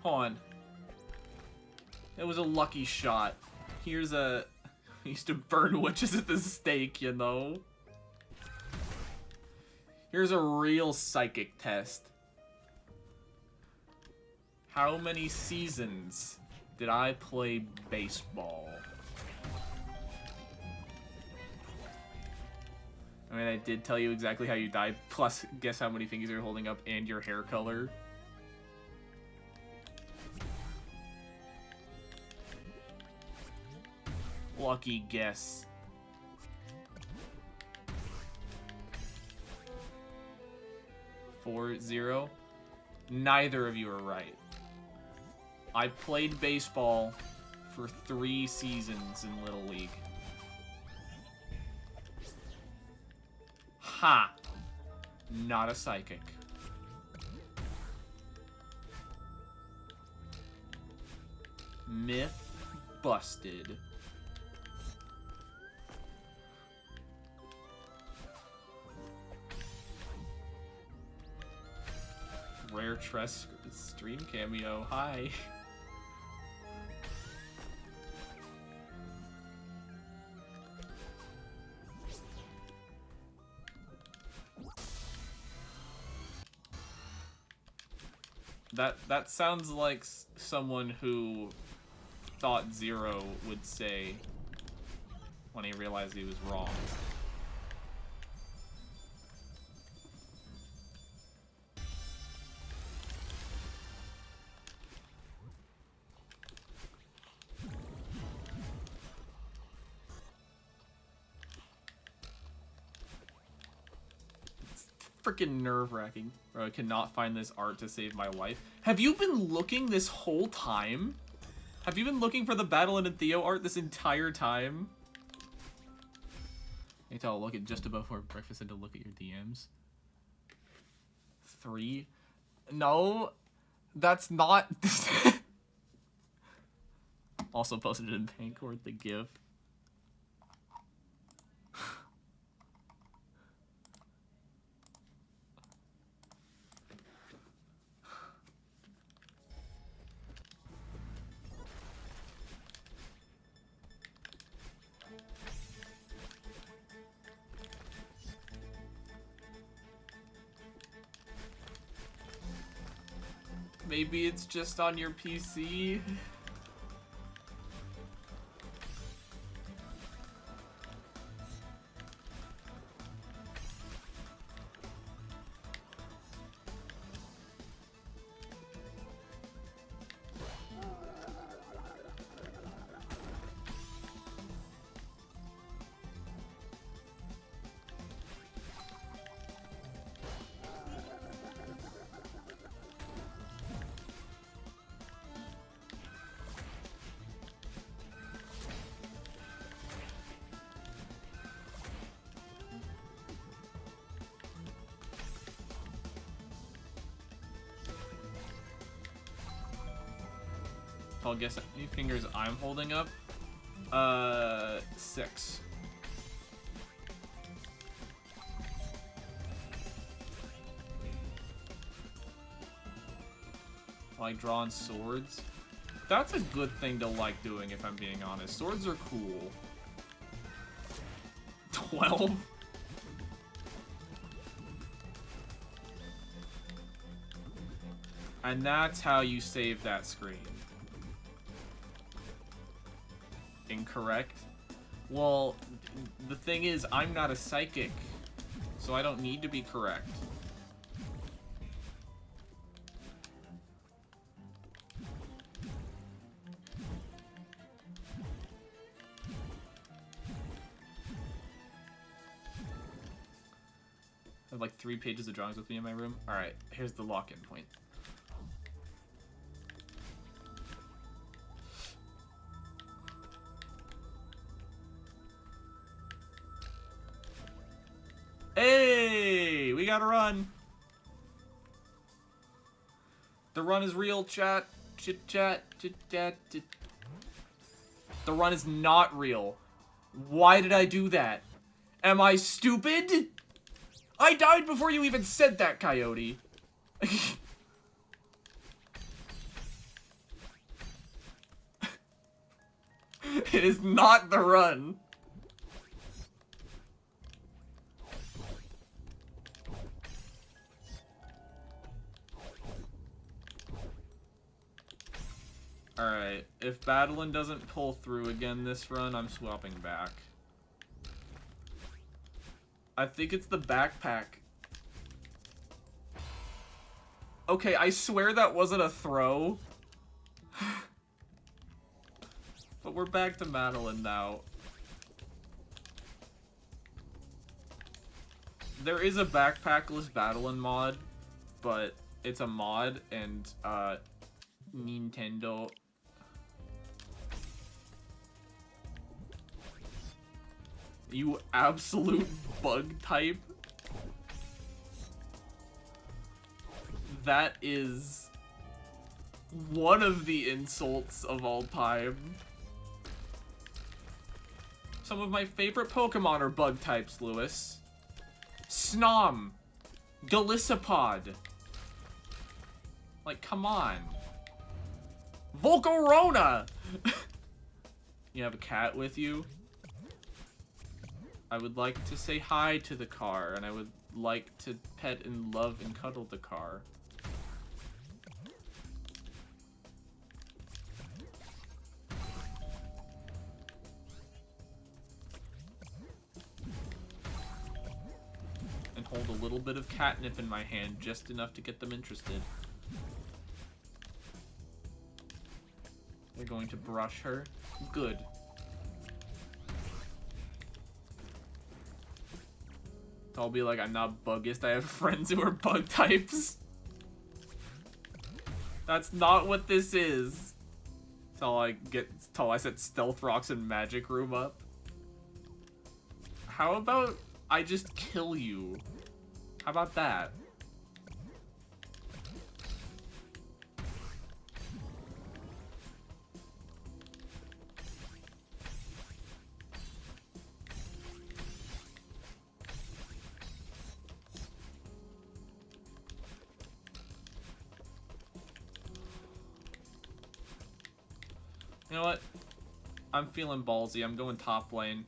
Speaker 1: Hold on. It was a lucky shot. Here's a... I used to burn witches at the stake, you know? Here's a real psychic test. How many seasons did I play baseball? I mean, I did tell you exactly how you died, plus guess how many fingers you're holding up and your hair color. Lucky guess. Four, zero. Neither of you are right. I played baseball for 3 seasons in Little League. Ha! Not a psychic. Myth busted. Rare Tress stream cameo. Hi. That sounds like someone who thought Zero would say when he realized he was wrong. freaking nerve-wracking. Bro, I cannot find this art to save my life. Have you been looking this whole time? Have you been looking for the Badeline and Theo art this entire time? I tell, look at just above breakfast and to look at your DMs. 3? No, that's not. Also posted it in Bancord, the GIF. Maybe it's just on your PC. I'll guess how many fingers I'm holding up. 6. Like drawing swords. That's a good thing to like doing, if I'm being honest. Swords are cool. 12? And that's how you save that screen. Incorrect? Well, the thing is, I'm not a psychic, so I don't need to be correct. I have like 3 pages of drawings with me in my room. Alright, here's the lock-in point. Hey, we gotta run. The run is real, chat. Chit chat, chit chat, chit. The run is not real. Why did I do that? Am I stupid? I died before you even said that, Coyote. It is not the run. Alright, if Badeline doesn't pull through again this run, I'm swapping back. I think it's the backpack. Okay, I swear that wasn't a throw. But we're back to Madeline now. There is a backpackless Badeline mod, but it's a mod, and Nintendo... You absolute bug type. That is one of the insults of all time. Some of my favorite Pokemon are bug types, Lewis. Snom. Golisopod. Like, come on. Volcarona! You have a cat with you? I would like to say hi to the car, and I would like to pet and love and cuddle the car. And hold a little bit of catnip in my hand, just enough to get them interested. They're going to brush her. Good. I'll be like, I'm not buggist, I have friends who are bug types. That's not what this is. Till I set Stealth Rocks and Magic Room up. How about I just kill you? How about that? You know what? I'm feeling ballsy. I'm going top lane.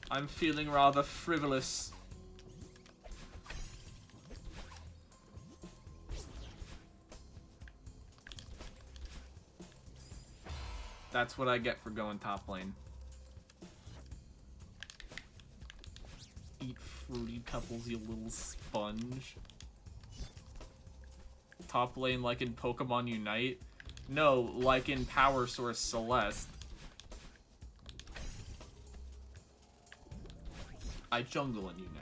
Speaker 1: I'm feeling rather frivolous. That's what I get for going top lane. Eat Fruity Pebbles, you little sponge. Top lane like in Pokemon Unite? No, like in Power Source Celeste. I jungle in Unite.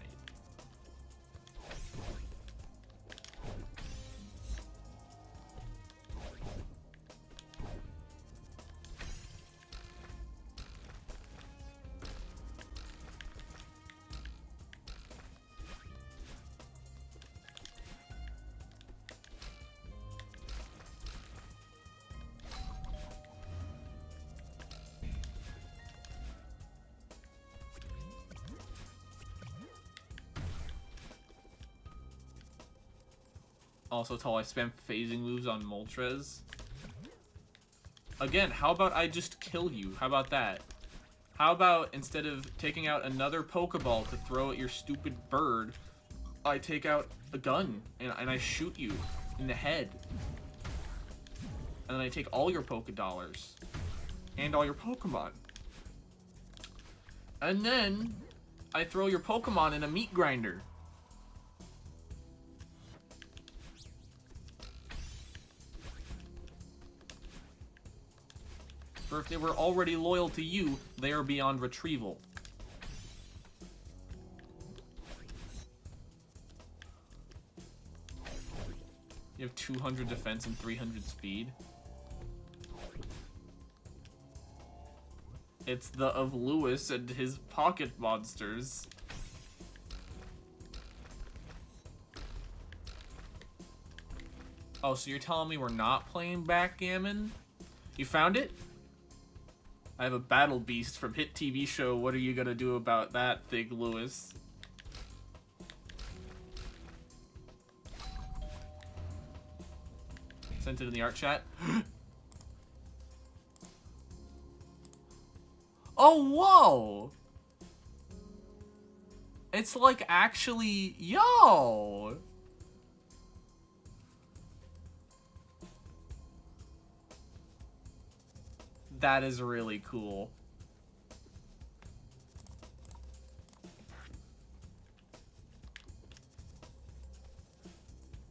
Speaker 1: Also, till I spam phasing moves on Moltres. Again, how about I just kill you? How about that? How about instead of taking out another Pokeball to throw at your stupid bird, I take out a gun and I shoot you in the head. And then I take all your Pokédollars and all your Pokemon. And then I throw your Pokemon in a meat grinder. For if they were already loyal to you, they are beyond retrieval. You have 200 defense and 300 speed. It's the of Lewis and his pocket monsters. Oh, so you're telling me we're not playing backgammon? You found it? I have a battle beast from hit TV show. What are you gonna do about that, Thig Lewis? Sent it in the art chat. Oh, whoa! It's like actually, yo! That is really cool.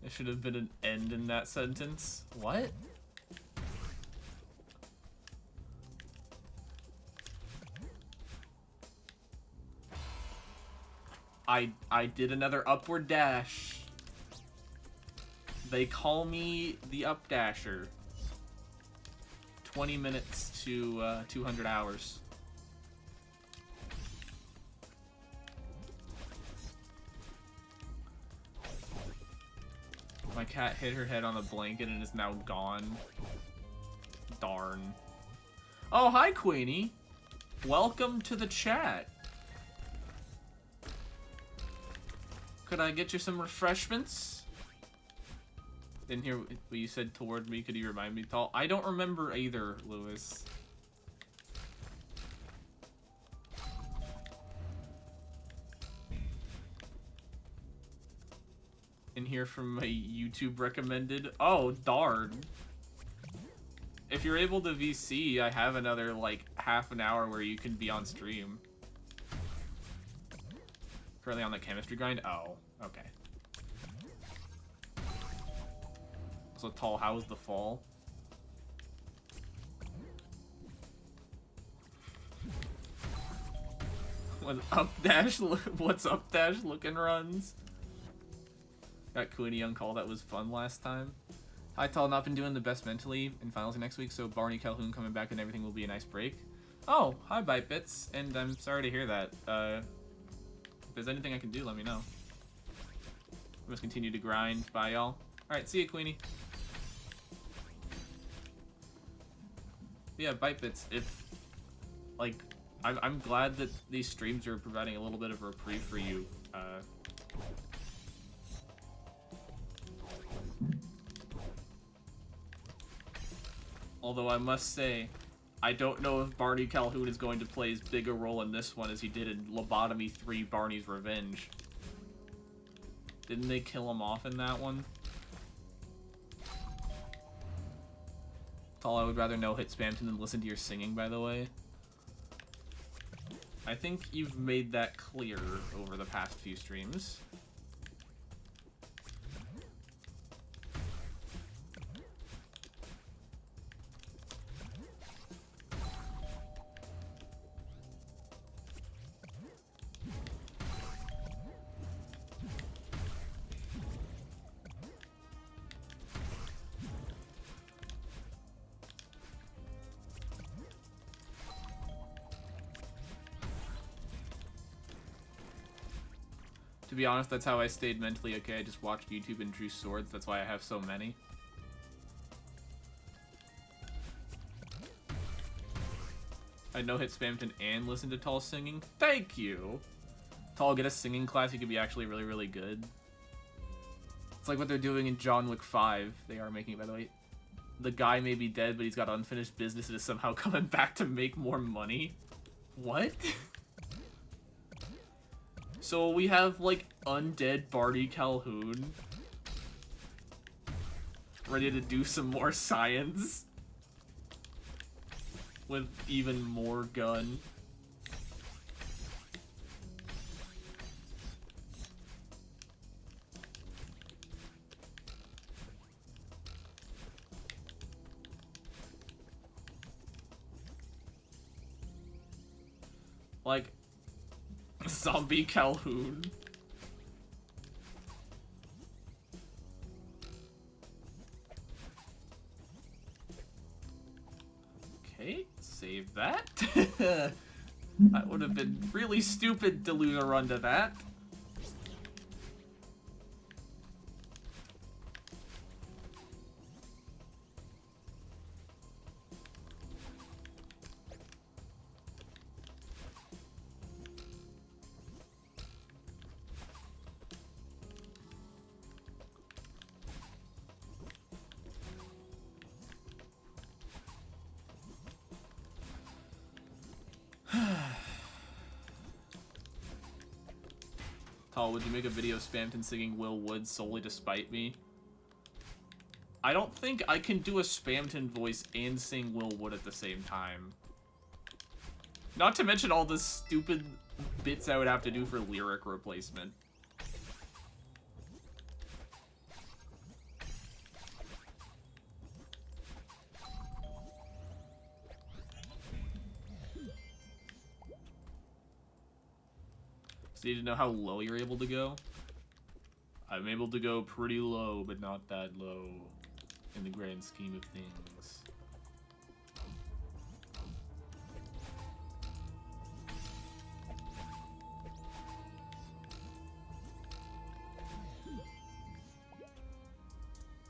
Speaker 1: There should have been an end in that sentence. What? I did another upward dash. They call me the Updasher. 20 minutes to 200 hours. My cat hit her head on the blanket and is now gone. Darn. Oh, hi, Queenie. Welcome to the chat. Could I get you some refreshments? Didn't hear what you said toward me. Could you remind me, Tall? I don't remember either, Lewis. In here from my YouTube recommended. Oh, darn. If you're able to VC, I have another, like, half an hour where you can be on stream. Currently on the chemistry grind? Oh, okay. So, Tall, how was the fall? What's up dash looking runs? Got Queenie on call. That was fun last time. Hi, Tall. Not been doing the best mentally in finals next week, so Barney Calhoun coming back and everything will be a nice break. Oh, hi, Bite Bits, and I'm sorry to hear that. If there's anything I can do, let me know. I must continue to grind. Bye, y'all. Alright, see ya, Queenie. Yeah, Bite Bits, if... Like, I'm glad that these streams are providing a little bit of a reprieve for you. Although I must say, I don't know if Barney Calhoun is going to play as big a role in this one as he did in Lobotomy 3 Barney's Revenge. Didn't they kill him off in that one? Tall, I would rather no hit Spamton than listen to your singing, by the way. I think you've made that clear over the past few streams. To be honest, that's how I stayed mentally okay. I just watched YouTube and drew swords. That's why I have so many. I no-hit Spamton and listen to Tall singing. Thank you! Tall, get a singing class. You could be actually really, really good. It's like what they're doing in John Wick 5. They are making it, by the way. The guy may be dead, but he's got unfinished business and is somehow coming back to make more money. What? So we have, like, undead Barney Calhoun ready to do some more science with even more gun. Like, Zombie Calhoun. Okay, save that. That would have been really stupid to lose a run to that. Tall, would you make a video of Spamton singing Will Wood solely to spite me? I don't think I can do a Spamton voice and sing Will Wood at the same time. Not to mention all the stupid bits I would have to do for lyric replacement. So you need to know how low you're able to go? I'm able to go pretty low, but not that low in the grand scheme of things.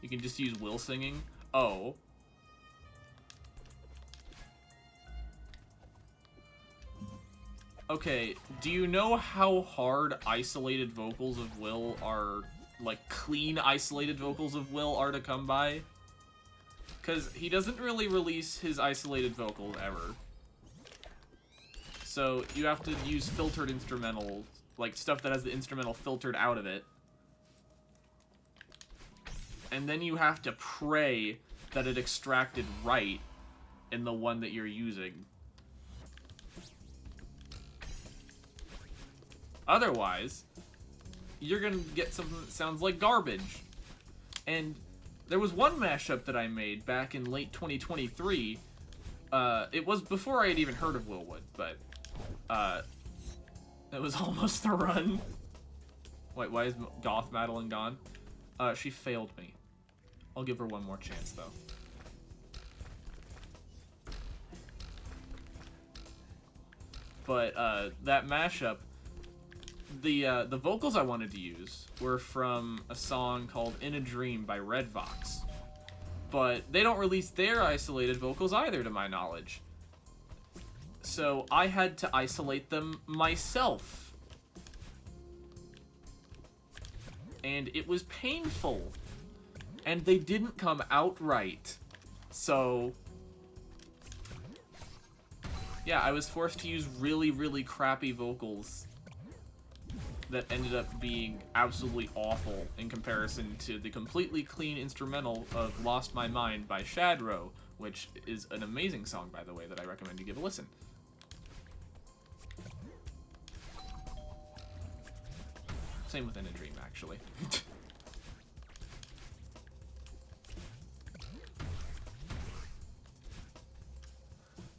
Speaker 1: You can just use Will singing? Oh. Okay, do you know how hard isolated vocals of Will are, like, clean isolated vocals of Will are to come by? Because he doesn't really release his isolated vocals ever. So you have to use filtered instrumentals, like stuff that has the instrumental filtered out of it. And then you have to pray that it extracted right in the one that you're using. Otherwise, you're gonna get something that sounds like garbage. And there was one mashup that I made back in late 2023. It was before I had even heard of Will Wood, but That was almost the run. Wait, why is Goth Madeline gone? She failed me. I'll give her one more chance, though. But, that mashup, the vocals I wanted to use were from a song called In a Dream by Red Vox. But they don't release their isolated vocals either, to my knowledge. So I had to isolate them myself. And it was painful. And they didn't come out right. So yeah, I was forced to use really, really crappy vocals that ended up being absolutely awful in comparison to the completely clean instrumental of Lost My Mind by Shadrow, which is an amazing song, by the way, that I recommend you give a listen. Same with In a Dream, actually.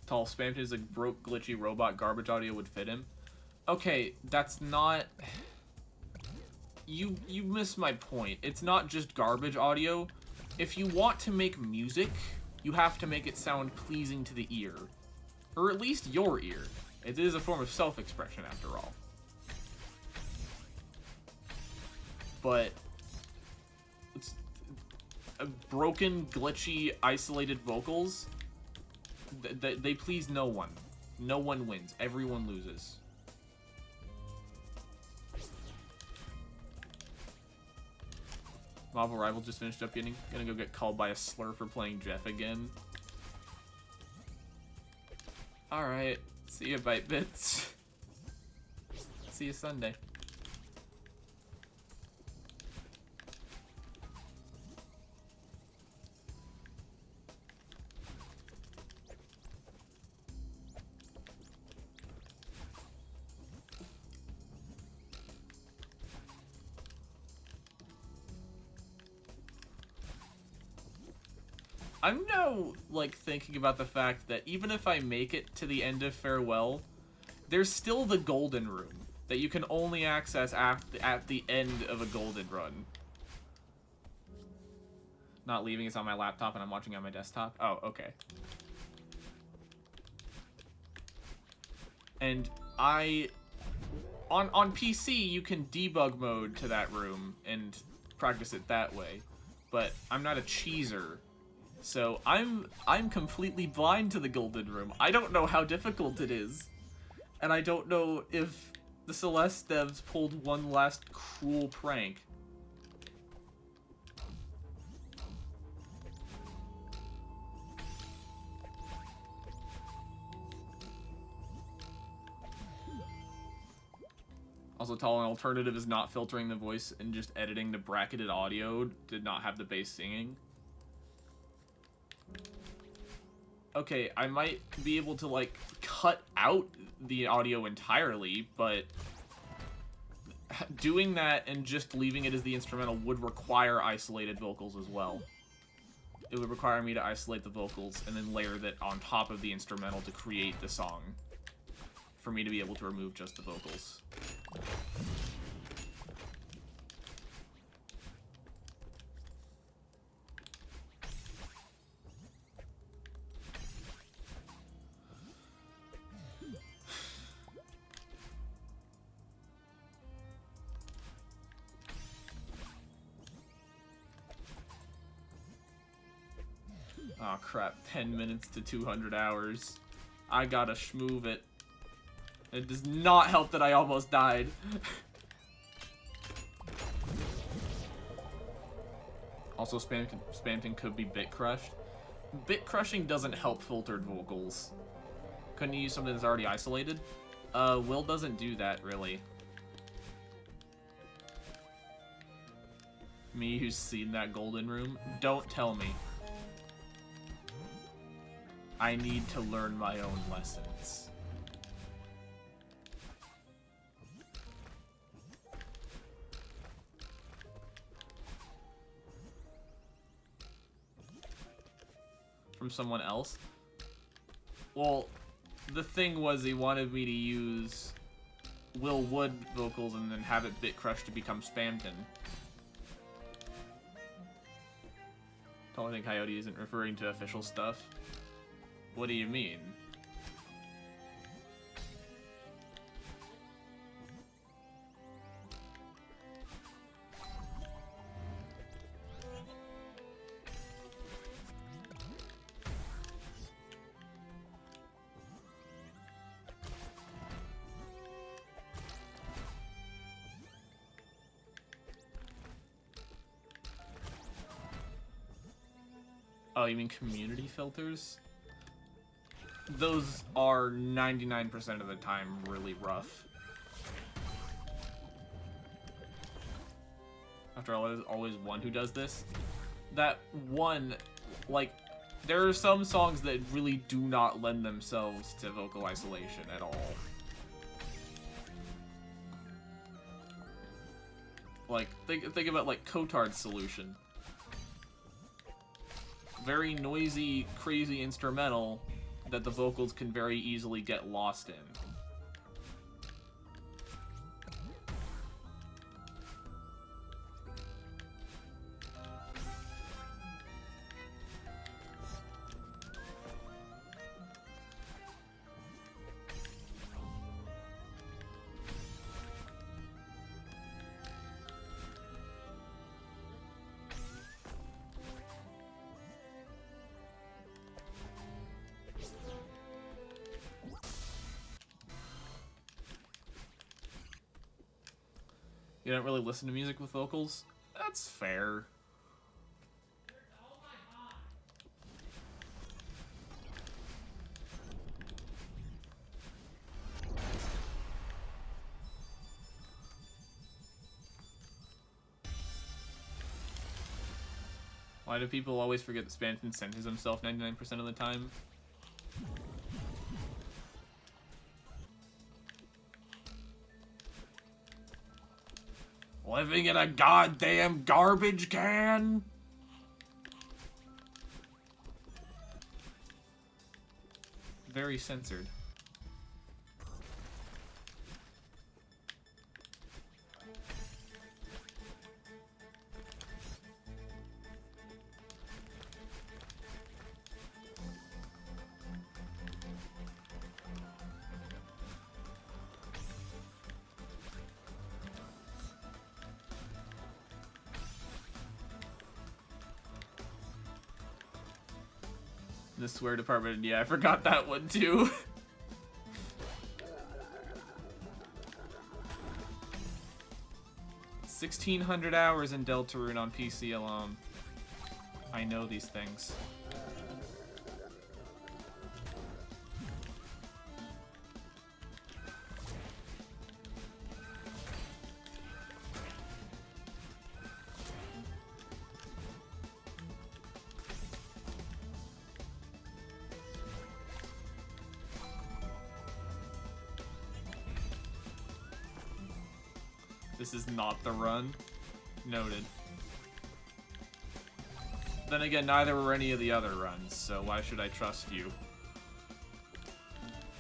Speaker 1: Tall Spamton is a broke, glitchy robot. Garbage audio would fit him. Okay, that's not... You missed my point. It's not just garbage audio. If you want to make music, you have to make it sound pleasing to the ear. Or at least your ear. It is a form of self-expression, after all. But... it's... broken, glitchy, isolated vocals... They please no one. No one wins. Everyone loses. Marvel Rival just finished up getting... Gonna go get called by a slur for playing Jeff again. Alright. See ya, Bite Bits. See you Sunday. I'm now, like, thinking about the fact that even if I make it to the end of Farewell, there's still the Golden Room that you can only access at the end of a Golden Run. Not leaving, it's on my laptop and I'm watching on my desktop. Oh, okay. And on PC, you can debug mode to that room and practice it that way. But I'm not a cheeser. So I'm completely blind to the Golden Room. I don't know how difficult it is. And I don't know if the Celeste devs pulled one last cruel prank. Also, an alternative is not filtering the voice and just editing the bracketed audio. Did not have the bass singing. Okay, I might be able to, like, cut out the audio entirely, but doing that and just leaving it as the instrumental would require isolated vocals as well. It would require me to isolate the vocals and then layer that on top of the instrumental to create the song for me to be able to remove just the vocals. Oh crap, 10 minutes to 200 hours. I gotta schmoove it. It does not help that I almost died. Also, Spamton could be bit crushed. Bit crushing doesn't help filtered vocals. Couldn't you use something that's already isolated? Will doesn't do that, really. Me who's seen that Golden Room? Don't tell me. I need to learn my own lessons. From someone else? Well, the thing was he wanted me to use Will Wood vocals and then have it bit crushed to become Spamton. Totally think Coyote isn't referring to official stuff. What do you mean? Oh, you mean community filters? Those are 99% of the time really rough. After all, there's always one who does this. That one, like, there are some songs that really do not lend themselves to vocal isolation at all. Like, think about, like, Cotard's Solution. Very noisy, crazy instrumental that the vocals can very easily get lost in. You don't really listen to music with vocals? That's fair. Why do people always forget that Spamton censors himself 99% of the time? Living in a goddamn garbage can? Very censored. The swear department, yeah, I forgot that one too. $1,600 hours in Deltarune on PC alone. I know these things. This is not the run. Noted. Then again, neither were any of the other runs, so why should I trust you?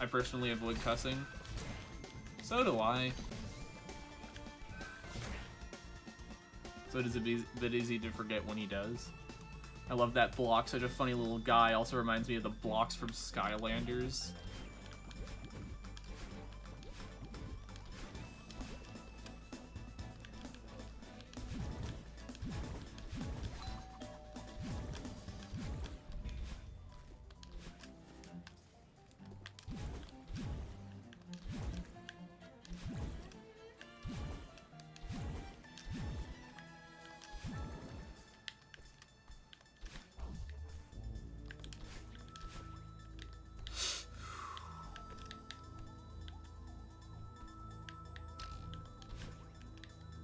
Speaker 1: I personally avoid cussing. So do I. So it is a bit easy to forget when he does. I love that block, such a funny little guy. Also reminds me of the blocks from Skylanders.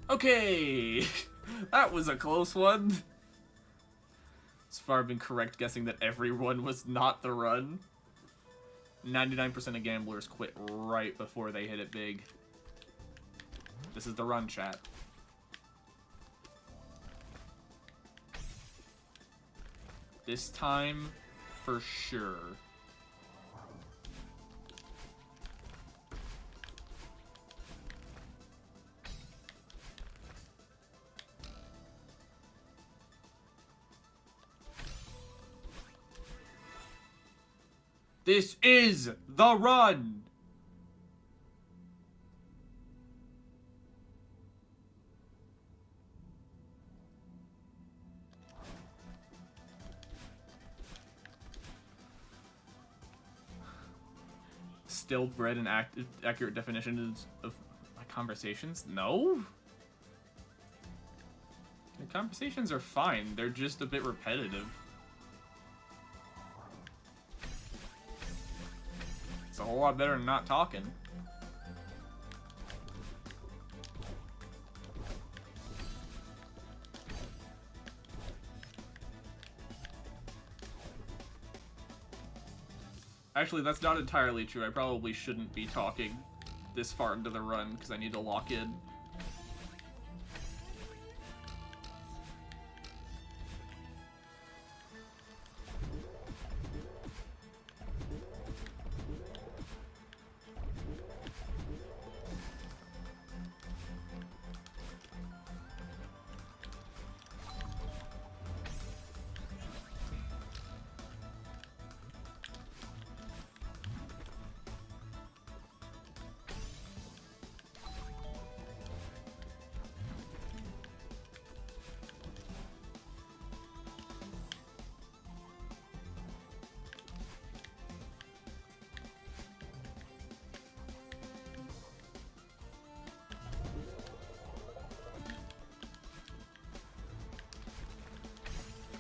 Speaker 1: Okay, that was a close one. As far I've been correct guessing that everyone was not the run. 99% of gamblers quit right before they hit it big. This is the run, chat. This time, for sure. This is the run! Still bred and accurate definitions of my conversations? No? Your conversations are fine, they're just a bit repetitive. It's a whole lot better than not talking. Actually, that's not entirely true. I probably shouldn't be talking this far into the run because I need to lock in.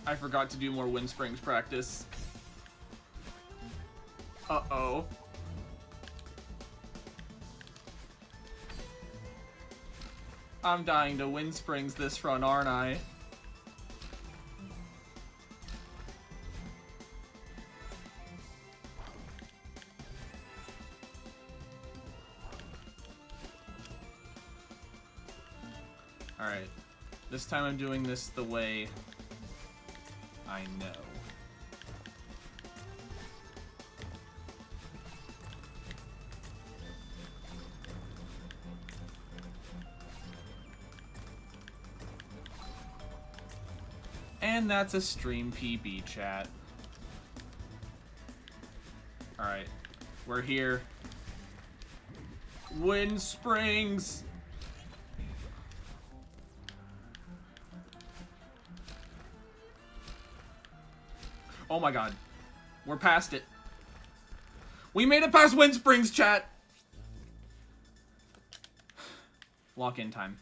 Speaker 1: I forgot to do more wind springs practice. Uh-oh. I'm dying to wind springs this run, aren't I? Alright. This time I'm doing this the way I know. And that's a stream PB, chat. Alright. We're here. Wind Springs! Oh my god. We're past it. We made it past Wind Springs, chat! Lock-in time.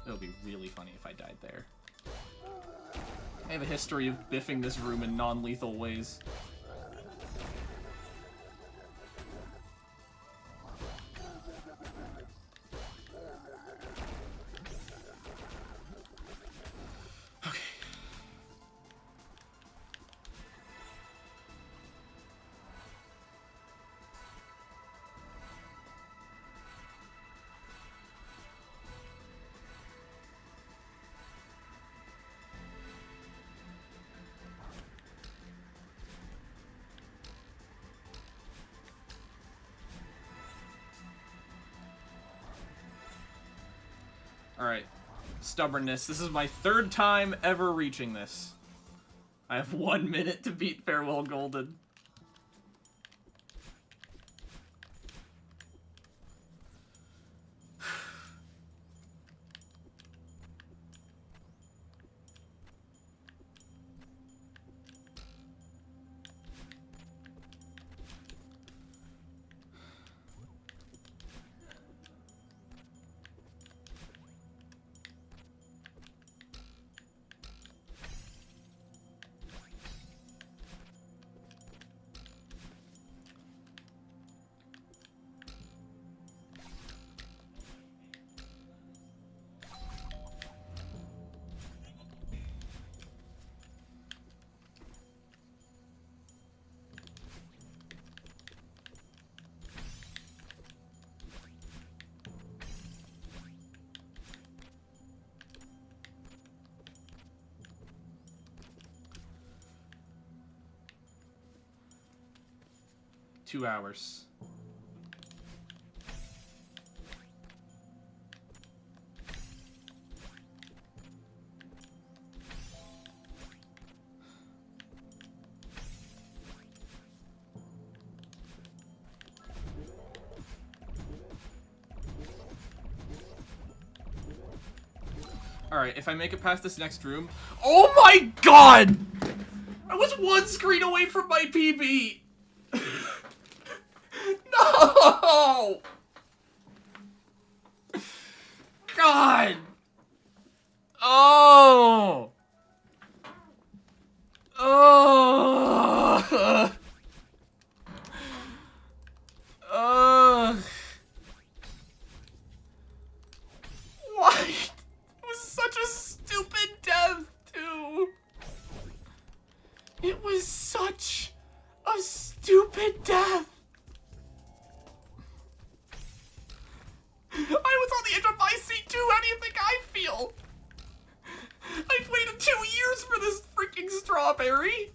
Speaker 1: It would be really funny if I died there. I have a history of biffing this room in non-lethal ways. Alright. Stubbornness. This is my third time ever reaching this. I have 1 minute to beat Farewell Golden. Two hours. Alright, if I make it past this next room... Oh my god! I was one screen away from my PB! No! God! Oh! Oh! Why? It was such a stupid death, too. It was such a stupid death. I was on the edge of my seat, too. How do you think I feel? I've waited 2 years for this freaking strawberry.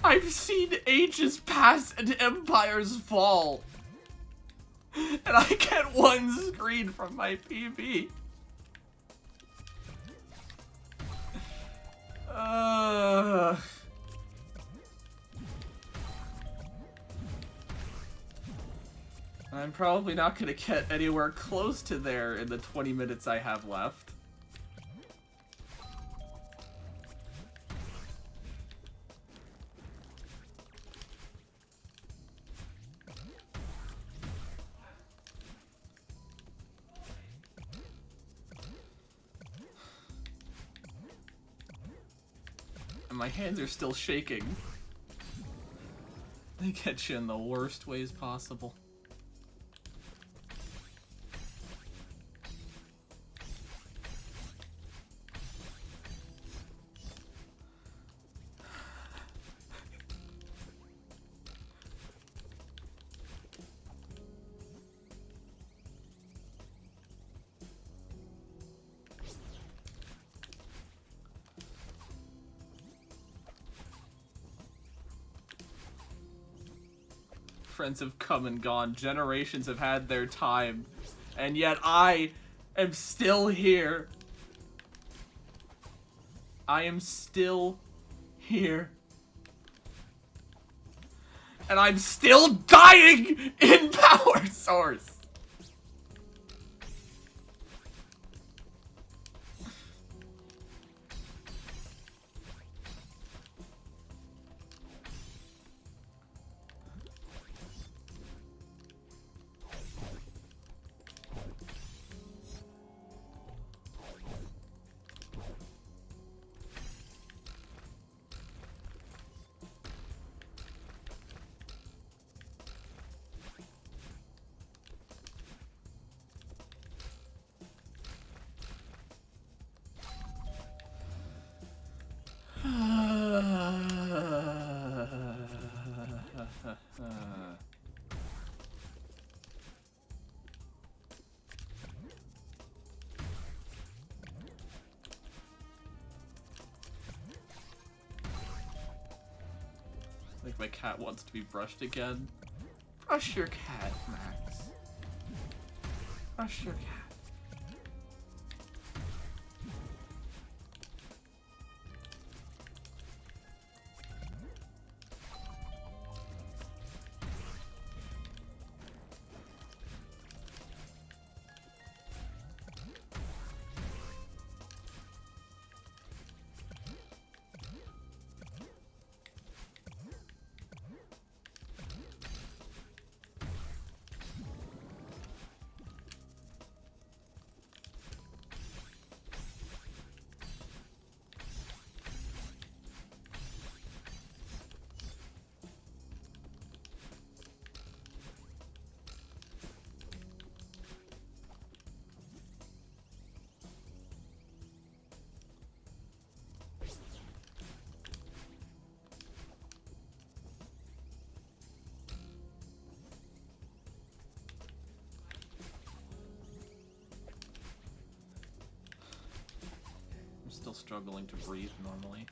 Speaker 1: I've seen ages pass and empires fall. And I get one screen from my PB. I'm probably not gonna get anywhere close to there in the 20 minutes I have left. And my hands are still shaking. They get you in the worst ways possible. Friends have come and gone. Generations have had their time. And yet I am still here. I am still here. And I'm still dying in Power Source. Like my cat wants to be brushed again. Brush your cat, Max. Brush your cat. Still struggling to breathe normally.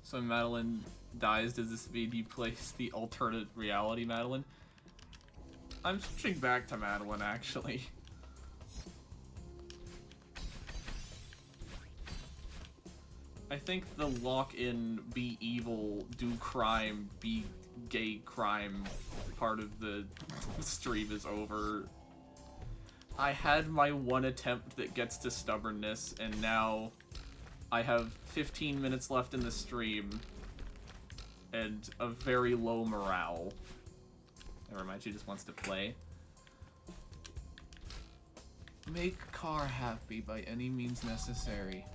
Speaker 1: So Madeline, dies, does this mean you place the alternate reality Madeline? I'm switching back to Madeline, actually. I think the lock-in, be evil, do crime, be gay crime part of the stream is over. I had my one attempt that gets to stubbornness, and now I have 15 minutes left in the stream and a very low morale. Never mind, she just wants to play. Make Car happy by any means necessary.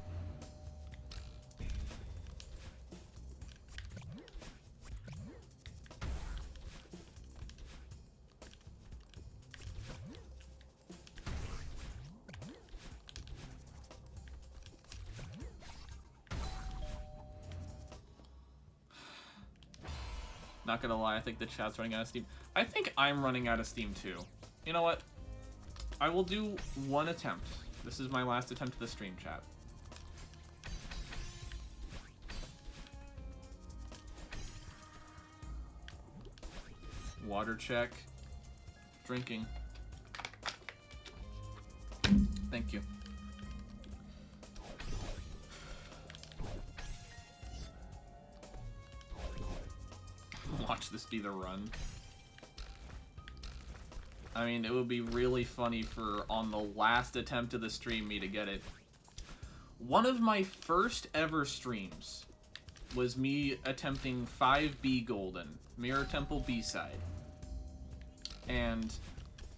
Speaker 1: Not gonna lie, I think the chat's running out of steam. I think I'm running out of steam too. You know what? I will do one attempt. This is my last attempt at the stream chat. Water check. Drinking. Thank you. Watch this be the run. I mean, it would be really funny for, on the last attempt of the stream, me to get it. One of my first ever streams was me attempting 5B Golden, Mirror Temple B-side. And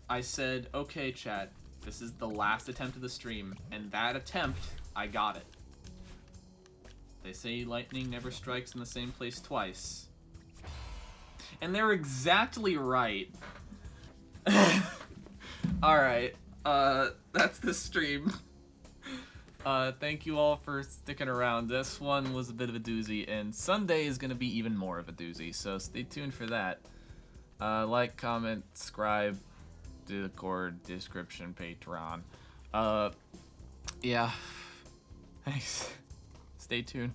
Speaker 1: I said, okay, chat, this is the last attempt of the stream, and that attempt, I got it. They say lightning never strikes in the same place twice. And they're exactly right. Alright, that's the stream. Thank you all for sticking around. This one was a bit of a doozy, and Sunday is gonna be even more of a doozy, so stay tuned for that. Like, comment, subscribe, Discord, description, Patreon. Yeah. Thanks. Stay tuned.